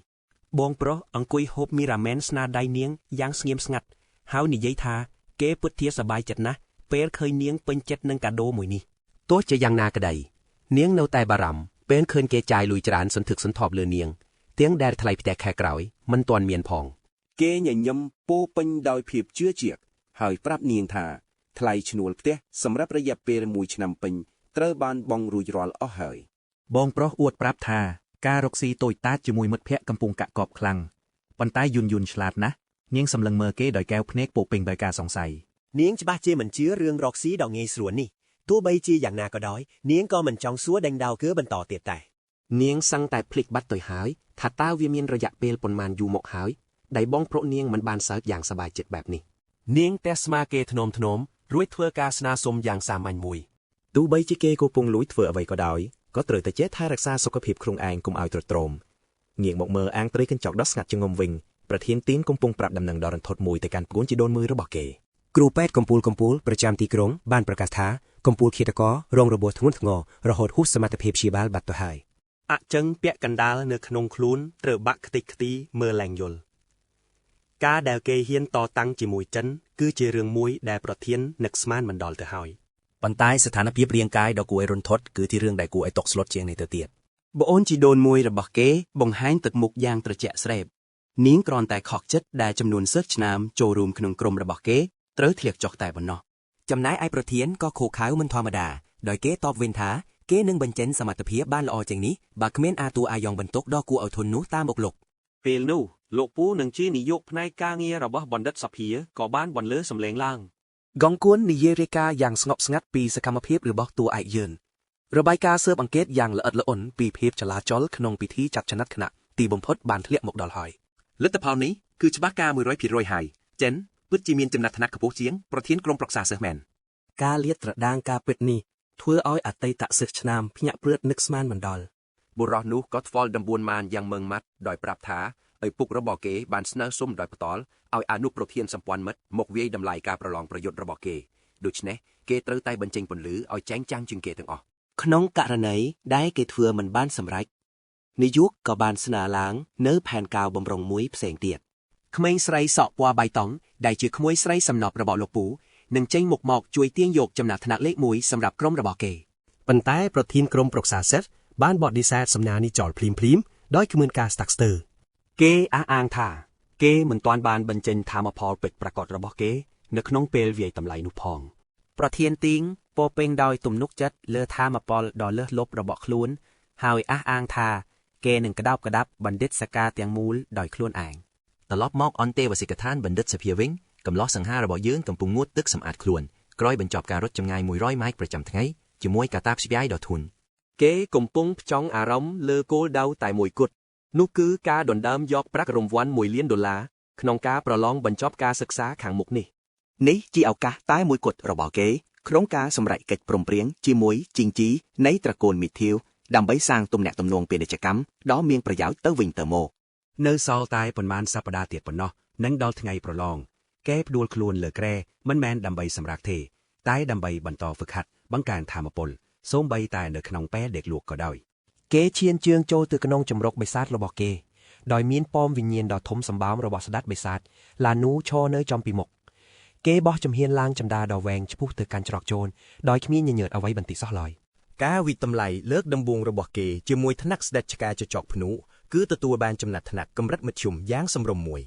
បងប្រុសអង្គុយហូបមីរ៉ាមែនស្នាដៃនាងយ៉ាងស្ងៀមស្ងាត់ហើយនិយាយថាគេពិតជាសប្បាយចិត្តណាស់ពេលឃើញនាងពេញចិត្តនឹងកាដូមួយនេះ ទោះជាយ៉ាងណាក្តីនាងនៅតែបារម្ភពេលឃើញគេចាយលុយច្រើនសន្ធឹកសន្ធាប់លើនាងទាំងដែលថ្លៃផ្ទះខែក្រោយមិនទាន់មានផងគេញញឹមពោពេញដោយភាពជឿជាក់ហើយប្រាប់នាងថាថ្លៃឈ្នួលផ្ទះសម្រាប់រយៈពេល1ឆ្នាំពេញត្រូវបានបង់រួចរាល់អស់ហើយ បងប្រុសអួតប្រាប់ថាការរកស៊ីតូចតាចជាមួយមិត្តភ័ក្តិកំពុងកាក់កបខ្លាំងប៉ុន្តែយុនឆ្លាតណាស់នាងសម្លឹងមើលគេដោយកែវភ្នែកពោពេញដោយការសង្ស័យ នាងច្បាស់ជាមិនជឿរឿងរកស៊ីដ៏ងាយស្រួលនេះទោះបីជាយ៉ាងណាក៏ដោយនាងក៏មិនចង់សួរដេញដោលគឺបន្តទៀតដែរនាងសឹងតែភ្លេចបាត់ទៅហើយថាតើវាមានរយៈពេលប៉ុន្មានយូរមកហើយដែលបងប្រុសនាងមិនបានសើចយ៉ាងសប្បាយចិត្តបែបនេះនាងទះស្មាគេធ្នមរួចធ្វើការស្នើសុំយ៉ាងសាមញ្ញមួយទោះបីជាគេកំពុងលួចធ្វើអ្វីក៏ដោយក៏ត្រូវតែចេះថែរក្សាសុខភាពខ្លួនឯងកុំឲ្យទ្រុឌទ្រោមងាកមកមើលអាងត្រីកញ្ចក់ដ៏ស្ងាត់ជាងងំវិញប្រធានទីនកំពុងប្រាប់ដំណឹងដ៏រន្ធត់មួយទៅកាន់ប្អូនជីដូនមួយរបស់គេគ្រូពេទ្យកំពូលប្រចាំទីក្រុងបានប្រកាសថាកំពូលឃាតកររងរបួសធ្ងន់ធ្ងររហូតហួសសមត្ថភាពព្យាបាលបាត់ទៅហើយអញ្ចឹងពាក់កណ្ដាលនៅក្នុងខ្លួនត្រូវបាក់ខ្ទេចខ្ទីមើលឡើងយល់ការដែលគេហ៊ានតតាំងជាមួយចិនគឺជារឿងមួយដែលប្រធាននឹកស្មានមិនដល់ទៅហើយប៉ុន្តែស្ថានភាពរាងកាយដ៏គួរឲ្យរន្ធត់គឺជារឿងដែលគួរឲ្យតក់ស្លុតជាងនេះទៅទៀតប្អូនជីដូនមួយរបស់គេបង្ហាញទឹកមុខយ៉ាងត្រជាក់ស្រេបនាងគ្រាន់តែខកចិត្តដែលចំនួនសិស្សឆ្នើមចូលរួមក្នុងក្រុមរបស់គេត្រូវធ្លាក់ចុះតែប៉ុណ្ណោះចំណែកឯប្រធានក៏ខូខៅមិនធម្មតាដោយគេតបវិញថាគេនឹងបញ្ចេញសមត្ថភាពបានល្អជាងនេះបើគ្មានអាតួអាយ៉ងបន្ទុកដ៏គួរឲ្យធន់នោះតាមមកលុកពេលនោះលោកពូនឹងជានាយកផ្នែកការងាររបស់បណ្ឌិតសភាក៏បានបន្លឺសម្លេងឡើងកងគួននិយាយរាយការណ៍យ៉ាងស្ងប់ស្ងាត់ពីសកម្មភាពរបស់តួឯកយឿនរបាយការណ៍ស៊ើបអង្កេតយ៉ាងល្អិតល្អន់ពីភាពចលាចលក្នុងពិធីចាត់ចំណាត់គណៈទីបំផុតបានធ្លាក់មកដល់ហើយលទ្ធផលនេះគឺច្បាស់ការ 100% ហើយចិនពិតជាមានចំណាត់ថ្នាក់ខ្ពស់ជាងប្រធានក្រុមប្រឹក្សាសិស្សមែនការលាតត្រដាងការពិតនេះធ្វើឲ្យអតីតសិស្សឆ្នាមភ្ញាក់ព្រឺតនឹកស្មានមិនដល់បុរសនោះក៏ថ្វល់ដំបួនម៉ានយ៉ាងម៉ឺងម៉ាត់ដោយប្រាប់ថាឪពុករបស់គេបានស្នើសុំដោយផ្ទាល់ឲ្យអនុប្រធានសម្ព័ន្ធមិត្តមកវាយតម្លៃការប្រឡងប្រយុទ្ធរបស់គេដូច្នេះគេត្រូវតែបញ្ចេញពន្លឺឲ្យចែងចាំងជាងគេទាំងអស់ក្នុងករណីដែលគេធ្វើមិនបានសម្រេចនាយកក៏បានស្នើឡើងនៅផែនការបំរុងមួយផ្សេងទៀតក្មេងស្រីសក់ពណ៌បៃតងដែលជាក្មួយស្រីសំណប់របស់លោកពូនឹងចេញមុខមកជួយទាញយកចំណាត់ថ្នាក់លេខ1សម្រាប់ក្រុមរបស់គេប៉ុន្តែប្រធានក្រុមប្រឹក្សាសិស្សបានបដិសេធសំណើនេះចោលភ្លាមដោយគ្មានការស្តាក់ស្ទើរគេអះអាងថាគេមិនទាន់បានបញ្ចេញធម៌ផលពិតប្រាកដរបស់គេនៅក្នុងពេលវាយតម្លៃនោះផងប្រធានទីងពោពេញដោយទំនុកចិត្តលើធម៌ផលដ៏លើសលប់របស់ខ្លួនហើយអះអាងថាគេនឹងក្តោបក្តាប់បណ្ឌិតសកាទាំងមូលដោយខ្លួនឯងត្រឡប់មកអន្តេវសិកដ្ឋានបណ្ឌិតសភាវិញកំឡោះសង្ហារបស់យើងកំពុងងូតទឹកសម្អាតខ្លួនក្រោយបញ្ចប់ការរត់ចម្ងាយ100ម៉ែត្រប្រចាំថ្ងៃជាមួយកាតាបស្វាយដ៏ធន់គេកំពុងផ្ចង់អារម្មណ៍លើគោលដៅតែមួយគត់នោះគឺការដណ្ដើមយកប្រាក់រង្វាន់$1 លានក្នុងការប្រឡងបញ្ចប់ការសិក្សាខាងមុខនេះជាឱកាសតែមួយគត់របស់គេក្នុងការសម្រេចកិច្ចព្រមព្រៀងជាមួយជីងជីនៃត្រកូលមីធាវដើម្បីសាងទំនាក់ទំនងពាណិជ្ជកម្មដ៏មានប្រយោជន៍ទៅវិញទៅមកនៅសល់តែប៉ុន្មានសប្តាហ៍ទៀតប៉ុណ្ណោះនឹងដល់ថ្ងៃប្រឡងគេផ្ដួលខ្លួនលើគ្រែមិនមែនដើម្បីសម្រាកទេតែដើម្បីបន្តហ្វឹកហាត់បង្កើនធម៌ពលសូម្បីតែនៅក្នុងពេលដេកលក់ក៏ដោយគេឈានជើងចូលទៅក្នុងចម្រុកបិសាចរបស់គេដោយមានប៉មវិញ្ញាណដ៏ធំសម្បើមរបស់ស្ដេចបិសាចឡានូឈរនៅចំពីមុខគេបោះជំហានឡើងចន្ទាដ៏វែងឆ្ពោះទៅកាន់ច្រកចូលដោយគ្មានញញើតអ្វីបន្តិចសោះឡើយការវិតម្លៃលើកដំបូងរបស់គេជាមួយថ្នាក់ស្ដេចឆ្កែចចកភ្នូគឺទទួលបានចំណាត់ថ្នាក់កម្រិតមធ្យមយ៉ាងសម្រុំមួយ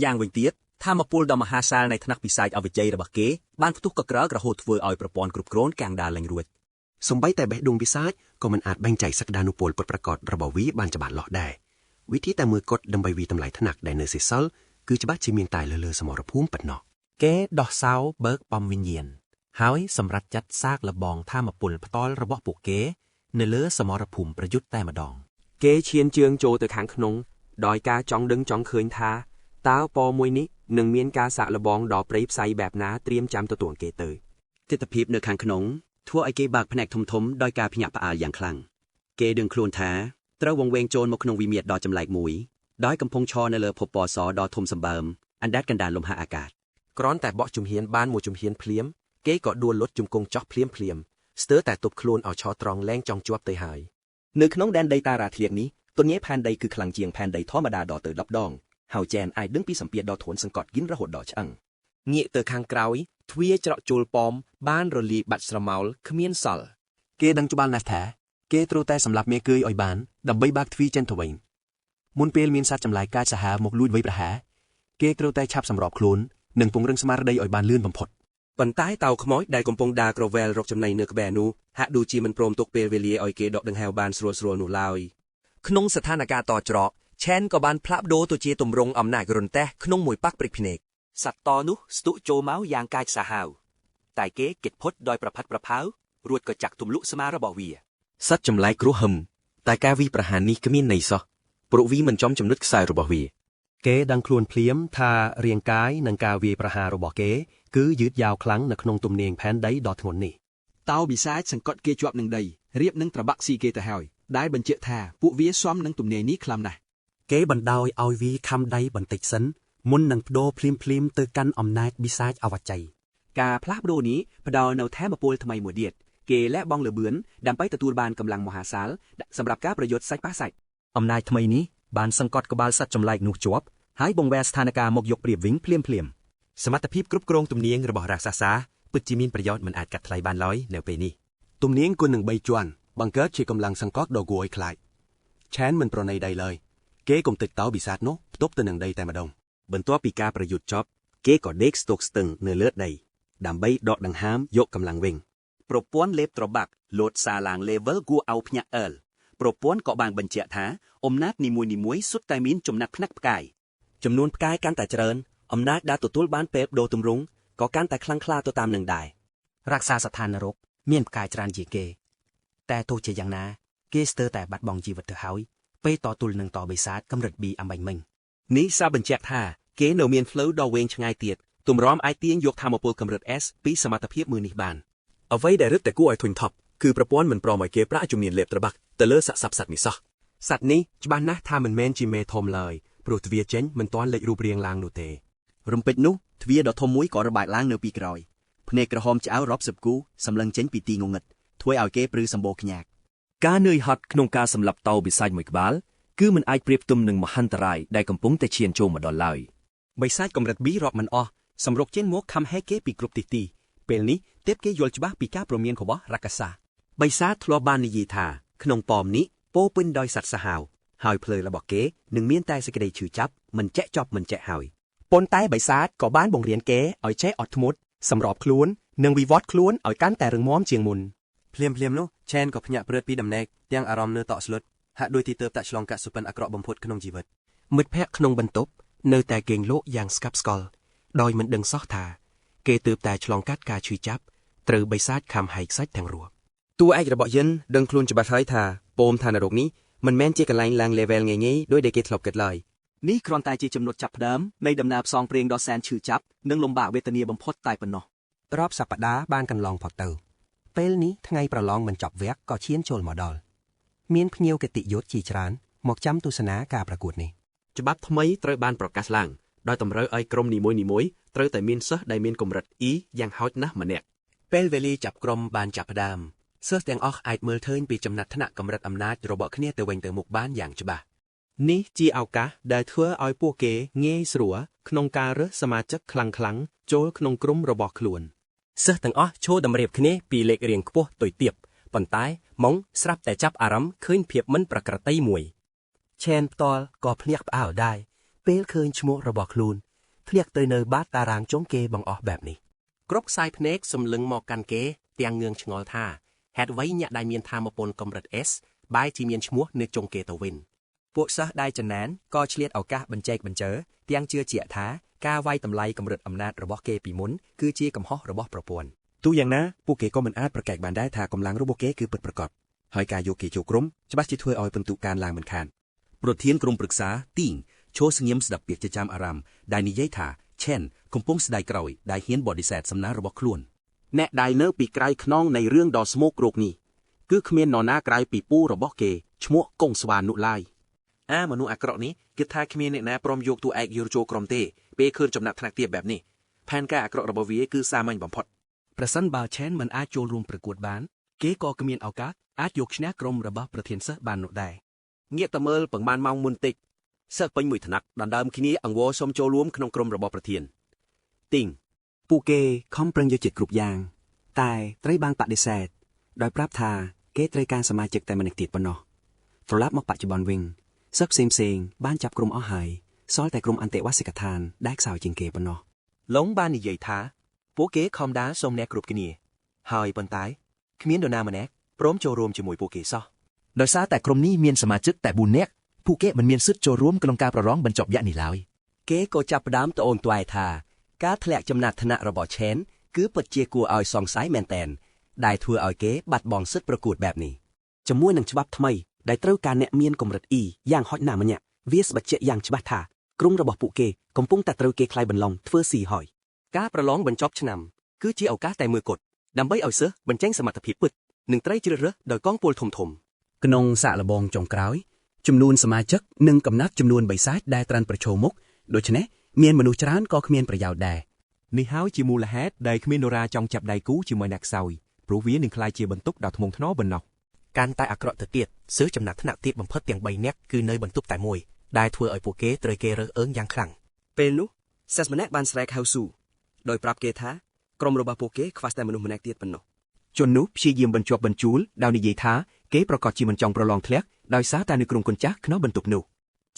យ៉ាងវិញទៀតធម៌ពលដ៏មហាសាលនៃថ្នាក់ពិសាចអវិជ័យរបស់គេបានផ្ទុះកក្រើករហូតធ្វើឲ្យប្រព័ន្ធគ្រប់គ្រងកាំងដាលេងរួចសម្បីតែបេះដូងពិសាចក៏មិនអាចបែងចែកសក្តានុពលពិតប្រាកដរបស់វាបានច្បាស់លាស់ដែរវិធីតែមួយគត់ដើម្បីវិតម្លៃថ្នាក់ដែលនៅសេសសល់គឺច្បាស់ជាមានតែលើសមរភូមិប៉ុណ្ណោះគេដោះសោបើកបំវិញ្ញាណហើយសម្រាប់ចាត់សាកលបងធម៌ពលផ្ទាល់របស់ពួកគេនៅលើសមរភូមិប្រយុទ្ធតែម្ដងគេឈានជើងចូលទៅខាងក្នុងដោយការចង់ដឹងចង់ឃើញថាតើពណ៌មួយនេះនឹងមានការសាកល្បងដល់ព្រៃផ្សៃបែបណាត្រៀមចាំទទួលគេទៅទិដ្ឋភាពនៅខាងក្នុងធ្វើឲ្យគេបើកភ្នែកធំដោយការភ្ញាក់ផ្អើលយ៉ាងខ្លាំងគេដឹងខ្លួនថាត្រូវវង្វេងចូលមកក្នុងវិមាត្រដ៏ចម្លែកមួយដោយកំពុងឈរនៅលើភពពណ៌សដ៏ធំសម្បើមអណ្ដែតកណ្ដាលលំហអាកាសគ្រាន់តែបោះជំហានបានមួយជំហានភ្លាមគេក៏ដួលលុតជង្គង់ចោះភ្លាមស្ទើរតែទប់ខ្លួនឲ្យឈរត្រង់លែងចង់ជាប់ទៅហើយនៅក្នុងដែនដីតារាធ្លាកនេះទន្យាផែនដីគឺខ្លាំងជាងផែនដីធម្មតាដល់ទៅ10ដងហើយចែនអាចដឹងពីសម្ពាធដ៏ធ្ងន់សង្កត់យិនរហូតដល់ឆ្អឹងងាកទៅខាងក្រោយទ្វារច្រកចូលប៉មបានរលាយបាត់ស្រមោលគ្មានសល់គេដឹងច្បាស់ណាស់ថាគេត្រូវតែសម្លាប់មេគឺឲ្យបានដើម្បីបើកទ្វារចេញទៅវិញមុនពេលមានសត្វចម្លែកកាចសាហាវមកលួចវាយប្រហារគេត្រូវតែឆាប់សម្របខ្លួននិងពង្រឹងស្មារតីឲ្យបានលឿនបំផុតប៉ុន្តែតៅខ្មោចដែលកំពុងដើរក្រវែលរកចំណីនៅក្បែរនោះហាក់ដូចជាមិនព្រមទុកពេលវេលាឲ្យគេដកដង្ហែវបានស្រួលនោះឡើយក្នុងស្ថានភាពតច្រកឆែនក៏បានផ្លាស់ប្ដូរទៅជាទម្រង់អំណាចរុនតេះក្នុងមួយប៉ាក់ព្រិចភ្នែក สัตว์ตอนุสตุโจเมาอย่างกายสาหาวแต่เก๋เก็ดพดดอยประพัดประพาวรวดก็จักทุมลุสมาระบอเวีย សត្វចម្លែកគ្រោះហឹមតែការវាយប្រហារនេះគ្មានន័យសោះព្រោះវាមិនចំចំណុចខ្សែរបស់វា គេដឹងខ្លួនភ្លាមថារាងកាយនិងការវាយប្រហាររបស់គេគឺយឺតយ៉ាវខ្លាំងនៅក្នុងទំនាងផែនដីដ៏ធ្ងន់នេះ តោបិសាចសង្កត់គេជាប់នឹងដីរៀបនឹងត្របាក់ស៊ីគេទៅហើយដែលបញ្ជាក់ថាពួកវាស៊ំនឹងទំនាយនេះខ្លាំងណាស់ គេបណ្ដោយឲ្យវាខំដៃបន្តិចសិនមុននឹងបដូរភ្លាមទៅកាន់អំណាចបិសាចអវជ័យ ការផ្លាស់ប្ដូរនេះផ្ដល់នៅថែមពលថ្មីមួយទៀតគេและបងលបឿនដើម្បីទទួលបានកម្លាំងមហាសាលសម្រាប់ការប្រយុទ្ធសាច់ប៉ះសាច់ អំណាចថ្មីនេះបានសង្កត់ក្បាលសត្វចម្លែកនោះជាប់ហើយបង្វែរស្ថានភាពមកយកព្រៀបវិញភ្លាម សមត្ថភាពគ្រប់គ្រងទំនាងរបស់រាક્ષសាពិតជាមានប្រយោជន៍មិនអាចកាត់ថ្លៃបានឡើយនៅពេលនេះ ទំនាងគុណនឹង3ជាន់បង្កើតជាកម្លាំងសង្កត់ដ៏គួរឲ្យខ្លាចឆែនមិនប្រណីដីឡើយគេកុំតិចតោបិសាចនោះផ្ទប់ទៅនឹងដីតែម្ដង បន្ទាប់ពីការប្រយុទ្ធចប់គេក៏ដេកស្ទុកស្ទឹងនៅលើដីដើម្បីដកដង្ហើមយកកម្លាំងវិញប្រព័ន្ធលេបត្របាក់លោតសារឡើង level គួរឲ្យភ្ញាក់អើលប្រព័ន្ធក៏បានបញ្ជាក់ថាអំណាចនីមួយៗសុទ្ធតែមានចំណាត់ផ្នែកផ្កាយ ចំនួនផ្កាយកាន់តែច្រើនអំណាចដែលទទួលបានពេលបដូរទម្រង់ក៏កាន់តែខ្លាំងក្លាទៅតាមនឹងដែរ រក្សាស្ថាននរកមានផ្កាយច្រើនជាងគេតែទោះជាយ៉ាងណាគេស្ទើរតែបាត់បង់ជីវិតទៅហើយពេលតទល់នឹងតបិសាចកម្រិត B អំបញ្ញមិញ នេះសារបញ្ជាក់ថាគេនៅមានផ្លូវដ៏វែងឆ្ងាយទៀតទម្រាំអាចទាញយកធម៌ពលកម្រិត S ពីសមត្ថភាពមើលនេះបានអ្វីដែលរឹតតែគួរឲ្យធុញថប់គឺប្រព័ន្ធមិនព្រមឲ្យគេប្រាក់ជំនាញលេបត្របាក់ទៅលើសត្វសត្វនេះសោះ សត្វនេះច្បាស់ណាស់ថាមិនមែនជាមេធំឡើយព្រោះទ្វារចេញមិនទាន់លេចរូបរាងឡើងនោះទេ រំពេចនោះទ្វារដ៏ធំមួយក៏របែកឡើងនៅពីក្រោយភ្នែកក្រហមឆ្អៅរាប់សិបគូសម្លឹងចេញពីទីងងឹតធ្វើឲ្យគេព្រឺសម្បូរខ្ញាក់ ការនឿយហត់ក្នុងការសម្លាប់តោបិសាចមួយក្បាលគឺមិនអាចប្រៀបផ្ទឹមនឹងមហន្តរាយដែលកំពុងតែឈានចូលមកដល់ឡើយ បិសាចកម្រិត B រាប់មិនអស់សម្រុកចេញមកខំហែកគេពីគ្រប់ទិសទីពេលនេះទើបគេយល់ច្បាស់ពីការព្រមានរបស់រាક્ષសា បិសាចធ្លាប់បាននិយាយថាក្នុងប៉មនេះពោពេញដោយសត្វសាហាវហើយភ្លើរបស់គេនឹងមានតែសេចក្តីឈឺចាប់មិនចេះចប់មិនចេះហើយ ប៉ុន្តែបិសាចក៏បានបង្រៀនគេឲ្យចេះអត់ធ្មត់សម្របខ្លួននិងវិវត្តខ្លួនឲ្យកាន់តែរឹងមាំជាងមុន ភ្លាមនោះឆែនក៏ភ្ញាក់ព្រឺតពីដំណេកទាំងអារម្មណ៍នៅតក់ស្លុតហាក់ដូចទីទើបតែឆ្លងកាត់សុបិនអាក្រក់បំផុតក្នុងជីវិត មិត្តភ័ក្តិក្នុងបន្ទប់នៅតែគេងលក់យ៉ាងស្កប់ស្កល់ដោយមិនដឹងសោះថាគេទើបតែឆ្លងកាត់ការឈឺចាប់ត្រូវបិសាចខំហែកខ្សាច់ទាំងរស់ តួឯករបស់យិនដឹងខ្លួនច្បាស់ហើយថាពមឋានរោគនេះមិនមែនជាកន្លែងឡើង level ងាយៗដោយដែលគេធ្លាប់គិតឡើយ នេះគ្រាន់តែជាចំណុចចាប់ផ្ដើមនៃដំណើរផ្សងព្រេងដ៏សែនឈឺចាប់និងលំបាកវេទនាបំផុតតែប៉ុណ្ណោះ រាប់សប្តាហ៍បានកន្លងផុតទៅពេលនេះថ្ងៃប្រឡងមិនចប់វគ្គក៏ឈានចូលមកដល់មានភ្ញៀវកិត្តិយសជាច្រើនមកចាំទស្សនាការប្រកួតនេះ ច្បាប់ថ្មីត្រូវបានប្រកាសឡើងដោយតម្រូវឲ្យក្រុមនីមួយៗត្រូវតែមានសិស្សដែលមានកម្រិត E យ៉ាងហោចណាស់ម្នាក់ ពេលវេលាចាប់ក្រុមបានចាប់ផ្ដើមសិស្សទាំងអស់អាចមើលឃើញពីចំណាត់ថ្នាក់កម្រិតអំណាចរបស់គ្នាទៅវិញទៅមុខបានយ៉ាងច្បាស់ នេះជាឱកាសដែលធ្វើឲ្យពួកគេងាយស្រួលក្នុងការរើសសមាជិកខ្លាំងៗចូលក្នុងក្រុមរបស់ខ្លួន សិស្សទាំងអស់ឈរតម្រៀបគ្នាពីលេខរៀងខ្ពស់ទុយទាបប៉ុន្តែម៉ុងស្រាប់តែចាប់អារម្មណ៍ឃើញភាពមិនប្រក្រតីមួយឆែនផ្ទាល់ក៏ភ្ញាក់ផ្អើលដែរពេលឃើញឈ្មោះរបស់ខ្លួនធ្លាក់ទៅនៅបាតតារាងចុងគេបង្អស់បែបនេះគ្រប់ខ្សែភ្នែកសម្លឹងមកកាន់គេទាំងងឿងឆ្ងល់ថាហេតុអ្វីអ្នកដែលមានធម៌ពលកម្រិត S បែរជាមានឈ្មោះនៅចុងគេទៅវិញពួកសិស្សដែលចំណានក៏ឆ្លៀតឱកាសបញ្ចែកបញ្ជើទាំងជឿជាក់ថាការវាយតម្លៃកម្រិតអំណាចរបស់គេពីមុនគឺជាកំហុសរបស់ប្រព័ន្ធ ទោះយ៉ាងណាពួកគេក៏មិនអាចប្រកែកបានដែរថាកម្លាំងរបស់គេគឺពិតប្រាកដហើយការយកគេចូលក្រុមច្បាស់ជាធ្វើឲ្យពិន្ទុកើនឡើងមិនខានប្រធានក្រុមប្រឹក្សាទីងឈរស្ងៀមស្ដាប់ពាក្យចចាមអារ៉ាមដែលនិយាយថាឆែនកំពុងស្ដាយក្រោយដែលហ៊ានបដិសេធសំណើរបស់ខ្លួន អ្នកដែលនៅពីក្រោយខ្នងនៃរឿងដ៏ស្មោករោគនេះគឺគ្មាននរណាក្រៅពីពូរបស់គេឈ្មោះកុងស្វានោះឡើយ មនុស្សអាក្រក់នេះគិតថាគ្មានអ្នកណាព្រមយកតួឯកយកចូលក្រុមទេពេលឃើញចំណាត់ថ្នាក់ទាបបែបនេះផែនការអាក្រក់របស់វាគឺសាមញ្ញបំផុត ប្រសិនបើឆែនមិនអាចចូលរួមប្រកួតបានគេក៏គ្មានឱកាសអាចយកឈ្នះក្រុមរបស់ប្រធានសិស្សបាននោះដែរ ងាកទៅមើលប្រហែលម៉ោងមុនតិចសិស្សពេញមួយថ្នាក់ដណ្ដើមគ្នាអង្វរសុំចូលរួមក្នុងក្រុមរបស់ប្រធាន ទីងពួកគេខំប្រឹងយកចិត្តគ្រប់យ៉ាងតែត្រូវបានបដិសេធដោយប្រាប់ថាគេត្រូវការសមាជិកតែម្នាក់ទៀតប៉ុណ្ណោះត្រឡប់មកបច្ចុប្បន្នវិញសិស្សផ្សេងៗបានចាប់ក្រុមអស់ហើយសល់តែក្រុមអន្តេវាសិកដ្ឋានដែលខ្សោយជាងគេប៉ុណ្ណោះ ឡុងបាននិយាយថាពួកគេខំដាល់សុំអ្នកគ្រប់គ្នាហើយប៉ុន្តែគ្មាននរណាម្នាក់ព្រមចូលរួមជាមួយពួកគេសោះ ដោយសារតែក្រុមនេះមានសមាជិកតែ4នាក់ពួកគេមិនមានសិទ្ធិចូលរួមក្នុងការប្រឡងបញ្ចប់វគ្គនេះឡើយគេក៏ចាប់ផ្ដើមត្អូញត្អែថា ការធ្លាក់ចំណាត់ថ្នាក់របស់ឆេនគឺពិតជាគួរឲ្យសង្ស័យមែនទែនដែលធ្វើឲ្យគេបាត់បង់សិទ្ធិប្រកួតបែបនេះជាមួយនឹងច្បាប់ថ្មីដែលត្រូវការអ្នកមានកម្រិត E យ៉ាងហោចណាស់ម្នាក់វាស្បបញ្ជាក់យ៉ាងច្បាស់ថាក្រុមរបស់ពួកគេកំពុងតែត្រូវគេខ្លាយបន្លំធ្វើស៊ីហើយការប្រឡងបញ្ចប់ឆ្នាំគឺជាឱកាសតែមួយគត់ដើម្បីឲ្យសិស្សបញ្ចេញសមត្ថភាពពិតនិងត្រូវជ្រើសរើសដោយកងពលធំៗក្នុងសាកល្បងចុងក្រោយចំនួនសមាជិកនិងកំណត់ចំនួនបិសាចដែលត្រាន់ប្រឈមមុខដូច្នេះមានមនុស្សច្រើនក៏គ្មានប្រយោជន៍ដែរនេះហើយជាមូលហេតុដែលគ្មាននរណាចង់ចាប់ដៃគូជាមួយអ្នកខ្សោយព្រោះវានឹងក្លាយជាបន្ទុកដ៏ធ្ងន់ធ្ងរប៉ុណ្ណោះកាន់តែអាក្រក់ទៅទៀតសិស្សចំណាត់ថ្នាក់ទៀតបំផុតទាំង3នាក់គឺនៅបន្ទប់តែមួយដែលធ្វើឲ្យពួកគេត្រូវគេរើសអើងយ៉ាងខ្លាំងពេលនោះសិស្សម្នាក់បានស្រែកហៅស៊ូដោយប្រាប់គេថាក្រុមរបស់ពួកគេខ្វះតែមនុស្សម្នាក់ទៀតប៉ុណ្ណោះជននោះព្យាយាមបញ្ជាប់បញ្ជូលដោយនិយាយថាគេប្រកាសជាមិនចង់ប្រឡងធ្លាក់ដោយសារតែនៅក្រុមគុនចាស់ក្នុងបន្ទប់នោះ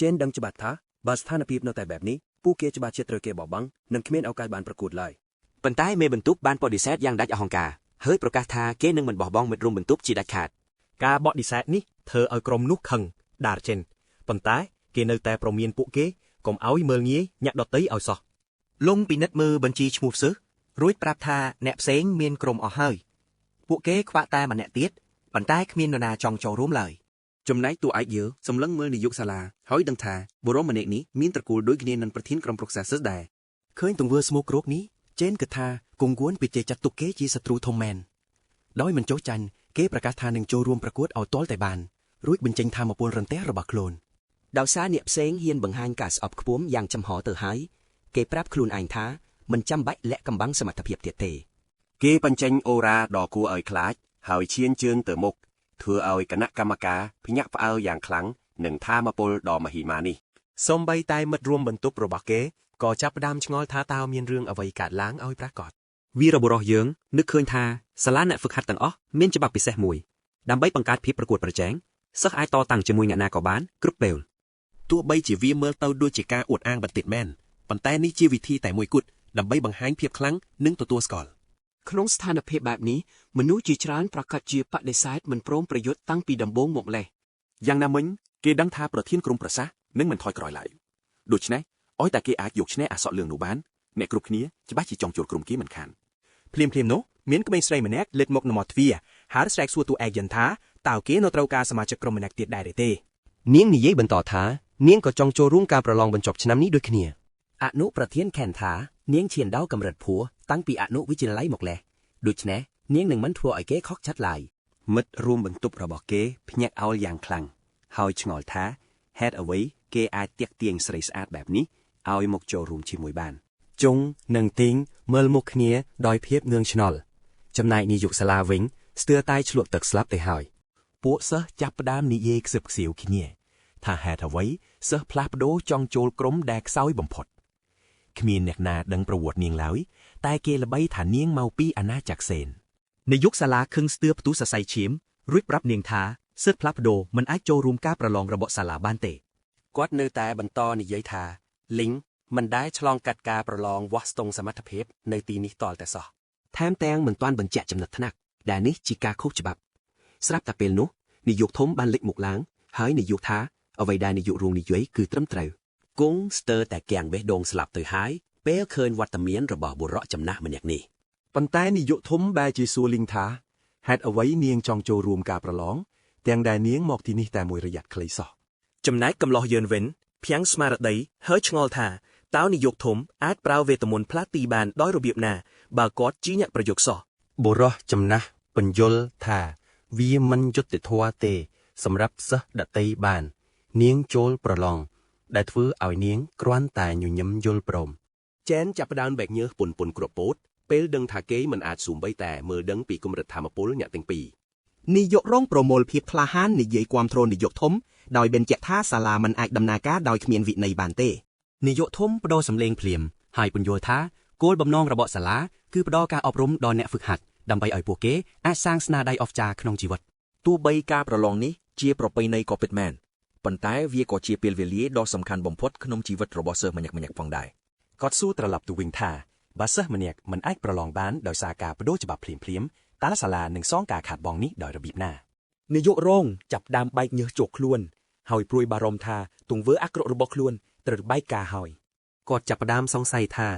ជេនដឹងច្បាស់ថាបើស្ថានភាពនៅតែបែបនេះពួកគេច្បាស់ជាត្រូវគេបោះបង់និងគ្មានឱកាសបានប្រកួតឡើយប៉ុន្តែមេបន្ទប់បានបដិសេធយ៉ាងដាច់អហង្ការហើយប្រកាសថាគេនឹងមិនបោះបង់មិត្តរួមបន្ទប់ជាដាច់ខាតការបដិសេធនេះធ្វើឲ្យក្រុមនោះខឹងដារចេនប៉ុន្តែគេនៅតែប្រមានពួកគេកុំឲ្យមើលងាយអ្នកដតីឲ្យសោះលងពិនិត្យមើលបញ្ជីឈ្មោះសិស្សរួចប្រាប់ថាអ្នកផ្សេងមានក្រុមអស់ហើយពួកគេខ្វាក់តែម្នាក់ទៀតប៉ុន្តែគ្មាននរណាចង់ចូលរួមឡើយចំណែកតួឯកយើងសម្លឹងមើលនាយកសាលាហើយដឹងថាបុរសម្នាក់នេះមានត្រកូលដូចគ្នានឹងប្រធានក្រុមប្រឹក្សាសិស្សដែរឃើញទង្វើស្មោកគ្រោកនេះជេនគិតថាគង់គួនពិតជាចាត់ទុកគេជាសត្រូវធំមែនដោយមិនចុះចាញ់គេប្រកាសថានឹងចូលរួមប្រកួតឲ្យទាល់តែបានរួចបញ្ចេញធម៌ពលរន្ទះរបស់ខ្លួនដោយសារអ្នកផ្សេងហ៊ានបង្ហាញការស្អប់ខ្ពំយ៉ាងចំហទៅហើយគេប្រាប់ខ្លួនឯងថាមិនចាំបាច់លាក់កំបាំងសមត្ថភាពទៀតទេគេបញ្ចេញអូរ៉ាដ៏គួរឲ្យខ្លាចហើយឈានជើងទៅមុខធ្វើឲ្យគណៈកម្មការភ្ញាក់ផ្អើលយ៉ាងខ្លាំងនឹងធម៌ពលដ៏មហិមានេះសូម្បីតែមិត្តរួមបន្ទប់របស់គេក៏ចាប់ផ្ដើមឆ្ងល់ថាតើមានរឿងអ្វីកើតឡើងឲ្យប្រាកដវីរបុរសយើងនឹកឃើញថាសាលាអ្នកហ្វឹកហាត់ទាំងអស់មានច្បាប់ពិសេសមួយដើម្បីបង្កើតភាពប្រកួតប្រជែងសិស្សអាចតតាំងជាមួយអ្នកណាក៏បានគ្រប់ពេលទោះបីជាវាមើលទៅដូចជាការអួតអាងបន្តិចមែនប៉ុន្តែនេះជាវិធីតែមួយគត់ដើម្បីបង្ហាញភាពខ្លាំងនិងទទួលស្គាល់ក្នុងស្ថានភាពបែបនេះមនុស្សជាច្រើនប្រកាសជាបដិសេធមិនព្រមប្រយុទ្ធតាំងពីដំបូងមកលេះយ៉ាងណាមិញគេដឹងថាប្រធានក្រុមប្រសាសន៍នឹងមិនថយក្រោយឡើយដូច្នេះឲ្យតែគេអាចយកឈ្នះអសក់លឿងនោះបានអ្នកគ្រប់គ្នាច្បាស់ជាចង់ចូលក្រុមគេមិនខានភ្លាមនោះមានក្មេងស្រីម្នាក់លេចមកនៅមាត់ទ្វារហើយស្រែកសួរតួឯកយន្តថាតើគេនៅត្រូវការសមាជិកក្រុមម្នាក់ទៀតដែរទេនាងនិយាយបន្តថានាងក៏ចង់ចូលរួមការប្រឡងបញ្ចប់ឆ្នាំនេះដូចគ្នាអនុប្រធានខេនថានាងឈានដល់កម្រិតភួរតាំងពីអនុវិទ្យាល័យមកលេះដូច្នេះនាងនឹងមិនធ្វើឲ្យគេខកចិត្តឡើយមិត្តរួមបន្ទប់របស់គេភ្ញាក់អោលយ៉ាងខ្លាំងហើយឆ្ងល់ថាហេតុអ្វីគេអាចទាក់ទាញស្រីស្អាតបែបនេះឲ្យមកចូលរួមជាមួយបានចុងនិងទីងមើលមុខគ្នាដោយភាពងឿងឆ្ងល់ចំណែកនាយកសាលាវិញស្ទើរតែឆ្លក់ទឹកស្លាប់ទៅហើយពួកសិស្សចាប់ផ្ដើមនិយាយខ្សឹបខ្សៀវគ្នាថាហេតុអ្វីសិស្សផ្លាស់ប្ដូរចង់ចូលក្រុមដែលខ្សោយបំផុតគ្មានអ្នកណាដឹងប្រវត្តិនាងឡើយតែគេល្បីថានាងមកពីអាណាចក្រសេននាយកសាលាខឹងស្ទើរផ្ទុះសរសៃឈាមរួចប្រាប់នាងថាសិស្សផ្លាស់ប្ដូរមិនអាចចូលរួមការប្រឡងរបស់សាលាបានទេគាត់នៅតែបន្តនិយាយថាលីងមិនដែលឆ្លងកាត់ការប្រឡងវាស់ស្ទង់សមត្ថភាពនៅទីនេះតលតែសោះថែមទាំងមិនទាន់បញ្ជាក់ចំណាត់ថ្នាក់ដែលនេះជាការខុសច្បាប់ស្រាប់តែពេលនោះនាយកធំបានលេចមុខឡើងហើយនាយកថាអ្វីដែលនាយករងនិយាយគឺត្រឹមត្រូវគង់ស្ទើរតែគាំងបេះដូងស្លាប់ទៅហើយពេលឃើញវត្តមានរបស់បុរសចំណាស់ម្នាក់នេះប៉ុន្តែនាយកធំបែរជាសួរលីងថាហេតុអ្វីនាងចង់ចូលរួមការប្រឡងទាំងដែលនាងមកទីនេះតែមួយរយៈខ្លីសោះចំណែកកំឡោះយឿនវិញភាំងស្មារតីហើយឆ្ងល់ថាតើនាយកធំអាចប្រើវេទមន្តផ្លាស់ទីបានដោយរបៀបណាបើគាត់ជាអ្នកប្រយុទ្ធសោះបុរសចំណាស់បញ្យល់ថាវាមិនយុត្តិធម៌ទេសម្រាប់សិស្សដតីបាននាងចូលប្រឡងដែលធ្វើឲ្យនាងគ្រាន់តែញញឹមយល់ព្រមចែនចាប់ផ្ដើមបែកញើសពុនគ្រាប់ពោតពេលដឹងថាគេមិនអាចស៊ូមបីតែមើលដឹងពីគំរិតធម៌ពលអ្នកទាំងពីរនាយករងប្រមូលភាពក្លាហាននិយាយគាំទ្រនាយកធំដោយបញ្ជាក់ថាសាលាមិនអាចដំណើរការដោយគ្មានវិន័យបានទេនាយកធំបដូរសម្លេងភ្លាមហើយពន្យល់ថាគោលបំណងរបស់សាលាគឺផ្ដល់ការអប់រំដល់អ្នកហ្វឹកហាត់ដើម្បីឲ្យពួកគេអាចសាងស្នាដៃអស្ចារ្យក្នុងជីវិតទោះបីការប្រឡងនេះជាប្រពៃណីក៏ពិតមែនប៉ុន្តែវាក៏ជាពេលវេលាដ៏សំខាន់បំផុតក្នុងជីវិតរបស់សិស្សម្នាក់ៗផងដែរគាត់សួរត្រឡប់ទៅវិញថាបើសិស្សម្នាក់មិនអាចប្រឡងបានដោយសារការបដូរច្បាប់ភ្លាមតើសាលានឹងសងការខាតបង់នេះដោយរបៀបណានាយករងចាប់ដើមបែកញើសជោគខ្លួនហើយព្រួយបារម្ភថាទង្វើអាក្រក់របស់ខ្លួនត្រូវបែកការហើយគាត់ចាប់ផ្ដើមសង្ស័យថា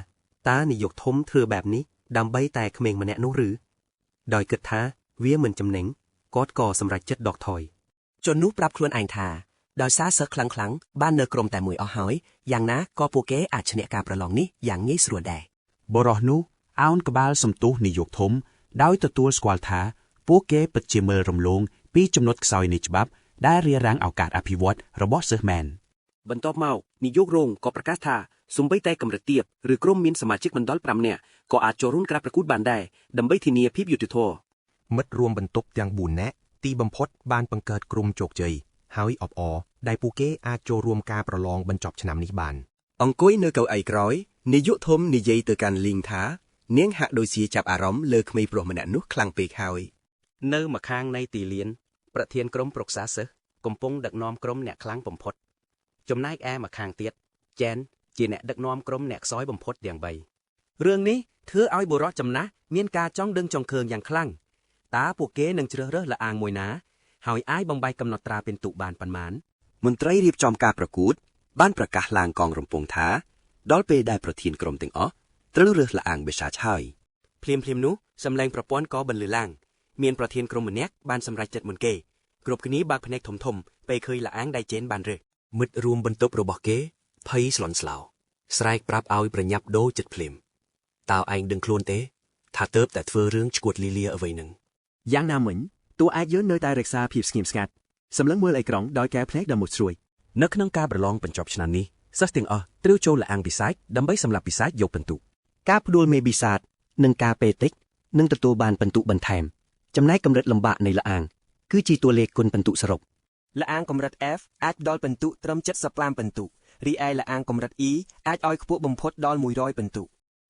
ตานิยกทมเธอแบบนี้ดำใบแต่เขมงมาแนะนู้หรือดอยเกิดท้าเวียเหมือนจำเหน่งกอดก่อสำหรับเจ็ดดอกถอยจนนู้ปรับครวนอ่างทาดอยซาเซอคลังบ้านเนอกรมแต่มวยอ้อหอยอย่างนะก็ปูเก้อาจชนะการประลองนี้อย่างงี้สรวนแดบรอนูอ้าวกบาลสมตุนิยกทมดาวตัวสกวาลทาปูเก้ปัจเจเมอรำลงปีจำนวนซอยนิจบับได้เรียรังเอาการอภิวัตระบอบเซอร์แมนบรรทบเมานิยกโรงก็ประกาศทาสมใบแต่กำลังเตียบหรือกรมมีนสมาชิกมันดอลปรำเนี่ยก็อาจจะรุ่นกระประกูดบานได้ดำใบทีเนียพิบอยู่ติโทมัดรวมบรรทบอย่างบุญแนะตีบำพดบานปังเกิดกรุมโจกเจยหาวิออบอได้ปูเก้อาจโจรวมการประลองบรรจบชนามนิบานองกุยเนเกาไอกร้อยนิยุทมนิเยตการลิงท้าเนียงหักโดยเสียจับอารมณ์เลิกไม่โปรมันนุคลังเปกหายเนอมาข้างในตีเลียนประเทียนกรมปรกษาเสกมปงดักนอมกรมแหนคลังบำพดจมนายแอมาข้างเตียดแจนจีแหนดักนอมกรมแหนซอยบำพดอย่างใบเรื่องนี้เธอเอาบุรอจำนะเมียนกาจ้องดึงจองเคืองอย่างคลั่งตาปูเก้นังเจริญละอางมวยนาหายอ้ายบงใบกำหนดตราเป็นตุบานปันมานมนตรีรีบจอมการประกูดบ้านประกาศลางกองรำปงท้าดอลเปได้ประทีนกรมติงอ๋อตรึเรือละอางเบชาชัยเพลียมนู้สำแรงประป้อนกอบรรลือล่างเมียนประเทียนกรมเหมือนเน็กบ้านสำไรจัดเหมือนเกกรบคืนนี้บางพเนกถมไปเคยละอางได้เจนบานเรือมืดรวมบรรทบระบอกเก้พายสลอนสลาวสไลปรับเอาประยับโดจัดเพลียมตาวไอดึงโคลนเต้ถ้าเติบแต่เฟอเรื่องชกวดลีเลียเอาไว้หนึ่งย่างนาเหมือนตัวไอเยอะเนยตายเร็กซาผิวสกิมสกัดสำลังมือไอกรองดอยแกเพลกดำหมดสวยนักน้องการประลองเป็นจอบชนะนี้ซัสติงอ๋อตริวโจละอังบิไซด์ดำใบสำหรับบิไซด์ยกเป็นตุกาพดูลเมบิซาดหนึ่งกาเปติกหนึ่งตัวบานเป็นตุบันแทมจำนายกำรัดลำบากในละอังคือจีตัวเลขคนเป็นตุสรบละอังกำรัด F อาจดอลเป็นตุตรมจัดสปลามเป็นตุรีไอละอังกำรัด E อาจออยขบบ่มพดดอลมวยร้อยเป็นตุ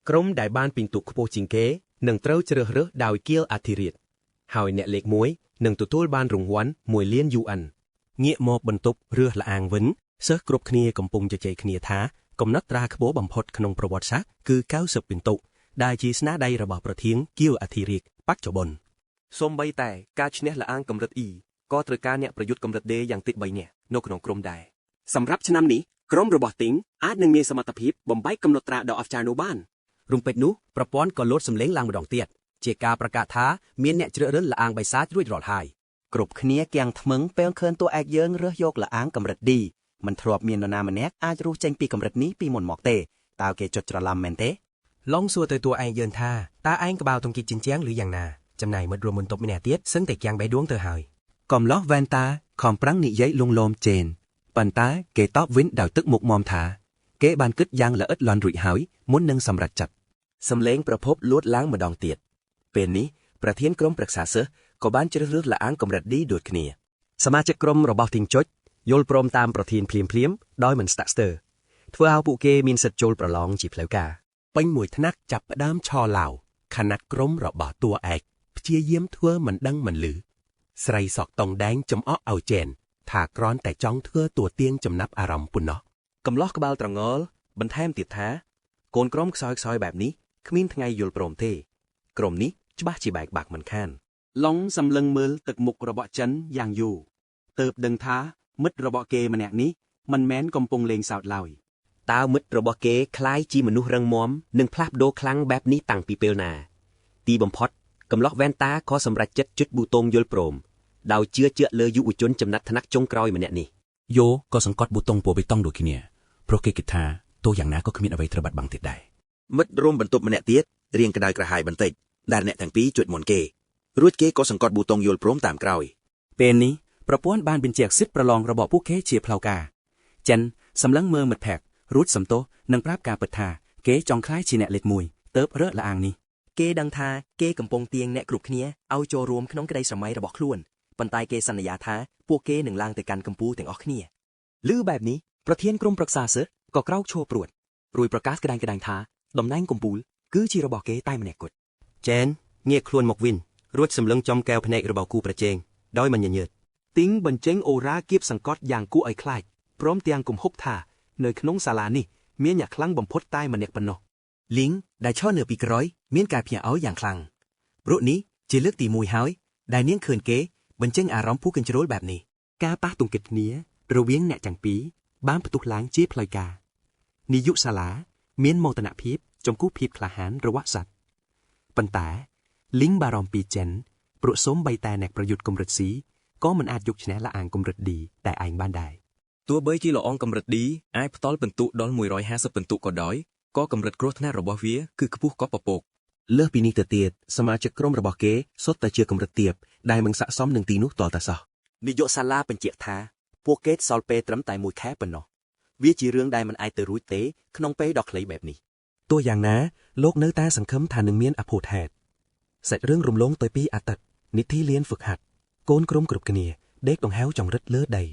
กรมได้บ้านปิงตุขบจิงเก้หนึ่งเต้าเจริญเรือดาวเกียวอาทิริตหายเนเลกมวยหนึ่งตัวบ้านรุงวันมวยเลี้ยนยูอันเงี้ยมอบบรรทุกเรือละอังวินเสือกรบคเนียกำปงจะใจคเนียท้ากำนัดตราขบบ่มพดขนมประวัติศาสตร์คือ90ปิ่นตุได้จีสนาได้ระบอบประเทียงเกียวอาทิริกปักจบนสมใบแต่การชนะละอังกำรัด E ก็ตรการเนี่ยประยุทธ์กำรัดเดอย่างติดใบเนี่ยนกขนมกรมได้สำหรับชนามนี้กรมระบอบติงอาจหนึ่งมีสมรรถภาพบ่มใบกำหนดตราดอกอัฟจานุบ้านรุงเป็ดนู้ประป้อนก็ลดสำเล้งลางมาดองเตียดเจกาประกาศท้าเมียนเนี่ยเจริญละอังใบซาด้วยรอดหายกรุบขเนียเกียงทมึงเปียงเคินตัวแอกเยิงเรือโยกละอังกำรัดดีมันทรวบเมียนนามันแนกอาจรู้เจงปีกำรัดนี้ปีหมอนหมอกเตตาวเกจดจระลำแมนเตลองสัวตัวไอเยินท่าตาไอกระเบาตรงกินจินเจียงหรืออย่างนาจำนายมดรวมบนตบไม่แน่เตี้ยซึ่งแต่ยังใบดวงเธอหายกอมล้อแวนตาคอมปรังนิยัยลงโลมเจนปันตาเกตอบวินดาวตึกหมกมอมถาเกบานกึดยังละเอิดลอนรุยหายมุนนึงสำรัดจัดสำเล้งประพบลวดล้างมาดองเตียดเป็นนี้ประเทียนกรมปรึกษาเสก็บ้านเจริญละอังกำรัดดีโดดขเนียสมาชิกกรมระบอบทิงจดโยลปรมตามประเทียนเพลียมดอยเหมือนสตาร์สเตอร์ทั่วเอาปุเกมินสัดโจลประลองจีบแล้วกาเป็นมวยทนักจับด้ามชอเหล่าคณะกรมระบอบตัวแอกเชียเยี่ยมทั่วมันดังมันหรือใส่ศอกตองแดงจำอ้อเอาเจนถากร้อนแต่จ้องเทื่อตัวเตียงจำนับอารมณ์ปุ่นเนาะกำล้อกระเบาตรังงอลบันแทมติดท้าโกนกรมซอยแบบนี้ขมิ้นทั้งไงโยลปรมเทกรมนี้จะบ้าจีแบกบากมันข้านลองสำลังมือตึกมุกระบอบจันอย่างอยู่เติบดึงท้ามึดระบอบเกมันแนกนี้มันแม้นกำปงเลงสาวลอยตาวมึดระบอบเกคล้ายจีมนุษย์รังมอมหนึ่งพลาบโดคลังแบบนี้ต่างปีเปลนาตีบอมพอดกำล้อแวนตาขอสำรัดจุดบูตงโยลปรมดาวเจือเลยอยู่อุจนจำนัดทนักจงกรอยมันแนนี่โยก็สังกัดบุตรงปัวไปต้องดูขี้เนี่ยเพราะเกกิทาตัวอย่างน้าก็ขมิ้นเอาไว้ตระบัดบังติดได้มัดร่มบรรทุบมันแนเตียดเรียงกระไดกระหายบันติดดานแนทั้งปีจุดหมอนเกรูดเกก็สังกัดบูตงโยลพร้อมตามกรอยเป็นนี้ประป้วนบ้านเป็นเจียกซิดประลองระบอบผู้เคเชียเพลากาเจนสำลังเมืองหมดแผกรูดสำโตนังปราบกาเปิดทาเกจองคล้ายชีแนเล็ดมวยเติบเรอะละอางนี้เกดังทาเกกำปงเตียงแนกรุบเนี้ยเอาโจรวมขนมกระไดสมัยระบอกคล้วนปันตายเกสัญญาท้าพวกเกหนึ่งลางแต่การกำปูแต่งออกเนี้ยลือแบบนี้ประเทียนกรมปรึกษาเสก็เกล้าโชว์ปรวดรวยประกาศกระดังท้าดมนั่งกำปูคือชีระบอกเกใต้มันแนกกดเจนเงียคลวนหมกวินรวดสำลังจอมแก้วพเนกระบอกกูประเจงดอยมันเยืดติ้งบรรเจงโอราเก็บสังกัดอย่างกู้ไอคลายพร้อมเตียงกลุ่มฮบท่าเนยขนงศาลานี่เมียนอยากคลั่งบ่มพดใต้มันแนกปนนลิงได้ช่อเนือปีกร้อยเมียนกายเพียเอาอย่างคลังรุ่นนี้จะเลือกตีมวยหายได้เนียงเขินเก๋บรรเจงอารมณ์ผู้กันจะรู้แบบนี้กาป้าตุงเกตเนี้ยระเวียงแหนจังปีบ้านประตูล้างจีบลอยกานิยุศาลาเมียนโมตนาพิบ ចំពោះភាពក្លាហានរបស់សត្វប៉ុន្តែលីងបារម្ភពីចិនព្រោះសូម្បីតែអ្នកប្រយុទ្ធកម្រិត C ក៏មិនអាចយកឈ្នះលាអាងកម្រិត D ដែលឯងបានដែរ ទោះបីជាល្អងកម្រិត D អាចផ្ដល់ពិន្ទុដល់150ពិន្ទុក៏ដោយក៏កម្រិតគ្រោះថ្នាក់របស់វាគឺខ្ពស់ក៏ពពកលើសពីនេះទៅទៀតសមាជិកក្រុមរបស់គេសុទ្ធតែជាកម្រិតទាបដែលមិនស័ក្តិសមនឹងទីនោះទាល់តែសោះ នាយកសាលាបញ្ជាក់ថាពួកគេសល់ពេលត្រឹមតែ1ខែប៉ុណ្ណោះវាជារឿងដែលមិនអាចទៅរួចទេក្នុងពេលដ៏ខ្លីបែបនេះ ទោះយ៉ាងណាលោកនៅតែសង្ឃឹមថានឹងមានអភូតហេតុសាច់រឿងរំលងទៅពីអតីតនិធិលានហ្វឹកហាត់កូនក្រុមគ្រប់គ្នាដេកដង្ហែវចង្រិតលើដី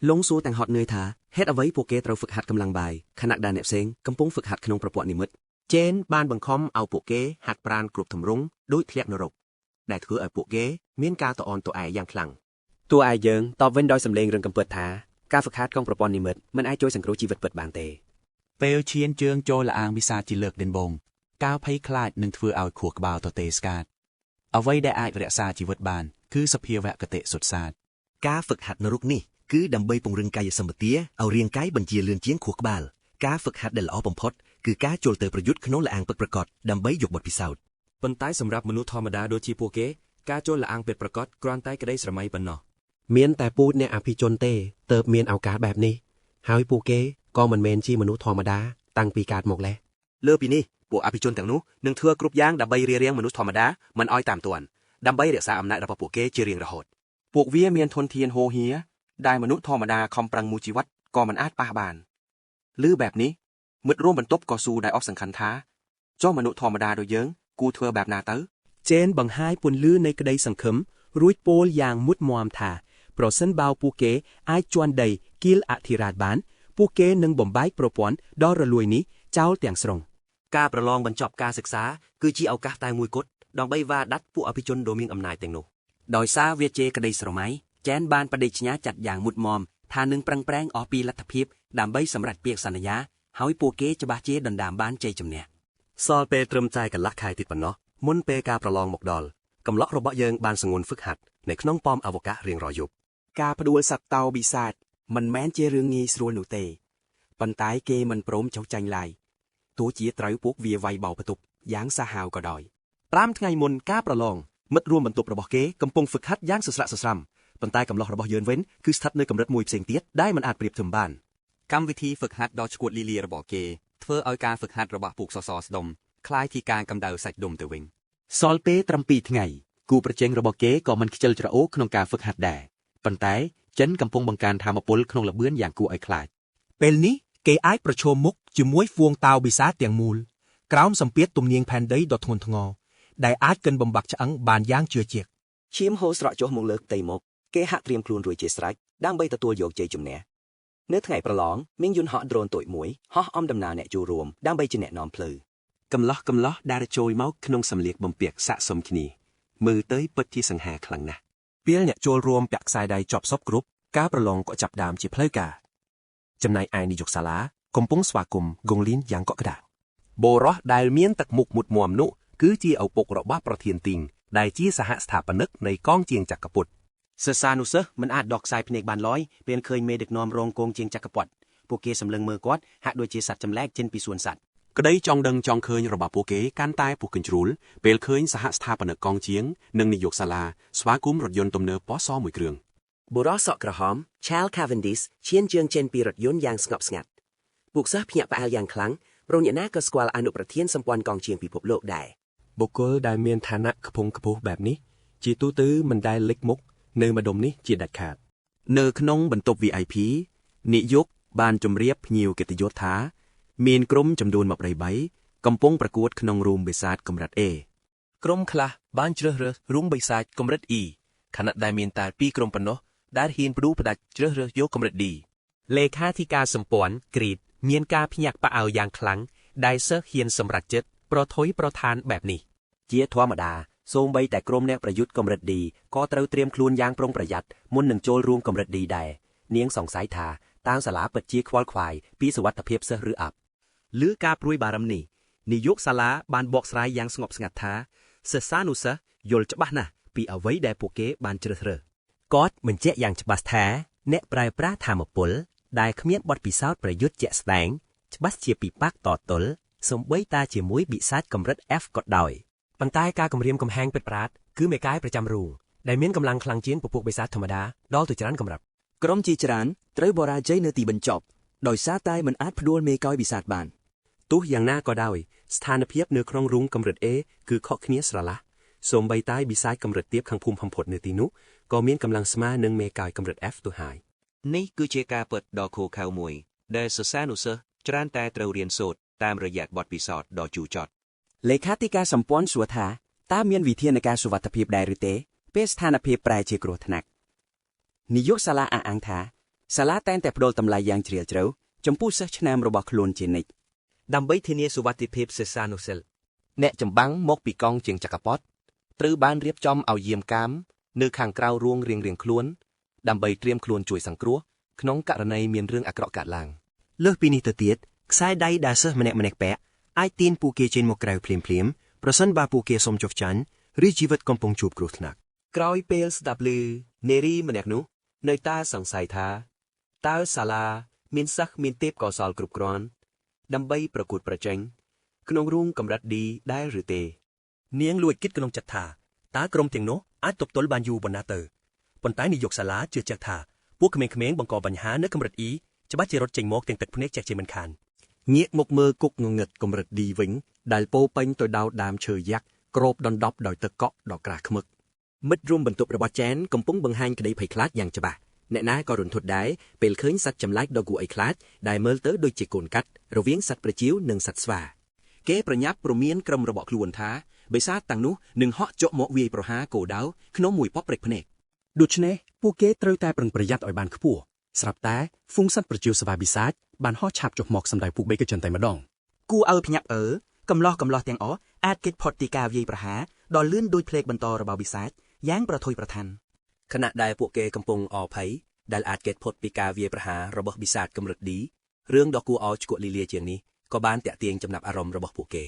លងសួរទាំងហត់នឿយថាហេតុអ្វីពួកគេត្រូវហ្វឹកហាត់កម្លាំងបាយខណៈដែលអ្នកផ្សេងកំពុងហ្វឹកហាត់ក្នុងប្រព័ន្ធនិមិត្ត ចេនបានបង្ខំឲ្យពួកគេហាត់ប្រាណគ្រប់ទម្រង់ដោយធ្លាក់នរកដែលធ្វើឲ្យពួកគេមានការតអន់តឯយ៉ាងខ្លាំង តួឯងយើងតបវិញដោយសម្លេងរឿងកំពើថាការហ្វឹកហាត់ក្នុងប្រព័ន្ធនិមិត្តមិនអាចជួយសង្គ្រោះជីវិតពិតបានទេ ពេលឈានជើងចូលលាអាងវិសាជាលើកដំបូងការភ័យខ្លាចនឹងធ្វើឲ្យខួរក្បាលទទេស្កាតអ្វីដែលអាចរក្សាជីវិតបានគឺសភាវគតិសុទ្ធសាធ ការហ្វឹកហាត់នរុកនេះគឺដើម្បីពង្រឹងកាយសម្បទាឲ្យរាងកាយបញ្ជាលឿនជាងខួរក្បាលការហ្វឹកហាត់ដែលល្អបំផុតគឺការចូលទៅប្រយុទ្ធក្នុងលាអាងពិតប្រាកដដើម្បីយកបទពិសោធន៍ប៉ុន្តែសម្រាប់មនុស្សធម្មតាដូចជាពួកគេការចូលលាអាងពិតប្រាកដគ្រាន់តែក្តីស្រមៃប៉ុណ្ណោះ មានតែពូជអ្នកអភិជនទេទើបមានឱកាសបែបនេះហើយពួកគេក៏មិនមែនជាមនុស្សធម្មតាតាំងពីកើតមកលេះ លើពីនេះពួកអភិជនទាំងនោះនឹងធ្វើគ្រប់យ៉ាងដើម្បីរារាំងមនុស្សធម្មតាមិនឲ្យតាមទាន់ដើម្បីរក្សាអំណាចរបស់ពួកគេជារៀងរហូតពួកវាមានធនធានហូរហៀដែលមនុស្សធម្មតាខំប្រឹងមួយជីវិតក៏មិនអាចប៉ះបានឬបែបនេះមិត្តរួមបន្ទប់ក៏ស៊ូដែលអស់សង្ខឹងថាចុះមនុស្សធម្មតាដូចយើងគួរធ្វើបែបណាទៅ ចេនបង្ហាញពន្លឺនៃក្តីសង្ឃឹមរួចពោលយ៉ាងមុតមមថាប្រសិនបើពួកគេអាចជន់ដីគៀលអធិរាជបានពួកគេនឹងបំបែកប្រព័ន្ធដ៏រលួយនេះចោលទាំងស្រុង ការប្រឡងបញ្ចប់ការសិក្សាគឺជាឱកាសតែមួយគត់ដើម្បីវាដាត់ពួកអភិជនដ៏មានអំណាចទាំងនោះដោយសារវាជេរក្តីស្រមៃចែនបានបដិញ្ញាចាត់យ៉ាងមុតមមថានឹងប្រឹងប្រែងអស់ពីលទ្ធភាពដើម្បីសម្រេចពាក្យសន្យាហើយពួកគេច្បាស់ជាដណ្ដើមបានជ័យជំនះ សល់ពេលត្រឹមតែកន្លះខែទៀតប៉ុណ្ណោះមុនពេលការប្រឡងមកដល់កំឡុករបស់យើងបានសង្ងន់ហ្វឹកហាត់នៅក្នុងប៉មអវកាសរៀងរាល់យប់ ការផ្ដួលសត្វតោបិសាចមិនមែនជារឿងងាយស្រួលនោះទេប៉ុន្តែគេមិនព្រមចុះចាញ់ឡើយទោះជាត្រូវពួកវាវាយបោបន្ទប់យ៉ាងសាហាវក៏ដោយ 5 ថ្ងៃមុនការប្រឡងមិត្តរួមបន្ទប់របស់គេកំពុងហ្វឹកហាត់យ៉ាងសស្រាក់សស្រាំប៉ុន្តែកំឡុះរបស់យើងវិញគឺស្ថិតនៅកម្រិតមួយផ្សេងទៀតដែលមិនអាចប្រៀបធៀបបាន កម្មវិធីហ្វឹកហាត់ដ៏ឈួតលីលារបស់គេធ្វើឲ្យការហ្វឹកហាត់របស់ពួកសសរស្ដុំคล้ายជាការកម្ដៅសាច់ដុំទៅវិញ សល់ពេលត្រឹម2ថ្ងៃគូប្រជែងរបស់គេក៏មិនខ្ជិលច្រអូសក្នុងការហ្វឹកហាត់ដែរប៉ុន្តែចិនកំពុងបង្កើនធម៌ពលក្នុងល្បឿនយ៉ាងគួរឲ្យខ្លាច ពេលនេះគេអាចប្រឈមមុខជាមួយហ្វួងតោបិសាចទាំងមូលក្រោមសម្ពាធទំនាញផែនដីដ៏ធ្ងន់ធ្ងរដែលអាចកិនបំបាក់ឆ្អឹងបានយ៉ាងជឿជាក់ ឈាមហូរស្រក់ចុះមកលើផ្ទៃមុខគេហាក់ត្រៀមខ្លួនរួចជាស្រេចដើម្បីទទួលយកជ័យជំនះនៅថ្ងៃប្រឡងមានយន្តហោះដ្រូនតូចមួយហោះអំដំណើរអ្នកចូលរួមដើម្បីជាអ្នកនាំផ្លូវ កំឡោះដែលចូលមកក្នុងសម្លៀកបំពាក់ស័ក្តិសមគ្នាមើលទៅពិតជាសង្ហាខ្លាំងណាស់ពេលអ្នកចូលរួមពាក់ខ្សែដៃជាប់សពគ្រប់ការប្រឡងក៏ចាប់ដើមជាផ្លូវការចំណែកឯនាយកសាលាកំពុងស្វាគមន៍ហ្គងលីនយ៉ាងកក់ក្ដៅបូរោះដែលមានទឹកមុខមុតមមនោះគឺជាឪពុករបស់ប្រធានទីងដែលជាសហស្ថាបនិកនៃកងជាងចក្រពត្តិ សិស្សានុសិស្សមិនអាចដកខ្សែភ្នែកបានឡើយពេលឃើញមេដឹកនាំរងកងជាងចក្រពត្តិពួកគេសម្លឹងមើលគាត់ហាក់ដូចជាសត្វចម្លែកចេញពីសួនសត្វ ក្តីចង់ដឹងចង់ឃើញរបស់ពួកគេកាន់តែពុះកញ្ជ្រួលពេលឃើញសហស្ថាបនិកកងជាងនិងនាយកសាលាស្វាគមន៍រថយន្តទំនើបពណ៌សមួយគ្រឿង បុរសសក់ក្រហម Charles Cavendish ឈានជើងចេញពីរថយន្តយ៉ាងស្ងប់ស្ងាត់ពួកសិស្សភ្ញាក់ផ្អើលយ៉ាងខ្លាំងប្រញាប់ណាក៏ស្គាល់អនុប្រធានសម្ព័ន្ធកងជាងពិភពលោកដែរ បុគ្គលដែលមានឋានៈខ្ពង់ខ្ពស់បែបនេះជាទូទៅមិនដែលលេចមុខនៅម្ដុំនេះជាដាច់ខាតនៅក្នុងបន្ទប់ VIP នាយកបានជម្រាបភ្ញៀវកិត្តិយសថាមានក្រុមចំនួន23កំពុងប្រកួតក្នុងរូមបិសាចកម្រិត A ក្រុមខ្លះបានជ្រើសរើសរូមបិសាចកម្រិត E ខណៈដែលមានតែ2ក្រុមប៉ុណ្ណោះដែលហ៊ានផ្ដួលផ្ដាច់ជ្រើសរើសយកកម្រិត D លេខាធិការសម្ព័ន្ធគ្រីតមានការភ្ញាក់ផ្អើលយ៉ាងខ្លាំងដែលសិស្សហ៊ានសម្រេចចិត្តប្រថុយប្រឋានបែបនេះ ជាធម្មតាសូម្បីតែក្រុមអ្នកប្រយុទ្ធកម្រិត D ក៏ត្រូវត្រៀមខ្លួនយ៉ាងប្រុងប្រយ័ត្នមុននឹងចូលរួមកម្រិត D ដែរនាងសង្ស័យថាតើសាលាពិតជាខ្វល់ខ្វាយពីសុវត្ថិភាពសិស្សឬអត់លើការព្រួយបារម្ភនេះនាយកសាលាបានបកស្រាយយ៉ាងស្ងប់ស្ងាត់ថាសិស្សានុសិស្សយល់ច្បាស់ណាស់ពីអ្វីដែលពួកគេបានជ្រើសរើស គាត់បញ្ជាក់យ៉ាងច្បាស់ថាអ្នកប្រើប្រាស់ធម៌ពលដែលគ្មានបទពិសោធន៍ប្រយុទ្ធជាក់ស្ដែងច្បាស់ជាពិបាកតទល់ សំបីតាជាមួយបិសាចកម្រិត F ក៏ដោយប៉ុន្តែការគម្រាមកំហែងពិតប្រាកដគឺមេកាយប្រចាំរូងដែលមានកម្លាំងខ្លាំងជាងពពួកបិសាចធម្មតាដល់ទៅច្រើនកម្រិត ក្រុមជាច្រើនត្រូវបរាជ័យនៅទីបញ្ចប់ដោយសារតែមិនអាចផ្ដួលមេកយបិសាចបាន ទោះយ៉ាងណាក៏ដោយស្ថានភាពនៅក្នុងរូងកម្រិត A គឺខុសគ្នាស្រឡះសូម្បីតែបិសាចកម្រិតទាបខាងភូមិបំផុតនៅទីនោះក៏មានកម្លាំងស្មើនឹងមេកាយកម្រិត F ទៅហើយ នេះគឺជាការពិតដ៏ឃោរឃៅមួយដែលសិស្សានុសិស្សច្រើនតែត្រូវរៀនសូត្រតាមរយៈបទពិសោធន៍ដ៏ជូរចត់ លេខាធិការសម្ព័ន្ធសួរថាតើមានវិធានការសុវត្ថិភាពដែរឬទេពេលស្ថានភាពប្រែជាគ្រោះថ្នាក់នាយកសាលាអះអាងថាសាលាតែងតែផ្ដល់តម្លៃយ៉ាងជ្រាលជ្រៅចំពោះសិស្សឆ្នើមរបស់ខ្លួនជានិច្ច ដើម្បីធានាសុវត្ថិភាពសិស្សានុសិស្សអ្នកចម្បាំងមកពីកង់ជាងចក្រពត្តិត្រូវបានរៀបចំឲ្យយាមកាមនៅខាងក្រៅរូងរៀងៗខ្លួនដើម្បីត្រៀមខ្លួនជួយសង្គ្រោះក្នុងករណីមានរឿងអាក្រក់កើតឡើងលើសពីនេះទៅទៀតខ្សែដៃដែលសិស្សម្នាក់ពាក់អាចទាញពួកគេចេញមកក្រៅភ្លាមៗប្រសិនបើពួកគេសុំចុះចាញ់ឬជីវិតកំពុងជួបគ្រោះថ្នាក់ក្រោយពេលស្ដាប់ឮនារីម្នាក់នោះនៅតែសង្ស័យថាតើសាលាមានសិស្សមានទេពកោសល្យគ្រប់គ្រាន់ដើម្បីប្រកួតប្រជែងក្នុងរូងកម្រិត D ដែរឬទេនាងលួចគិតក្នុងចិត្តថាតើក្រុមទាំងនោះអាចទប់ទល់បានយូរប៉ុណ្ណាទៅប៉ុន្តែនាយកសាលាជឿជាក់ថាពួកក្មេងៗបង្កបញ្ហានៅកម្រិត E ច្បាស់ជារត់ចេញមកទាំងទឹកភ្នែកចេះជាមិនខានងាកមកមើលគុកងងឹតកម្រិត D វិញដែលពោពេញទៅដោយដើមឈើយ៉ាក់គ្របដណ្ដប់ដោយទឹកកកដ៏ក្រាស់ឃ្មឹកមិត្តរួមបន្ទប់របស់ចែនកំពុងបង្ហាញក្តីភ័យខ្លាចយ៉ាងច្បាស់អ្នកណាក៏រន្ធត់ដែរពេលឃើញសត្វចម្លែកដ៏គួរឲ្យខ្លាចដែលមើលទៅដូចជាកូនកាត់រវាងសត្វប្រចៀវនិងសត្វស្វាគេប្រញាប់ព្រមានក្រុមរបស់ខ្លួនថាបិសាចទាំងនោះនឹងហក់ចុះមកវាយប្រហារគោដៅក្នុងមួយប៉ុបព្រឹកភ្នែកដូច្នេះពួកគេត្រូវតែប្រុងប្រយ័ត្នឲ្យបានខ្ពស់ស្រាប់តែហ្វូងសត្វប្រចៀវស្វាបិសាចបានហោះឆាប់ចុះមកសម្ដៅពួកបេកចិនតែម្ដងគួរឲ្យភ្ញាក់កំឡោះទាំងអស់អាចគេចផុតពីការវាយប្រហារដ៏លឿនដោយភ្លេកបន្តរបស់បិសាចយ៉ាងប្រថុយប្រថានខណៈដែលពួកគេកំពុងអភ័យដែលអាចគេចផុតពីការវាយប្រហាររបស់បិសាចកម្រិត D រឿងដ៏គួរឲ្យឈ្គក់លីលាជាងនេះក៏បានតាក់ទាញចំណាប់អារម្មណ៍របស់ពួកគេ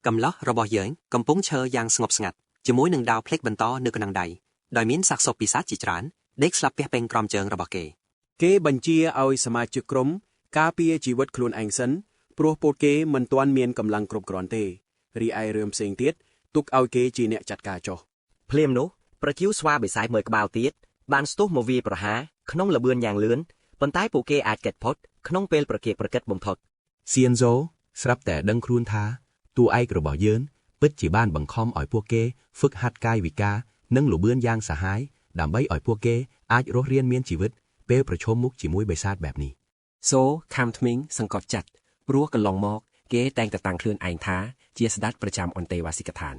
កំឡោះរបស់យើងកំពុងឈរយ៉ាងស្ងប់ស្ងាត់ជាមួយនឹងដាវភ្លេចបន្តនៅកណ្ដាលដៃដោយមានសាកសពបិសាចជាច្រើនដេកស្លាប់ពាក់ពេញក្រោមជើងរបស់គេបញ្ជាឲ្យសមាជិកក្រុមការពារជីវិតខ្លួនឯងសិនព្រោះពួកគេមិនទាន់មានកម្លាំងគ្រប់គ្រាន់ទេរីឯរឿងផ្សេងទៀតទុកឲ្យគេជាអ្នកចាត់ការចុះភ្លាមនោះប្រជៀវស្វាបិសាចមួយក្បាលទៀតបានស្ទុះមកវាយប្រហារក្នុងល្បឿនយ៉ាងលឿនប៉ុន្តែពួកគេអាចគេចផុតក្នុងពេលប្រគេកប្រកិតបំផុតសៀនហ្សូស្រាប់តែដឹងខ្លួនថាតួឯករបស់យើងពិតជាបានបង្ខំឲ្យពួកគេហ្វឹកហាត់កាយវិការនិងល្បឿនយ៉ាងសាហាវដើម្បីឲ្យពួកគេអាចរស់រានមានជីវិតពេលប្រឈមមុខជាមួយបិសាចបែបនេះសូខាំថ្មីងសង្កត់ចិត្តព្រោះកន្លងមកគេតែងតែតាំងខ្លួនឯងថាជាស្ដេចប្រចាំអន្តេវាសិកដ្ឋាន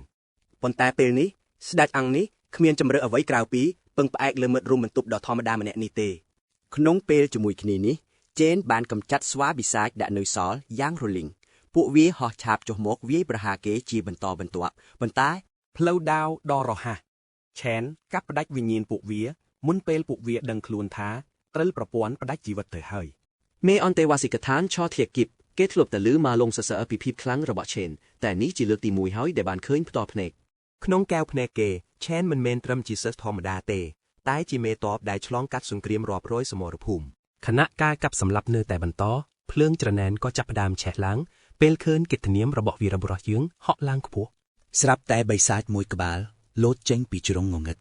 ប៉ុន្តែពេលនេះស្ដេចអង្គនេះគ្មានជំរឿអ្វីក្រៅពីពឹងផ្អែកលើមិត្តរួមបន្ទប់ដ៏ធម្មតាម្នាក់នេះទេក្នុងពេលជាមួយគ្នានេះជេនបានកំចាត់ស្វាបិសាចដាក់នៅសល់យ៉ាងរលីងពួកវាហោះឆាបចុះមកវាយប្រហារគេជាបន្តបន្ទាប់ប៉ុន្តែផ្លូវដាវដ៏រហ័សឆែនកាប់ផ្ដាច់វិញ្ញាណពួកវាមុនពេលពួកវាដឹងខ្លួនថាត្រូវប្រព័ន្ធផ្ដាច់ជីវិតទៅហើយមេអន្តេវាសិកដ្ឋានឆោធៀគីបគេធ្លាប់តែឮមកលងសសើពីភាពខ្លាំងរបស់ឆេនតែនេះជាលើកទី1ហើយដែលបានឃើញផ្ទាល់ភ្នែកក្នុងកែវភ្នែកគេឆែនមិនមែនត្រឹមជាសិស្សធម្មតាទេតែជាមេតបដែលឆ្លងកាត់សង្គ្រាមរាប់រយសមរភូមិខណៈការកាប់សម្លាប់នៅតែបន្តភ្លើងច្រណែនក៏ចាប់ផ្ដើមឆេះឡើងពេលឃើញកិត្តិនាមរបស់វីរបុរសយើងហក់ឡើងខ្ពស់ស្រាប់តែបិសាចមួយក្បាលលោតចេញពីជ្រុងងងឹត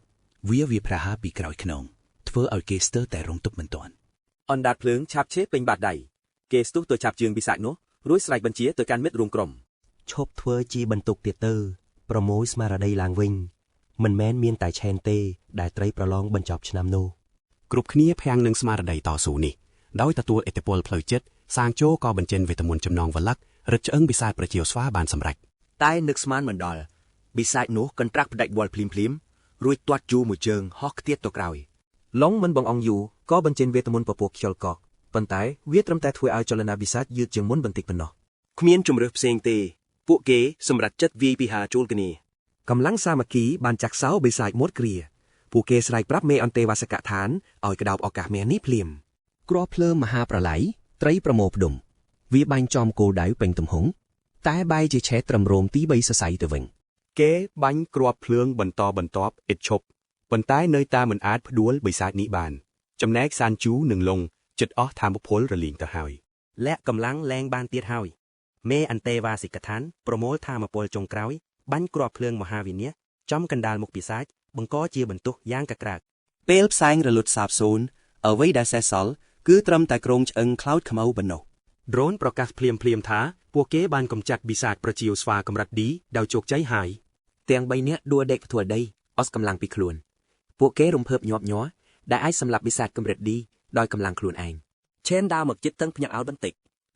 វាប្រហារពីក្រោយខ្នងធ្វើឲ្យគេស្ទើរតែរងទុកមិនទាន់អណ្ដាតភ្លើងឆាបឆេះពេញបាតដៃគេស្ទុះទៅចាប់ជើងបិសាចនោះរួចស្រែកបញ្ជាទៅកាន់មិត្តរួមក្រុមឈប់ធ្វើជាបន្ទុកទៀតទៅប្រមូលស្មារតីឡើងវិញមិនមែនមានតែឆែនទេដែលត្រីប្រឡងបញ្ចប់ឆ្នាំនោះគ្រប់គ្នាភាំងនឹងស្មារតីតស៊ូនេះដោយទទួលឥទ្ធិពលផ្លូវចិត្តសាងជោក៏បញ្ចេញវេទមន្តចំណងវល័ករឹតឆ្អឹងបិសាចប្រជៀវស្វាបានសម្រេចតែនឹកស្មានមិនដល់បិសាចនោះកន្ត្រាក់ផ្ដាច់វល់ភ្លាមរួចទាត់ជូរមួយជើងហោះខ្ទាតទៅក្រោយឡុងមិនបងអង្គយូក៏បញ្ចេញវេទមន្តពពោះខ្យល់កកប៉ុន្តែវាត្រឹមតែធ្វើឲ្យចលនាបិសាចយឺតជាងមុនបន្តិចប៉ុណ្ណោះគ្មានជំរឿផ្សេងទេពួកគេសម្រាប់ចិត្តវាយពិហារចូលគ្នាកម្លាំងសាមគ្គីបានចាក់សោបិសាចមុតគ្រាពួកគេស្រែកប្រាប់មេអន្តេវាសិកដ្ឋានឲ្យក្តោបឱកាសមាសនេះភ្លាមគ្រាប់ភ្លើងមហាប្រឡ័យត្រីប្រមូលផ្ដុំវាបាញ់ចំគោលដៅពេញទំហំតែបែរជាឆេះត្រឹមរោមទី3សរសៃទៅវិញគេបាញ់គ្រាប់ភ្លើងបន្តបន្ទាប់ឥតឈប់ប៉ុន្តែនៅតែមិនអាចផ្ដួលបិសាចនេះបានចំណែកសានជូនិងឡុងចិត្តអស់ថាមពលរលីងទៅហើយលាក់កម្លាំងលែងបានទៀតហើយ មេអន្តេវ៉ាសិកឋានប្រមូលថាមពលចុងក្រោយបាញ់គ្រាប់ភ្លើងមហាវិនាសចំកណ្ដាលមុខពិសាចបង្កជាបន្ទុះយ៉ាងកក្រើក ពេលផ្សែងរលត់សាបសូន្យអ្វីដែលសេសសល់គឺត្រឹមតែគ្រោងឆ្អឹងខ្លោចខ្មៅប៉ុណ្ណោះ Drone ប្រកាសភ្លាមថាពួកគេបានកម្ចាត់បិសាចប្រជាស្វាកម្រិត D ដោយជោគជ័យហើយ ទាំង3នាក់ដួលដេកផ្ទាល់ដីអស់កម្លាំងពីខ្លួនពួកគេរំភើបញាប់ញ័រដែលអាចសម្លាប់បិសាចកម្រិត D ដោយកម្លាំងខ្លួនឯង ឆេនដើរមកជិតតឹងភ្ញាក់អោលបន្តិច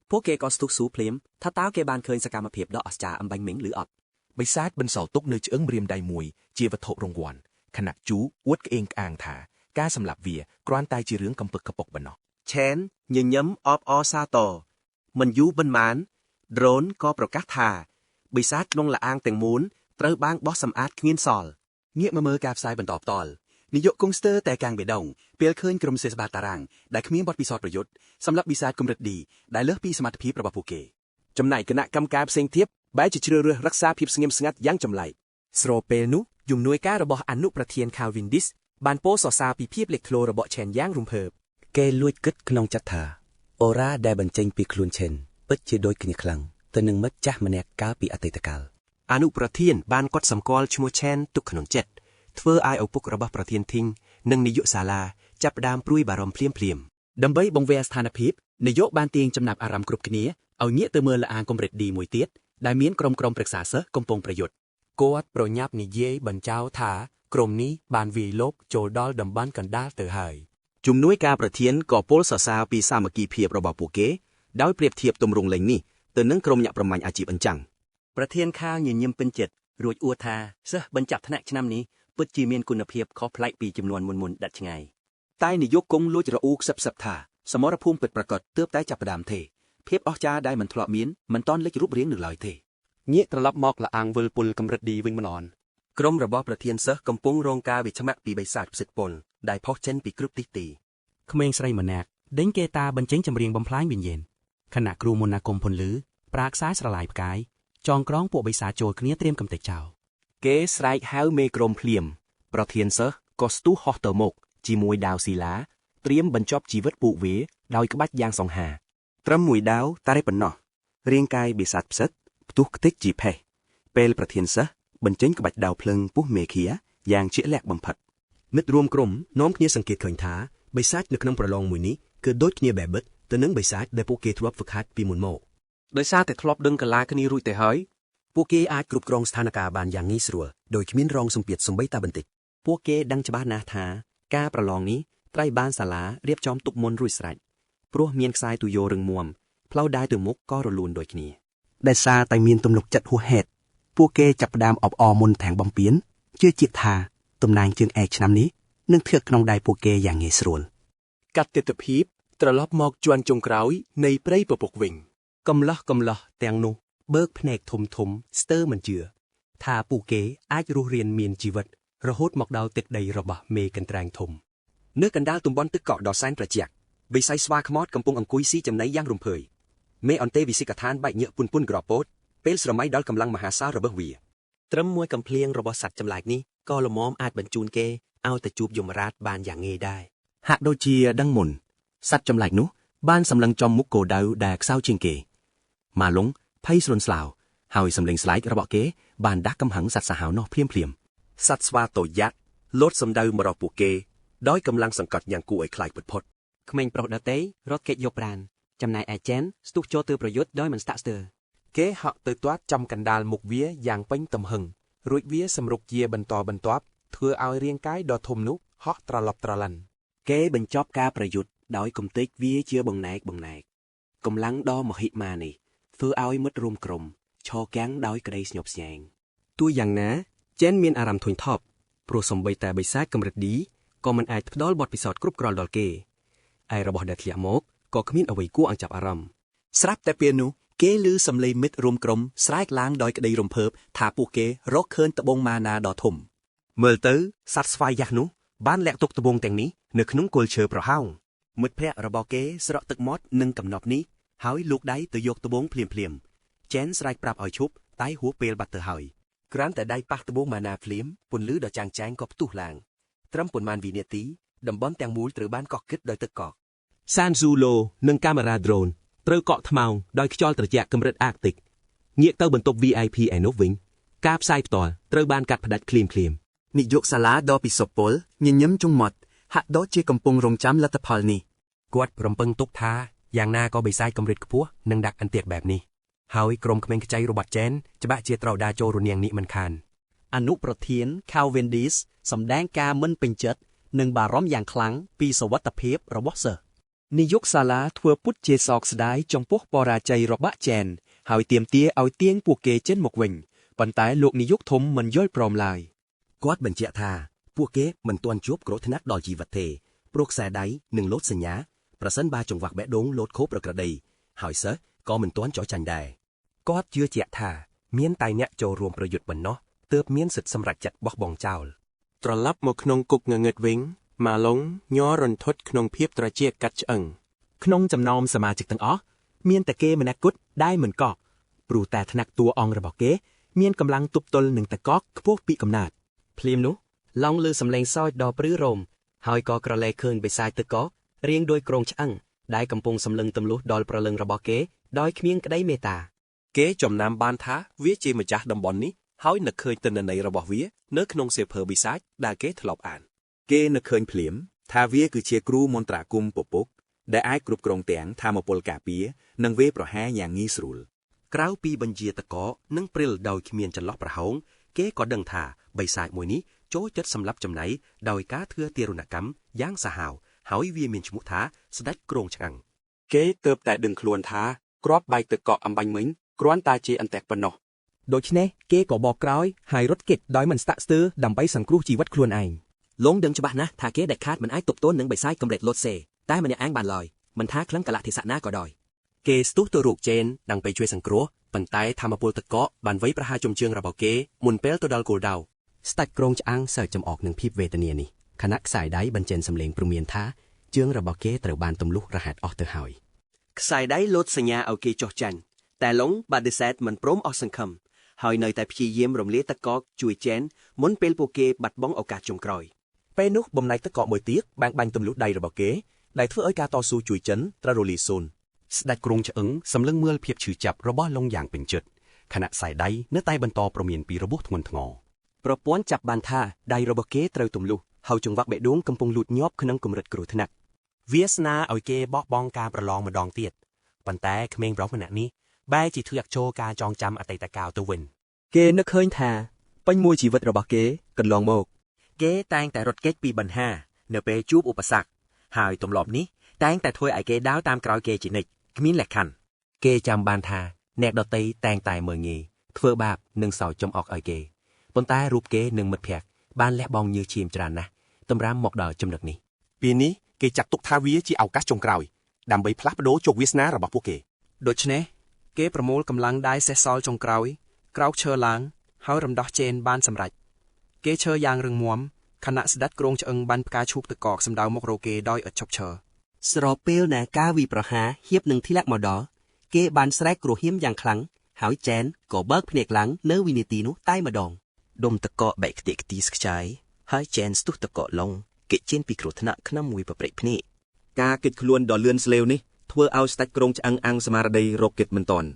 ពួកគេក៏ស្ទុះស៊ូភ្លាមថាតើគេបានឃើញសកម្មភាពដ៏អស្ចារ្យអំបញ្ញមិញឬអត់ បិសាចបន្សល់ទុកនៅឆ្អឹងម្រាមដៃមួយជាវត្ថុរង្វាន់ខណៈជូអួតក្អេងក្អាងថាការសម្លាប់វាគ្រាន់តែជារឿងកំពឹកកប៉ុកប៉ុណ្ណោះ ឆេនញញឹមអបអរសាទរមិនយូរប៉ុន្មាន Drone ក៏ប្រកាសថាបិសាចក្នុងលាអាងទាំងមូលត្រូវបានបោះសម្អាតគ្មានសល់ងាកមកមើលការផ្សាយបន្តផ្ទាល់នាយកកុងស្ទ័រតែកាំងបេដងពេលឃើញក្រុមសេស្បាតារាងដែលគ្មានបទពិសោធន៍ប្រយុទ្ធសម្រាប់បិសាចកម្រិត D ដែលលើសពីសមត្ថភាពរបស់ពួកគេចំណែកគណៈកម្មការផ្សេងទៀតបែរជាជ្រើសរើសរក្សាភាពស្ងៀមស្ងាត់យ៉ាងចម្លែក ស្របពេលនោះជំនួយការរបស់អនុប្រធាន Calvin Dis បានពោលសរសើរពីភាពលេចធ្លោរបស់ឆេនយ៉ាងរំភើប គេលួចគិតក្នុងចិត្តថាអូរ៉ាដែលបញ្ចេញពីខ្លួនឆេនពិតជាដូចគ្នាខ្លាំងទៅនឹងមិត្តចាស់ម្នាក់កាលពីអតីតកាល អនុប្រធានបានកត់សម្គាល់ឈ្មោះឆេនទុកក្នុងចិត្តធ្វើឲ្យឪពុករបស់ប្រធានធីងនិងនាយកសាលាចាប់ផ្ដើមព្រួយបារម្ភភ្លាមដើម្បីបង្វែរស្ថានភាពនាយកបានទាញចំណាប់អារម្មណ៍គ្រប់គ្នាឲ្យងាកទៅមើលលាអាងកម្រិត D មួយទៀតដែលមានក្រុមប្រឹក្សាសិស្សកំពុងប្រយុទ្ធគាត់ប្រញាប់និយាយបញ្ចោថាក្រុមនេះបានវាយលុកចូលដល់តំបន់កណ្ដាលទៅហើយជំនួយការប្រធានក៏ពោលសរសើរពីសាមគ្គីភាពរបស់ពួកគេដោយប្រៀបធៀបទម្រង់លេងនេះទៅនឹងក្រុមញាក់ប្រមាញ់អាជីពអញ្ចឹង ប្រធានខាលញញឹមពេញចិត្តរួចអួតថាសិស្សបញ្ចប់ថ្នាក់ឆ្នាំនេះពិតជាមានគុណភាពខុសប្លែកពីចំនួនមុនដាច់ឆ្ងាយតែនាយកគង់លួចរអ៊ូខ្សឹបថាសមរភូមិពិតប្រាកដទើបតែចាប់ផ្ដើមទេភាពអស្ចារ្យដែលមិនធ្លាប់មានមិនតាន់លេចរូបរាងនៅឡើយទេងាកត្រឡប់មកលាអាងវិលពុលកម្រិត D វិញម្ដងក្រុមរបស់ប្រធានសិស្សកំពុងរងការវិឆ្មាក់ពីបិសាចផ្សិតពុលដែលផុសចេញពីគ្រប់ទិសទីក្មេងស្រីម្នាក់ដេញគេតាបញ្ចេញចម្រៀងបំផ្លាញវិញ្ញាណខណៈគ្រូមន្តអាគមពន្លឺប្រាខ្សែស្រឡាយផ្កាយចងក្រងពួកបិសាចចូលគ្នាត្រៀមកំទេចចោលគេស្រែកហៅមេក្រុមភ្លាមប្រធានសិស្សក៏ស្ទុះហោះទៅមុខជាមួយដាវស៊ីឡាត្រៀមបញ្ចប់ជីវិតពួកវាដោយក្បាច់យ៉ាងសង្ហាត្រឹមមួយដាវតែប៉ុណ្ណោះរាងកាយបិសាចផ្សិតផ្ទុះខ្ទេចជីផេះពេលប្រធានសិស្សបញ្ចេញក្បាច់ដាវភ្លឹងពុះមេឃាយ៉ាងជាក់លាក់បំផិតមិត្តរួមក្រុមនាំគ្នាសង្កេតឃើញថាបិសាចនៅក្នុងប្រឡងមួយនេះគឺដូចគ្នាបែបបិទទៅនឹងបិសាចដែលពួកគេធ្លាប់ហ្វឹកហាត់ពីមុនមកដោយសារតែធ្លាប់ដឹងកលាគ្នារួចទៅហើយពួកគេអាចគ្រប់គ្រងស្ថានភាពបានយ៉ាងងាយស្រួលដោយគ្មានរងសម្ពាធសូម្បីតែបន្តិចពួកគេដឹងច្បាស់ណាស់ថាការប្រឡងនេះត្រូវបានសាលារៀបចំទុកមុនរួចស្រេចព្រោះមានខ្សែទុយោរឹងមាំផ្លូវដើរទៅមុខក៏រលូនដូចគ្នាដែលសារតែមានទំនុកចិត្តហួសហេតុពួកគេចាប់ផ្ដើមអបអរមុនទាំងបំពេញជឿជាក់ថាតំណែងជើងឯកឆ្នាំនេះនឹងធ្វើក្នុងដៃពួកគេយ៉ាងងាយស្រួលកាត់ទិដ្ឋភាពត្រឡប់មកជាន់ចុងក្រោយនៃព្រៃពពកវិញកំឡោះទាំងនោះបើកភ្នែកធំស្ទើរមិនជឿថាពួកគេអាចរស់រានមានជីវិតរហូតមកដល់ទឹកដីរបស់មេកន្ត្រែងធំនៅកណ្ដាលទំព័រទឹកកកដ៏សែនត្រជាក់បិសាចស្វាខ្មោចកំពុងអង្គុយស៊ីចំណីយ៉ាងរំភើយមេអន្តេវិសិកដ្ឋានបែកញើកពុនក្រពោតពេលស្រមៃដល់កម្លាំងមហាសាលរបស់វាត្រឹមមួយកំភ្លៀងរបស់សត្វចម្លែកនេះក៏ល្មមអាចបញ្ជូនគេឲ្យទៅជួបយមរាជបានយ៉ាងងាយដែរហាក់ដូចជាដឹងមុនសត្វចម្លែកនោះបានសម្លឹងចំមុខគោដៅដែលខ្សោយជាងគេម៉ាឡុងភ័យស្រុនស្លាវហើយសម្លេងស្លែករបស់គេបានដាស់កំហឹងសត្វសាហាវនោះភ្លាមសត្វស្វាតូចយ៉ាក់លោតសម្ដៅមករកពួកគេដោយកម្លាំងសង្កត់យ៉ាងគួរឲ្យខ្លាចផុតក្មេងប្រុសដតេរត់គេចយកប្រាណចំណែកឯចែនស្ទុះចូលទៅប្រយុទ្ធដោយមិនស្តាក់ស្ទើរគេហក់ទៅទាត់ចំកណ្ដាលមុខវាយ៉ាងពេញទំហឹងរួចវាសម្រុកជាបន្តបន្ទាប់ធ្វើឲ្យរាងកាយដ៏ធំនោះហក់ត្រឡប់ត្រឡិនគេបញ្ចប់ការប្រយុទ្ធដោយគំទេចវាជាបង្នែកកម្លាំងដ៏មហិមានេះធ្វើឲ្យមិត្តរួមក្រុមឈរកាំងដោយក្តីស្ញប់ស្ញែងទោះយ៉ាងណាចែនមានអារម្មណ៍ធុញថប់ព្រោះសំបីតែបិសាចកម្រិត D ក៏មិនអាចផ្ដល់បទពិសោធន៍គ្រប់គ្រាន់ដល់គេឯរបស់ដែលធ្លាក់មកក៏គ្មានអ្វីគួរឲ្យចាប់អារម្មណ៍ស្រាប់តែពេលនោះគេឮសំឡេងមិត្តរួមក្រុមស្រែកឡើងដោយក្តីរំភើបថាពួកគេរកឃើញត្បូងម៉ាណាដ៏ធំមើលទៅសត្វស្វាយយ៉ាស់នោះបានលាក់ទុកត្បូងទាំងនេះនៅក្នុងគល់ឈើប្រហោងមិត្តភ័ក្តិរបស់គេស្រក់ទឹកមាត់នឹងកំណប់នេះហើយលោកដៃទៅយកត្បូងភ្លាមចែនស្រែកប្រាប់ឲ្យឈប់តែហួសពេលបាត់ទៅហើយគ្រាន់តែដៃប៉ះត្បូងម៉ាណាភ្លាមពន្លឺដ៏ចាំងចែងក៏ផ្ទុះឡើងត្រឹមប៉ុន្មានវិនាទីតំបន់ទាំងមូលត្រូវបានកោះគិតដោយទឹកកកសានស៊ូឡូនិងកាមេរ៉ាដ្រូន ត្រូវកក់ថ្មោងដោយខ្យល់ត្រជាក់កម្រិតអាកទិកងាកទៅបន្ទប់ VIP ឯនោះវិញការផ្សាយផ្ទាល់ត្រូវបានកាត់ផ្តាច់ភ្លាមៗ នាយកសាលាដ៏ពិសពពលញញឹមជង់មាត់ហាក់ដូចជាកំពុងរងចាំលទ្ធផលនេះ គាត់រំពឹងទុកថាយ៉ាងណាក៏បិសាចកម្រិតខ្ពស់នឹងដាក់អន្ទាក់បែបនេះហើយក្រុមក្មេងខ្ចីរបស់ចែនច្បាស់ជាត្រូវដាចូលរនាងនេះមិនខាន អនុប្រធាន Cavendish សម្ដែងការមិនពេញចិត្តនិងបារម្ភយ៉ាងខ្លាំងពីសុវត្ថិភាពរបស់សិស្សនាយកសាលាធ្វើពុតជាសោកស្ដាយចំពោះបរាជ័យរបស់ចែនហើយទាមទារឲ្យទាញពួកគេចេញមកវិញប៉ុន្តែលោកនាយកធំមិនយល់ព្រមឡើយគាត់បញ្ជាក់ថាពួកគេមិនទាន់ជួបគ្រោះថ្នាក់ដល់ជីវិតទេព្រោះខ្សែដៃនឹងលោតសញ្ញាប្រសិនបើចង្វាក់បេះដូងលោតខូបប្រក្រតីហើយសិស្សក៏មិនទាន់ចោះចាញ់ដែរគាត់ជឿជាក់ថាមានតែអ្នកចូលរួមប្រយុទ្ធប៉ុណ្ណោះទើបមានសិទ្ធិសម្រេចចិត្តបោះបង់ចោលត្រឡប់មកក្នុងគុកងងឹតវិញម៉ាឡុងញ័ររន្ធត់ក្នុងភាពត្រជាកាត់ឆ្អឹងក្នុងចំណោមសមាជិកទាំងអស់មានតែគេម្នាក់គត់ដែលមិនកកព្រោះតែថ្នាក់តួអង្គរបស់គេមានកម្លាំងទប់ទល់នឹងតកកខ្ពស់ពីកំណើតភ្លាមនោះឡង់លើសំឡេងសើចដ៏ព្រឺរោមហើយក៏ក្រឡេកឃើញបិសាចទឹកកករៀងដោយក្រងឆ្អឹងដែលកំពុងសម្លឹងទម្លុះដល់ប្រលឹងរបស់គេដោយគ្មានក្តីមេត្តាគេចំណាំបានថាវាជាម្ចាស់តំបន់នេះហើយនឹកឃើញទិន្នន័យរបស់វានៅក្នុងសៀវភៅបិសាចដែលគេធ្លាប់អានគេនឹកឃើញភ្លាមថាវាគឺជាគ្រូមន្ត្រាគមពពុកដែលអាចគ្រប់គ្រងទាំងធម្មពលការពារនិងវេប្រហារយ៉ាងងាយស្រួលក្រៅពីបញ្ជាតកនិងព្រិលដោយគ្មានចន្លោះប្រហោងគេក៏ដឹងថាបិសាចមួយនេះចូលចិត្តសម្លាប់ចំណៃដោយការធ្វើទារុណកម្មយ៉ាងសាហាវហើយវាមានឈ្មោះថាស្ដេចគ្រងឆ្អឹងគេទើបតែដឹងខ្លួនថាគ្រាប់បែកទឹកកកអំបញ្ញមិញគ្រាន់តែជាអន្ទាក់ប៉ុណ្ណោះដូច្នេះគេក៏បកក្រោយហើយរត់គេចដោយមិនស្តាក់ស្ទើរដើម្បីសង្គ្រោះជីវិតខ្លួនឯងលងដឹងច្បាស់ណាស់ថាគេដាច់ខាតមិនអាចទប់ទល់នឹងបិសាចកម្រិតលោតសេតែម្នាក់ឯងបានឡើយមិនថាក្លឹងកលៈទេសៈណាក៏ដោយគេស្ទុះទៅរកជេនដើម្បីជួយសង្គ្រោះប៉ុន្តែធម្មពលទឹកកកបានវាយប្រហារជំជើងរបស់គេមុនពេលទៅដល់គោលដៅស្ដេចគ្រងឆ្អឹងសើចចំអកនឹងភាពវេទនានេះខណៈខ្សែដៃបញ្ចេញសម្លេងព្រមានថាជើងរបស់គេត្រូវបានទម្លុះរហ័សអស់ទៅហើយខ្សែដៃលោតសញ្ញាឲ្យគេចុះចាញ់តែឡុងបាដេសេតមិនព្រមអស់សង្ឃឹមហើយនៅតែព្យាយាមរំលាយទឹកកកជួយចែនមុនពេលពួកគេបាត់បង់ឱកាសចុងក្រោយពេលនោះបំណែកទឹកកកមួយទៀតបាញ់ទម្លុះដៃរបស់គេដែលធ្វើឲ្យការតស៊ូជួយចិនត្រូវរលាយសូន្យស្ដេចគ្រងឆ្អឹងសម្លឹងមើលភាពឈឺចាប់របស់ឡុងយ៉ាងពេញចិត្តខណៈខ្សែដៃនៅតែបន្តប្រមានពីរបួសធ្ងន់ធ្ងរប្រព័ន្ធចាប់បានថាដៃរបស់គេត្រូវទម្លុះហើយចង្វាក់បេះដូងកំពុងលូតញាប់ក្នុងកម្រិតគ្រោះថ្នាក់វាសនាឲ្យគេបោះបង់ការប្រឡងម្ដងទៀតប៉ុន្តែក្មេងប្រុសម្នាក់នេះបែរជាធ្លាក់ចូលការចងចាំអតីតកាលទៅវិញគេនឹកឃើញថាពេញមួយជីវិតរបស់គេកន្លងមកគេតែងតែរត់គេចពីបញ្ហានៅពេលជួបឧបសគ្គហើយទម្លាប់នេះតែងតែធ្វើឲ្យគេដើរតាមក្រោយគេជានិច្ចគ្មានលក្ខខណ្ឌគេចាំបានថាអ្នកដតីតែងតែមើលងាយធ្វើបាបនិងសោកចំអកឲ្យគេប៉ុន្តែរូបគេនិងមិត្តភក្តិបានលះបង់ញើសឈាមច្រើនណាស់តម្រាំមកដល់ចំណុចនេះពេលនេះគេចាត់ទុកថាវាជាឱកាសចុងក្រោយដើម្បីផ្លាស់ប្ដូរជោគវាសនារបស់ពួកគេដូច្នេះគេប្រមូលកម្លាំងដៃសេះសល់ចុងក្រោយក្រោកឈរឡើងហើយរំដោះជេនបានសម្រេចគេឈរយ៉ាងរឹងមាំខណៈស្ដេចគ្រងឆ្អឹងបានផ្កាឈូកទឹកកកសម្ដៅមករកគេដោយឥតឈប់ឈរស្របពេលដែលការវិប្រហារហៀបនឹងធ្លាក់មកដល់គេបានស្រែកគ្រោះហៀមយ៉ាងខ្លាំងហើយចែនក៏បើកភ្នែកឡើងនៅវិនាទីនោះតែម្ដងដុំទឹកកកបែកខ្ទេកខ្ទីស្ខ្ចាយហើយចែនស្ទុះទឹកកកឡុងគេជៀនពីគ្រោះថ្នាក់ក្នុងមួយប្រព្រឹត្តភ្នែកការគេចខ្លួនដ៏លឿនស្លេវនេះធ្វើឲ្យស្ដេចគ្រងឆ្អឹងអាំងស្មារតីរកគេចមិនទាន់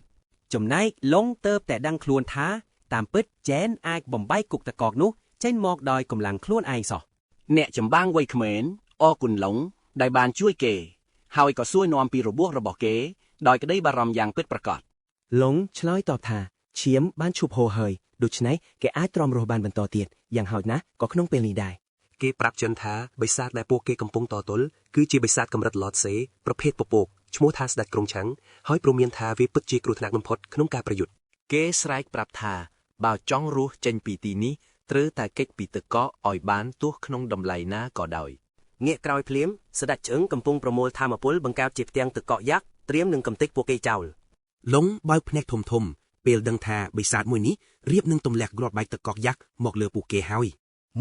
ចំណែកឡុងទៅតែដឹងខ្លួនថាតាមពិតចែនអាចបំបែកគុកទឹកកកនោះចេញមកដោយកម្លាំងខ្លួនឯងសោះអ្នកចម្បាំងវ័យក្មេងអរគុណឡុងដែលបានជួយគេហើយក៏សួរនាំពីរបួសរបស់គេដោយក្តីបារម្ភយ៉ាងពិតប្រាកដឡុងឆ្លើយតបថាឈាមបានឈប់ហូរហើយដូច្នេះគេអាចទ្រាំរស់បានបន្តទៀតយ៉ាងហោចណាស់ក៏ក្នុងពេលនេះដែរគេប្រាប់ចិនថាបិសាចដែលពួកគេកំពុងតទល់គឺជាបិសាចកម្រិតឡតសេប្រភេទពពកឈ្មោះថាស្ដេចគ្រងឆាំងហើយព្រមមានថាវាពិតជាគ្រោះថ្នាក់បំផុតក្នុងការប្រយុទ្ធគេស្រែកប្រាប់ថាបើចង់រស់ចេញពីទីនេះត្រូវតែគេចពីទឹកកកឲ្យបានទោះក្នុងតម្លៃណាក៏ដោយងាកក្រោយភ្លាមស្ដេចឆ្អឹងកំពុងប្រមូលធម្មពលបង្កើតជាផ្ទាំងទឹកកកយ៉ាក់ត្រៀមនឹងកំទេចពួកគេចោលឡុងបើកភ្នែកធំធំពេលដឹងថាបិសាចមួយនេះរៀបនឹងទម្លាក់គ្រាប់បែកទឹកកកយ៉ាក់មកលើពួកគេហើយ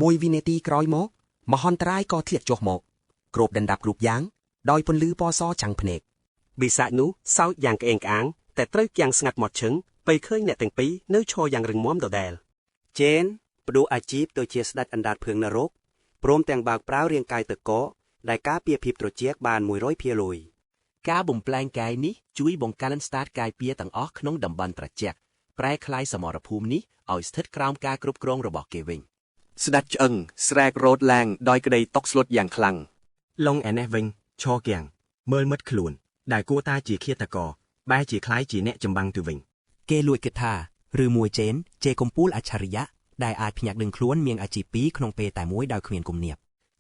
មួយវិនាទីក្រោយមកមហន្តរាយក៏ធ្លាក់ចុះមកគ្របដណ្ដាប់គ្រប់យ៉ាងដោយពន្លឺពណ៌សចាំងភ្នែកបិសាចនោះសើចយ៉ាងក្អេងក្អាងតែត្រូវគាំងស្ងាត់មាត់ឈឹងពេលឃើញអ្នកទាំងពីរនៅឈរយ៉ាងរឹងមាំដដែលជេនបដូរអាជីពទៅជាស្ដេចអណ្ដាតភឿងនរកព្រមទាំងបើកប្រាវរាងកាយទឹកកកដែលការពារភាពត្រជាក់បាន 100% ការបំផ្លែងកាយនេះជួយបង្កើនស្តាតកាយពៀទាំងអស់ក្នុងតំបន់ត្រជាក់ប្រែក្លាយសមរភូមិនេះឲ្យស្ថិតក្រោមការគ្រប់គ្រងរបស់គេវិញស្ដេចឆ្អឹងស្រែករោតឡើងដោយក្តីតក់ស្លុតយ៉ាងខ្លាំងឡុងឯនេះវិញឈរគាំងមើលមិត្តខ្លួនដែលគួរតាជាឃាតករបែរជាคล้ายជាអ្នកចម្បាំងទៅវិញគេលួចគិតថាឬមួយចេនជេកំពូលអច្ឆរិយៈដែលអាចភ្ញាក់ដឹងខ្លួនមានអាជីពពីរក្នុងពេលតែមួយដោយគ្មានគំនាប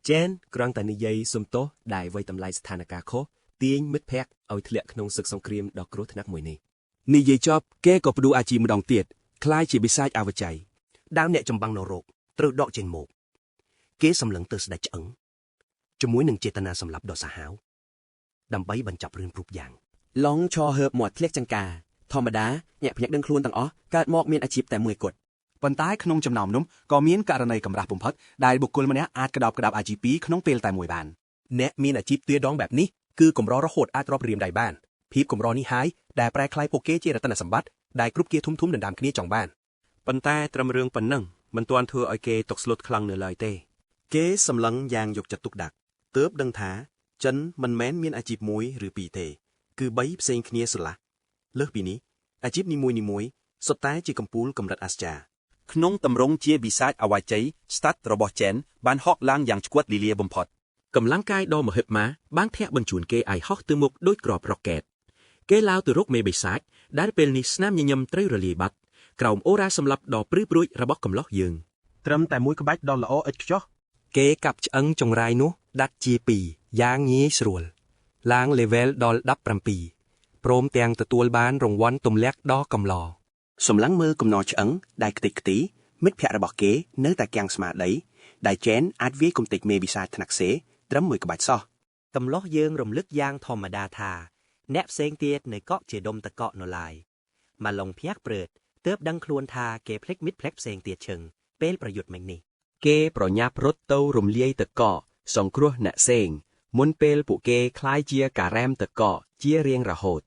ចេនគ្រាន់តែនិយាយសុំទោសដែលអ្វីតម្លៃស្ថានភាពខុសទាញមិត្តភ័ក្តិឲ្យធ្លាក់ក្នុងសឹកសង្គ្រាមដ៏គ្រោះថ្នាក់មួយនេះនិយាយចប់គេក៏ផ្ដួលអាជីពម្ដងទៀតคล้ายជាបិសាចអវជ័យដើមអ្នកចម្បាំងនរោគត្រូវដកចេញមកគេសម្លឹងទៅស្ដេចឆ្អឹងជាមួយនឹងចេតនាសម្លាប់ដ៏សាហាវដើម្បីបញ្ចប់រឿងគ្រប់យ៉ាងឡងឈរហើបមាត់ធ្លាក់ចង្ការធម្មតាអ្នកភ្ញាក់ដឹងខ្លួនទាំងអស់កើតមកមានអាជីពតែមួយគត់ប៉ុន្តែក្នុងចំណោមនោះក៏មានករណីកម្រាស់បំផុតដែលបុគ្គលម្នាក់អាចក្តោបក្តាប់អាជីពពីរក្នុងពេលតែមួយបានអ្នកមានអាជីពទ្វារដងបែបនេះគឺកម្ររហូតអាចរាប់រៀមដៃបានភាពកម្រនេះហើយដែលប្រែក្លាយពួកគេជារតនសម្បត្តិដែលគ្រប់គេធំដណ្ដើមគ្នាចង់បានប៉ុន្តែត្រឹមរឿងប៉ុណ្ណឹងមិនទាន់ធ្វើឲ្យគេតកស្លុតខ្លាំងនៅឡើយទេគេសម្លឹងយ៉ាងយកចិត្តទុកដាក់ទើបដឹងថាចិនមិនមែនមានអាជីពមួយឬពីរទេគឺ3ផ្សេងគ្នាស្រឡះលើសពីនេះអាជីពនីមួយៗសុទ្ធតែជាកំពូលកម្រិតអាស្ចារ្យក្នុងតម្រង់ជាវិសាចអវជ័យស្តាត់របស់ចេនបានហក់ឡើងយ៉ាងឆ្កួតលីលាបំផុតកម្លាំងកាយដ៏មហិមាបានធាក់បញ្ជូនគេឲ្យហោះទៅមុខដូចក្របរ៉ុកកែតគេឡាវទៅរកមេបិសាចដែលពេលនេះស្នាមញញឹមត្រូវរលាយបាត់ក្រោមអូរ៉ាសម្លាប់ដ៏ព្រឺព្រួចរបស់កំឡោះយើងត្រឹមតែមួយក្បាច់ដ៏ល្អឥតខ្ចោះគេកាប់ឆ្អឹងចង្រៃនោះដាច់ជាពីរយ៉ាងងាយស្រួលឡើង level ដល់17ព្រមទាំងទទួលបានរង្វាន់ទម្លាក់ដ៏កំឡោសម្លឹងមើលកំណរឆ្អឹងដែលខ្ទេចខ្ទីមិត្តភ័ក្តិរបស់គេនៅតែគាំងស្មារតីដែលចេនអាចវាយគំតិចមេវិសាចថ្នាក់សេត្រឹមមួយក្បាច់សោះកំឡោះយើងរំលឹកយ៉ាងធម្មតាថាអ្នកផ្សេងទៀតនៅកក់ជាដុំតកក់នៅឡើយមកឡុងភ័ក្រព្រឺតទើបដឹងខ្លួនថាគេភ្លេចមិត្តភក្តិផ្សេងទៀតឈឹងពេលប្រយុទ្ធមិញនេះគេប្រញាប់រត់ទៅរំលាយតកកសង្គ្រោះអ្នកសេងមុនពេលពួកគេคล้ายជាការ៉ែមតកកជារៀងរហូត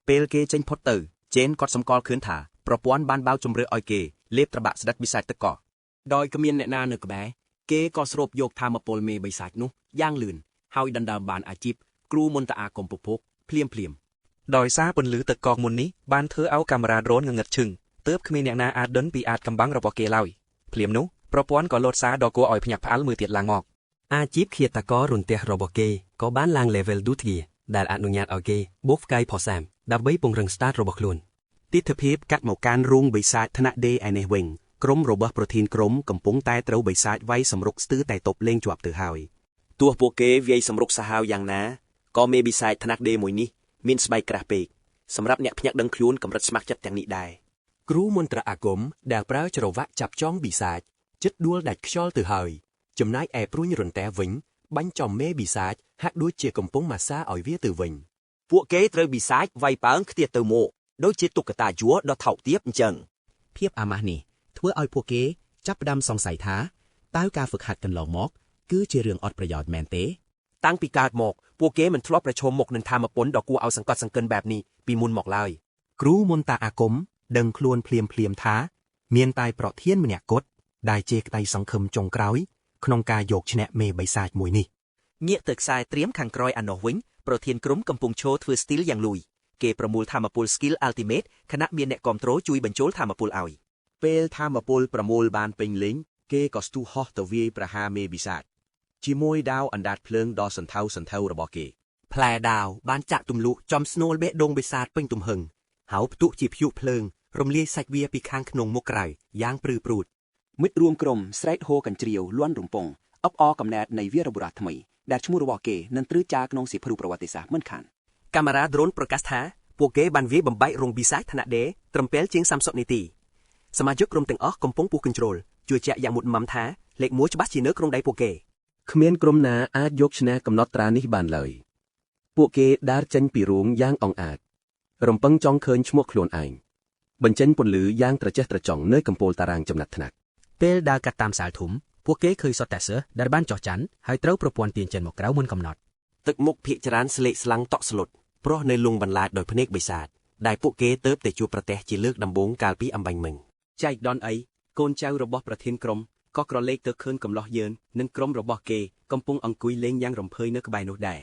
ពេលគេចេញផុតទៅចេនគាត់សម្គាល់ឃើញថាប្រព័ន្ធបានបោកជំរឿឲ្យគេលេបត្របាក់ស្ដេចបិសាចតកកដោយគ្មានអ្នកណានៅក្បែរគេក៏ស្រូបយកធម្មពលមេបិសាចនោះយ៉ាងលឿនហើយដណ្ដើមបានអាជីពគ្រូមន្តអាគមពពកភ្លាមដោយសារពន្លឺតកកមុននេះបានធ្វើឲ្យកាមេរ៉ាដ្រូនងងឹតឈឹងទើបគ្មានអ្នកណាអាចដឹងពីអាចកំបាំងរបស់គេឡើយភ្លាមនោះប្រព័ន្ធក៏លោតសារដ៏គួរឲ្យភ្ញាក់ផ្អើលមួយទៀតឡើងមកអាជីពឃាតកររន្ទះរបស់គេក៏បានឡើង level ឌូទ្យាដែលអនុញ្ញាតឲ្យគេបូកផ្កាយផោសាមដើម្បីពង្រឹង start របស់ខ្លួនទិដ្ឋភាពកាត់មកកាន់រូងបិសាចថ្នាក់ D ឯនេះវិញក្រុមរបស់ប្រធានក្រុមកំពុងតែត្រូវបិសាចវាយសម្រុកស្ទើរតែតប់លេងជាប់ទៅហើយទោះពួកគេវាយសម្រុកសាហាវយ៉ាងណាក៏មេបិសាចថ្នាក់ D មួយនេះមានស្បែកក្រាស់ពេកសម្រាប់អ្នកភ្ញាក់ដឹងខ្លួនកម្រិតស្ម័គ្រចិត្តទាំងនេះដែរគ្រូមន្ត្រាអាគមដែលប្រើច្រវាក់ចាប់ចងបិសាចចិត្តដួលដាច់ខ្យល់ទៅហើយចំណែកឯព្រួញរន្ទះវិញបាញ់ចំមេបិសាចហាក់ដូចជាកំពុងម៉ាសាឲ្យវាទៅវិញពួកគេត្រូវបិសាចវាយប៉ើងខ្ទាតទៅមកដូចជាតុក្កតាយួរដ៏ថោកទាបអញ្ចឹងភាពអាម៉ាស់នេះធ្វើឲ្យពួកគេចាប់ផ្ដើមសង្ស័យថាតើការហ្វឹកហាត់កន្លងមកគឺជារឿងអត់ប្រយោជន៍មែនទេតាំងពីកើតមកពួកគេមិនធ្លាប់ប្រឈមមុខនឹងធម្មពលដ៏គួរឲ្យសង្កត់សង្កិនបែបនេះពីមុនមកឡើយគ្រូមន្តាអាគមដឹងខ្លួនភ្លាមថាមានតែប្រធានម្នាក់គត់ដែលជាក្តីសង្ឃឹមចុងក្រោយក្នុងការយកឈ្នះមេបិសាចមួយនេះងាកទៅខ្សែត្រៀមខាងក្រោយអានោះវិញប្រធានក្រុមកំពុងឈរធ្វើស្ទីលយ៉ាងលួយគេប្រមូលធម្មពល skill ultimate ខណៈមានអ្នកគ្រប់គ្រងជួយបញ្ចូលធម្មពលឲ្យពេលធម្មពលប្រមូលបានពេញលេញគេក៏ស្ទុះហោះទៅវាយប្រហារមេបិសាចជាមួយដាវអណ្ដាតភ្លើងដ៏សន្ធៅរបស់គេផ្លែដាវបានចាក់ទម្លុះចំស្នូលបេះដូងបិសាចពេញទំហឹងហើយផ្ទុះជាព្យុះភ្លើងរំលាយសាច់វាពីខាងក្នុងមុខក្រៅយ៉ាងព្រឺព្រួតមិត្តរួមក្រុមស្រែកហូកញ្ជ្រៀវលាន់រំពងអបអរកំណែតនៃវីរបុរសថ្មីដែលឈ្មោះរបស់គេនឹងត្រូវចារក្នុងសៀវភៅប្រវត្តិសាស្ត្រមិនខានកាមេរ៉ាដ្រូនប្រកាសថាពួកគេបានវាយបំបែករោងបិសាចថ្នាក់ដេត្រឹមពេលជាង30នាទីសមាជិកក្រុមទាំងអស់កំពុងពុះកញ្ជ្រោលជួយជាក់យ៉ាងមុតមមថាលេខ1ច្បាស់ជានៅក្នុងដៃពួកគេគ្មានក្រុមណាអាចយកឈ្នះកំណត់ត្រានេះបានឡើយពួកគេដើរចេញពីរោងយ៉ាងអង្អាចរំពឹងចង់ឃើញឈ្មោះខ្លួនឯងបញ្ចេញពន្លឺយ៉ាងត្រចះត្រចង់នៅកំពូលតារាងចំណាត់ថ្នាក់ពេលដើរកាត់តាមសាលធំពួកគេឃើញសុទ្ធតែសិស្សដែលបានចោះច័ន្ទហើយត្រូវប្រព័ន្ធទាញចិនមកក្រៅមុនកំណត់ទឹកមុខភាគច្រើនស្លេកស្លាំងតក់ស្លុតព្រោះនៅលងបន្លាចដោយភ្នែកបិសាចដែលពួកគេទៅតែជួបប្រទះជាលើកដំបូងកាលពីអំបញ្ញមិញចែកដនអីកូនចៅរបស់ប្រធានក្រុមក៏ក្រឡេកទៅឃើញកំឡោះយើងនិងក្រុមរបស់គេកំពុងអង្គុយលេងយ៉ាងរំភើយនៅក្បែរនោះដែរ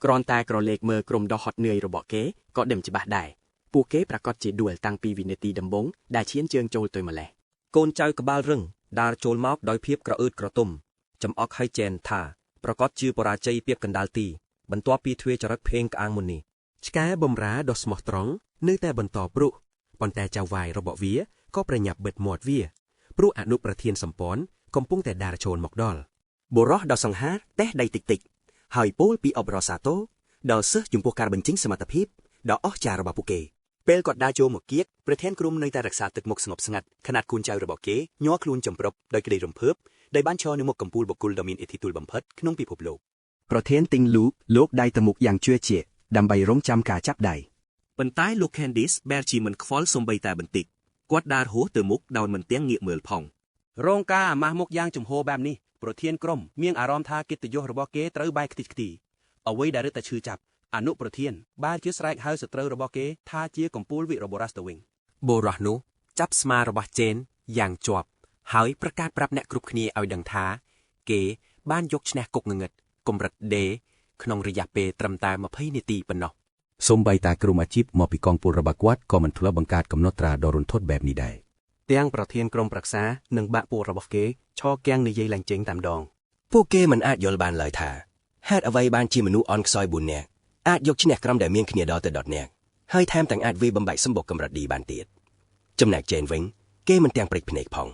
ក្រនតែក្រឡេកមើលក្រុមដ៏ហត់នឿយរបស់គេក៏ដឹងច្បាស់ដែរពួកគេប្រកាសជាដួលតាំងពីវិនាទីដំបូងដែលឈានជើងចូលទៅម្លេះ កូនចៅក្បាលរឹងដើរចូលមកដោយភាពក្រអឺតក្រទុំចំអកឲ្យចែនថាប្រកាសជាបរាជ័យពីកណ្ដាលទីបន្ទាប់ពីទ្វេចរិតភេងក្អាងមុននេះ ឆ្កែបំរាដ៏ស្មោះត្រង់នៅតែបន្តព្រុសប៉ុន្តែចៅវាយរបស់វាក៏ប្រញាប់បិទមាត់វាព្រោះអនុប្រធានសម្ព័ន្ធកំពុងតែដើរចូលមកដល់ បុរសដ៏សង្ហាតេះដៃតិចតិចហើយពោលពីអបរសាទរដល់សិស្សចំពោះការបញ្ចេញសមត្ថភាពដ៏អស្ចារ្យរបស់ពួកគេពេលគាត់ដើរចូលមកគៀកប្រធានក្រុមនៅតែរក្សាទឹកមុខស្ងប់ស្ងាត់ខណៈកូនចៅរបស់គេញ័រខ្លួនចម្រុបដោយក្តីរំភើបដែលបានឈរនៅមុខកំពូលបុគ្គលដ៏មានឥទ្ធិពលបំផុតក្នុងពិភពលោក ប្រធានទិញលូកលោកដៃទៅមុខយ៉ាងជឿជាក់ដើម្បីរងចាំការចាប់ដៃ ប៉ុន្តែលោក Candice បែរជាមិនខ្វល់សូម្បីតែបន្តិចគាត់ដើរហួសទៅមុខដោយមិនទាំងងាកមើលផង រងការអាម៉ាស់មុខយ៉ាងចំហបែបនេះប្រធានក្រុមមានអារម្មណ៍ថាកិត្តិយសរបស់គេត្រូវបែកខ្ទេចខ្ទីអ្វីដែលរឹតតែឈឺចាប់អនុប្រធានបានជាស្រែកហៅសត្រូវរបស់គេថាជាកំពូលវិរបុរសទៅវិញ បុរសនោះចាប់ស្មារបស់ចេនយ៉ាងជាប់ហើយប្រកាសប្រាប់អ្នកគ្រប់គ្នាឲ្យដឹងថាគេបានយកឈ្នះគុកងងឹតកម្រិត D ក្នុងរយៈពេលត្រឹមតែ20នាទីប៉ុណ្ណោះ សូម្បីតែក្រុមអាជីពមកពីកងពលរបស់គាត់ក៏មិនធ្លាប់បង្កើតកំណត់ត្រាដ៏រន្ធត់បែបនេះដែរ ទាំងប្រធានក្រុមប្រឹក្សានិងបាក់ពួករបស់គេឈរគាំងនិយាយឡើងចេញតាមដងពួកគេមិនអាចយល់បានឡើយថាហេតុអ្វីបានជាមនុស្សអន់ខ្សោយ4នាក់អាចយកឈ្នះក្រុមដែលមានគ្នាដល់ទៅ10នាក់ហើយថែមទាំងអាចវាយបំបែកសម្បុកកម្រិត D បានទៀតចំណែកចេនវិញគេមិនទាំងព្រិចភ្នែកផង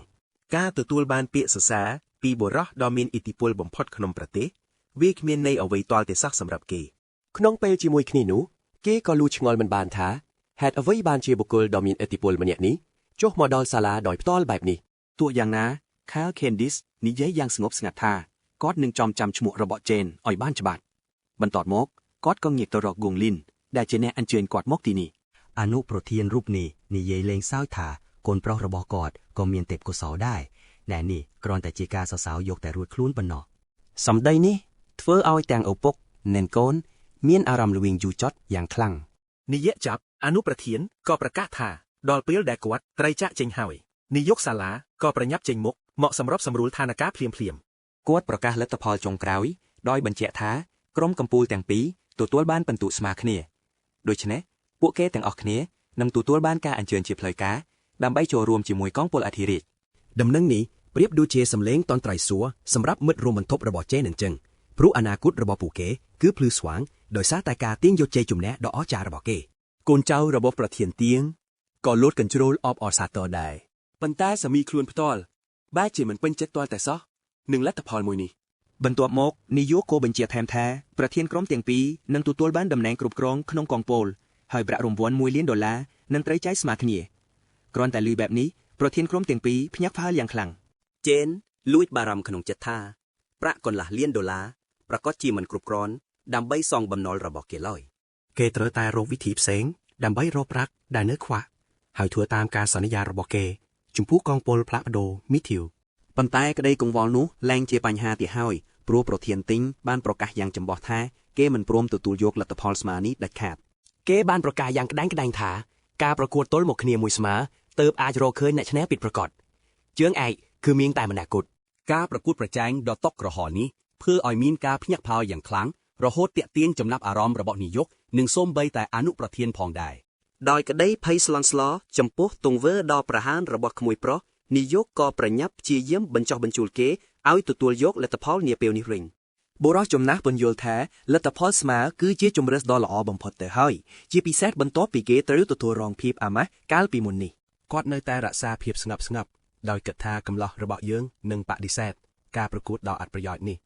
ការទទួលបានពាក្យសរសើរពីបុរសដ៏មានឥទ្ធិពលបំផុតក្នុងប្រទេសវាគ្មានន័យអ្វីទាល់តែសោះសម្រាប់គេក្នុងពេលជាមួយគ្នានោះគេក៏លួចឆ្ងល់មិនបានថាហេតុអ្វីបានជាបុគ្គលដ៏មានឥទ្ធិពលម្នាក់នេះចុះមកដល់សាលាដោយផ្ទាល់បែបនេះ ទោះយ៉ាងណា Carl Candice និយាយយ៉ាងស្ងប់ស្ងាត់ថាគាត់នឹងចំឈ្មោះរបស់ Jane ឲ្យបានច្បាស់បន្ទាប់មកគាត់ក៏ងាកទៅរក Gonglin ដែលជាអ្នកអញ្ជើញគាត់មកទីនេះ អនុប្រធានរូបនេះនិយាយលេងសើចថាកូនប្រុសរបស់គាត់ក៏មានទេពកោសល្យដែរតែនេះគ្រាន់តែជាការសរសើរយកតែរួចខ្លួនប៉ុណ្ណោះសម្ដីនេះធ្វើឲ្យទាំងឪពុកនិងកូនមានអារម្មណ៍ល្វីងយូរចត់យ៉ាងខ្លាំង នាយកចាប់អនុប្រធានក៏ប្រកាសថាដល់ពេលដែលគាត់ត្រូវចាក់ចេញហើយនាយកសាលាក៏ប្រញាប់ចេញមុខមកសម្របសម្រួលឋានការភ្លាមៗ គាត់ប្រកាសលទ្ធផលចុងក្រោយដោយបញ្ជាក់ថាក្រុមកំពូលទាំងពីរទទួលបានពិន្ទុស្មើគ្នាដូច្នេះពួកគេទាំងអស់គ្នានឹងទទួលបានការអញ្ជើញជាផ្លូវការដើម្បីចូលរួមជាមួយកងពលអធិរាជ ដំណឹងនេះប្រៀបដូចជាសម្លេងតន្ត្រីសួរសម្រាប់មិត្តរួមបន្ទប់របស់ចេនអញ្ចឹងព្រោះអនាគតរបស់ពួកគេគឺភ្លឺស្វាងដោយសារតែការទាញយកជ័យជំនះដ៏អស្ចារ្យរបស់គេកូនចៅរបស់ប្រធានទៀងក៏លោតកញ្ជ្រោលអបអរសាទរដែរប៉ុន្តែសាមីខ្លួនផ្ទាល់បែរជាមិនពេញចិត្តទាល់តែសោះនឹងលទ្ធផលមួយនេះ បន្ទាប់មកនាយកក៏បញ្ជាក់ថែមថាប្រធានក្រុមទាំងពីរនឹងទទួលបានតំណែងគ្រប់គ្រងក្នុងកងពលហើយប្រាក់រង្វាន់$1 លាននឹងត្រូវចែកស្មើគ្នាគ្រាន់តែឮបែបនេះប្រធានក្រុមទាំងពីរភ្ញាក់ផ្អើលយ៉ាងខ្លាំង Jane លួចបារម្ភក្នុងចិត្តថាប្រាក់កន្លះលាន$ប្រកាសជាមិនគ្រប់គ្រាន់ដើម្បីសងបំណុលរបស់គេឡើយ គេត្រូវតែរកវិធីផ្សេងដើម្បីរកប្រាក់ដែលនៅខ្វះហើយធ្វើតាមការសន្យារបស់គេចំពោះកងពលផ្លាស់ប្ដូរ Matthew ប៉ុន្តែក្តីកង្វល់នោះឡើងជាបញ្ហាទៀតហើយព្រោះប្រធានទិញបានប្រកាសយ៉ាងចម្បោះថាគេមិនព្រមទទួលយកលទ្ធផលស្មើនេះដាច់ខាត គេបានប្រកាសយ៉ាងក្តែងក្តែងថាការប្រកួតទល់មកគ្នាមួយស្មើទើបអាចរកឃើញអ្នកឈ្នះពិតប្រាកដជើងឯកគឺមានតែម្នាក់គត់ការប្រកួតប្រជែងដ៏តក់ក្រហល់នេះធ្វើឲ្យមានការភ្ញាក់ផ្អើលយ៉ាងខ្លាំងរហូតទាក់ទាញចំណាប់អារម្មណ៍របស់នាយកនិងសូម្បីតែអនុប្រធានផងដែរ ដោយក្តីភ័យស្លន់ស្លោចំពោះទង្វើដ៏ប្រហានរបស់ក្មួយប្រុសនាយកក៏ប្រញាប់ព្យាយាមបញ្ចុះបញ្ជូលគេឲ្យទទួលយកលទ្ធផលនាពេលនេះវិញ បុរសចំណាស់ពន្យល់ថាលទ្ធផលស្មើគឺជាជំរើសដ៏ល្អបំផុតទៅហើយជាពិសេសបន្ទាប់ពីគេត្រូវទទួលរងភាពអាម៉ាស់កាលពីមុននេះគាត់នៅតែរក្សាភាពស្ងប់ស្ងាត់ដោយគិតថាកំឡោះរបស់យើងនឹងបដិសេធការប្រកួតដ៏អត់ប្រយោជន៍នេះ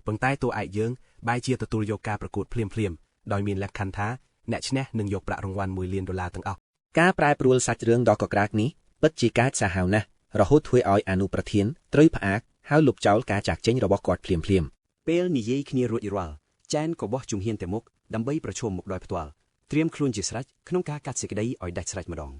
ប៉ុន្តែតួឯកយើងបែរជាទទួលយកការប្រកួតភ្លាមៗដោយមានលក្ខខណ្ឌថាអ្នកឈ្នះនឹងយកប្រាក់រង្វាន់$1 លានទាំងអស់ការប្រែប្រួលសាច់រឿងដ៏កក្រើកនេះពិតជាកាចសាហាវណាស់រហូតធ្វើឲ្យអនុប្រធានត្រូវផ្អាកហើយលុបចោលការចាកចេញរបស់គាត់ភ្លាមៗ ពេលនិយាយគ្នារួចរាល់ចែនក៏បោះជំហានទៅមុខដើម្បីប្រឈមមុខដោយផ្ទាល់ត្រៀមខ្លួនជាស្រេចក្នុងការកាត់សេចក្តីឲ្យដាច់ស្រេចម្ដង